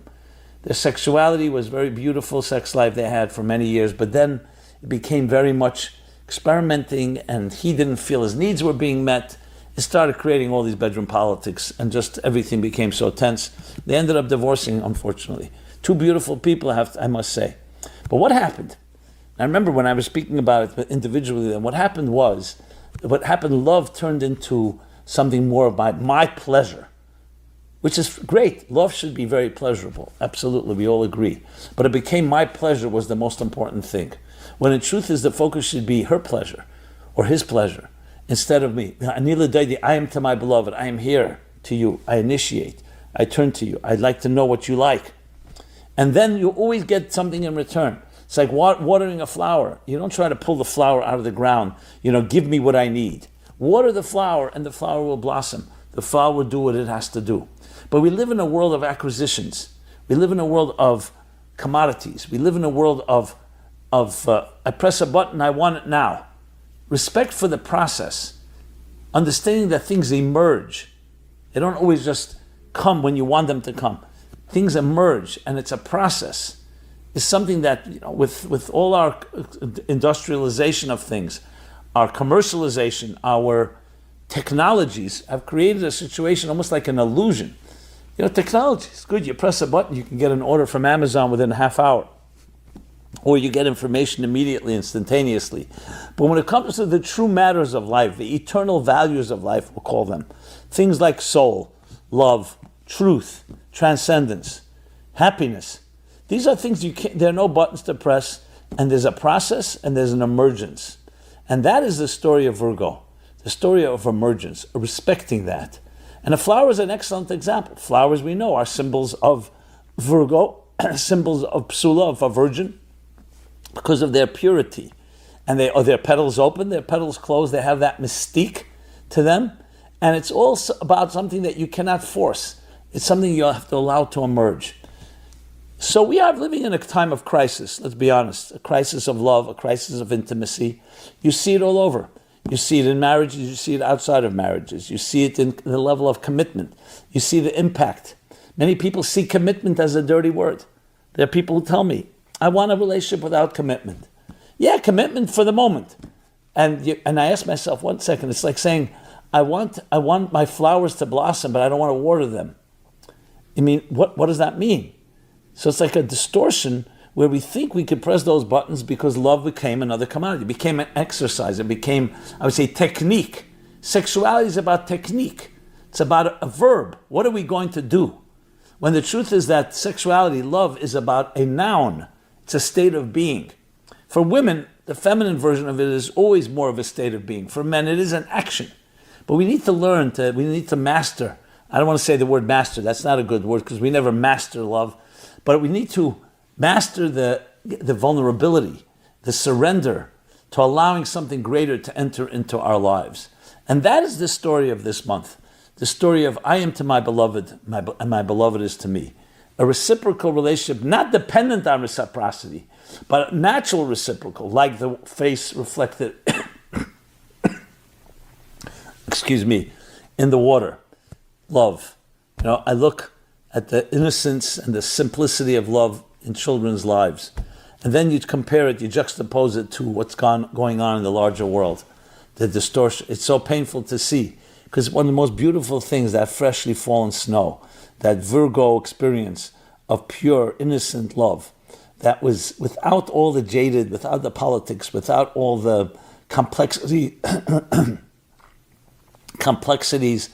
Their sexuality was very beautiful, sex life they had for many years, but then it became very much experimenting and he didn't feel his needs were being met. It started creating all these bedroom politics and just everything became so tense. They ended up divorcing, unfortunately. Two beautiful people, I must say. But what happened? I remember when I was speaking about it individually, and what happened, love turned into something more about my pleasure, which is great. Love should be very pleasurable. Absolutely, we all agree. But it became my pleasure was the most important thing. When in truth is the focus should be her pleasure or his pleasure instead of me. I am to my beloved. I am here to you. I initiate. I turn to you. I'd like to know what you like. And then you always get something in return. It's like watering a flower. You don't try to pull the flower out of the ground. Give me what I need. Water the flower and the flower will blossom. The flower will do what it has to do. But we live in a world of acquisitions. We live in a world of commodities. We live in a world of I press a button, I want it now. Respect for the process. Understanding that things emerge. They don't always just come when you want them to come. Things emerge and it's a process. It's something that, with all our industrialization of things, our commercialization, our technologies have created a situation almost like an illusion. Technology is good. You press a button, you can get an order from Amazon within a half hour. Or you get information immediately, instantaneously. But when it comes to the true matters of life, the eternal values of life, we'll call them, things like soul, love, truth, transcendence, happiness, these are things there are no buttons to press, and there's a process and there's an emergence. And that is the story of Virgo, the story of emergence, respecting that. And a flower is an excellent example. Flowers, we know, are symbols of Virgo, symbols of Psula, of a virgin, because of their purity. And their petals open, their petals closed, they have that mystique to them. And it's all about something that you cannot force. It's something you have to allow to emerge. So we are living in a time of crisis, let's be honest. A crisis of love, a crisis of intimacy. You see it all over. You see it in marriages, you see it outside of marriages. You see it in the level of commitment. You see the impact. Many people see commitment as a dirty word. There are people who tell me, I want a relationship without commitment. Yeah, commitment for the moment. And I ask myself, 1 second, it's like saying, I want my flowers to blossom, but I don't want to water them. I mean, what does that mean? So it's like a distortion where we think we could press those buttons because love became another commodity. It became an exercise. It became, I would say, technique. Sexuality is about technique. It's about a verb. What are we going to do? When the truth is that sexuality, love, is about a noun. It's a state of being. For women, the feminine version of it is always more of a state of being. For men, it is an action. But we need to learn, we need to master. I don't want to say the word master. That's not a good word because we never master love. But we need to master the vulnerability, the surrender to allowing something greater to enter into our lives. And that is the story of this month. The story of I am to my beloved, and my beloved is to me. A reciprocal relationship, not dependent on reciprocity, but natural reciprocal, like the face reflected, excuse me, in the water. Love. I look at the innocence and the simplicity of love in children's lives. And then you compare it, you juxtapose it to what's going on in the larger world. The distortion. It's so painful to see, because one of the most beautiful things, that freshly fallen snow, that Virgo experience of pure, innocent love, that was without all the jaded, without the politics, without all the complexity, complexities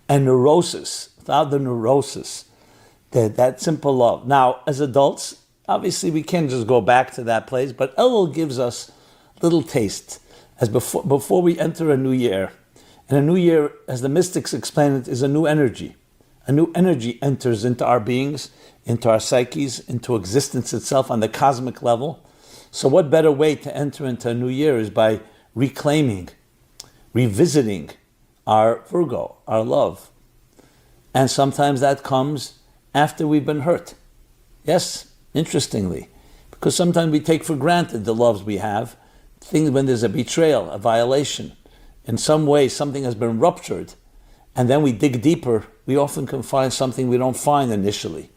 and neurosis, without the neurosis, that simple love. Now, as adults, obviously we can't just go back to that place, but Elul gives us little taste as before we enter a new year. And a new year, as the mystics explain it, is a new energy. A new energy enters into our beings, into our psyches, into existence itself on the cosmic level. So what better way to enter into a new year is by reclaiming, revisiting our Virgo, our love. And sometimes that comes after we've been hurt. Yes, interestingly, because sometimes we take for granted the loves we have, things when there's a betrayal, a violation, in some way something has been ruptured, and then we dig deeper, we often can find something we don't find initially.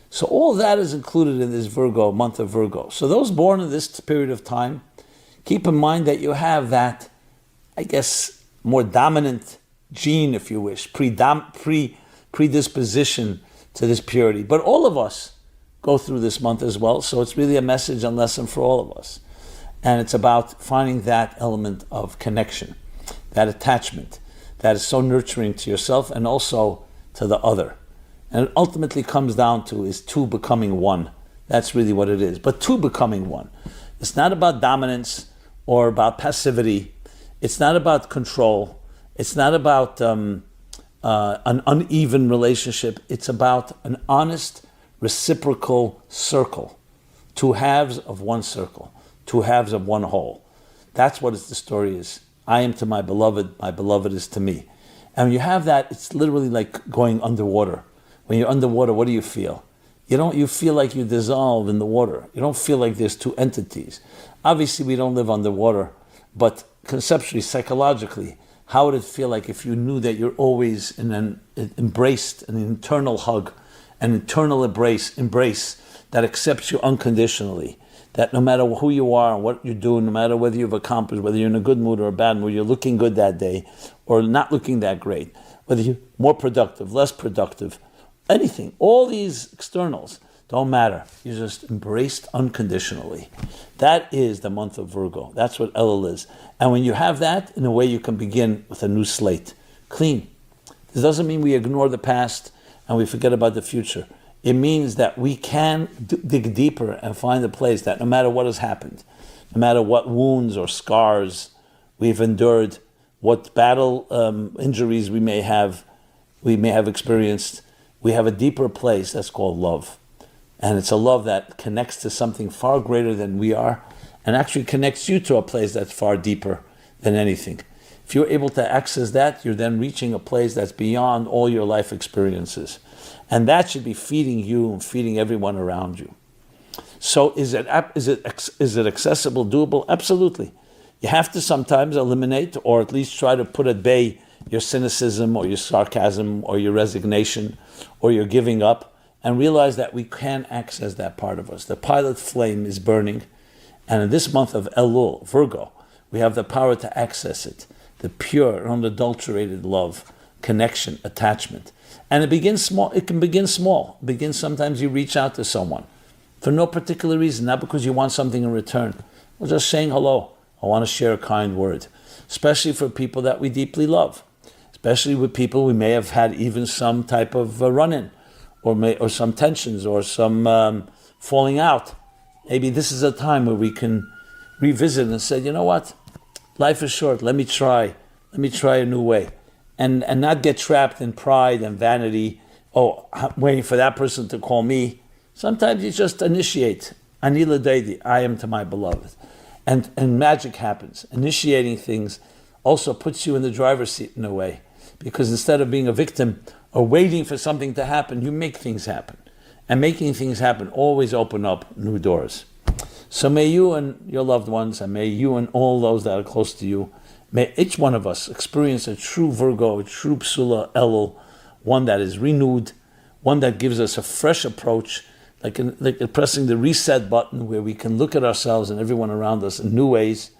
So all that is included in this Virgo, month of Virgo. So those born in this period of time, keep in mind that you have that, I guess, more dominant gene, if you wish, predisposition to this purity. But all of us go through this month as well, so it's really a message and lesson for all of us. And it's about finding that element of connection, that attachment, that is so nurturing to yourself and also to the other. And it ultimately comes down to is two becoming one. That's really what it is. But two becoming one. It's not about dominance or about passivity. It's not about control. It's not about an uneven relationship. It's about an honest, reciprocal circle. Two halves of one circle. Two halves of one whole. That's what the story is. I am to my beloved is to me. And when you have that, it's literally like going underwater. When you're underwater, what do you feel? You feel like you dissolve in the water. You don't feel like there's two entities. Obviously, we don't live underwater, but conceptually, psychologically, how would it feel like if you knew that you're always embraced, an internal hug, an internal embrace that accepts you unconditionally? That no matter who you are and what you're doing, no matter whether you've accomplished, whether you're in a good mood or a bad mood, you're looking good that day or not looking that great, whether you're more productive, less productive, anything, all these externals don't matter. You're just embraced unconditionally. That is the month of Virgo. That's what Elul is. And when you have that, in a way you can begin with a new slate, clean. This doesn't mean we ignore the past and we forget about the future. It means that we can dig deeper and find a place that no matter what has happened, no matter what wounds or scars we've endured, what battle injuries we may have experienced, we have a deeper place that's called love. And it's a love that connects to something far greater than we are and actually connects you to a place that's far deeper than anything. If you're able to access that, you're then reaching a place that's beyond all your life experiences. And that should be feeding you and feeding everyone around you. So is it accessible, doable? Absolutely. You have to sometimes eliminate or at least try to put at bay your cynicism or your sarcasm or your resignation or your giving up and realize that we can access that part of us. The pilot flame is burning. And in this month of Elul, Virgo, we have the power to access it. The pure, unadulterated love, connection, attachment. And it begins small. It can begin small. It begins sometimes you reach out to someone for no particular reason, not because you want something in return. Or just saying hello. I want to share a kind word. Especially for people that we deeply love. Especially with people we may have had even some type of run-in or some tensions or some falling out. Maybe this is a time where we can revisit and say, you know what? Life is short. Let me try a new way. And not get trapped in pride and vanity. Oh, I'm waiting for that person to call me. Sometimes you just initiate. Anila Deidi, I am to my beloved. And magic happens. Initiating things also puts you in the driver's seat in a way. Because instead of being a victim or waiting for something to happen, you make things happen. And making things happen always open up new doors. So may you and your loved ones, and may you and all those that are close to you, may each one of us experience a true Virgo, a true Psula Elul, one that is renewed, one that gives us a fresh approach, like pressing the reset button where we can look at ourselves and everyone around us in new ways,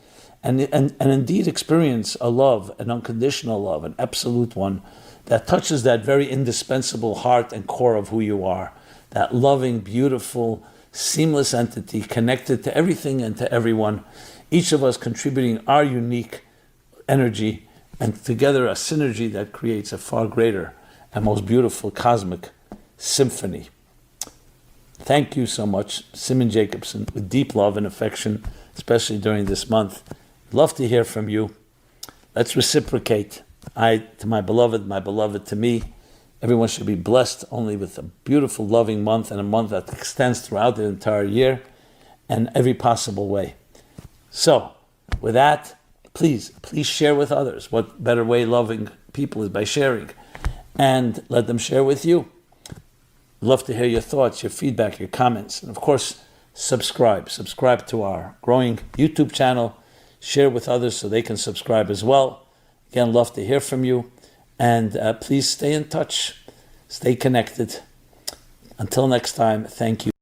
and indeed experience a love, an unconditional love, an absolute one, that touches that very indispensable heart and core of who you are, that loving, beautiful, seamless entity connected to everything and to everyone, each of us contributing our unique energy, and together a synergy that creates a far greater and most beautiful cosmic symphony. Thank you so much, Simon Jacobson, with deep love and affection, especially during this month. Love to hear from you. Let's reciprocate. I to my beloved to me. Everyone should be blessed only with a beautiful, loving month, and a month that extends throughout the entire year in every possible way. So, with that, please share with others. What better way loving people is by sharing, and let them share with you. Love to hear your thoughts, your feedback, your comments, and of course, subscribe to our growing YouTube channel. Share with others so they can subscribe as well. Again, love to hear from you. And please stay in touch. Stay connected. Until next time, thank you.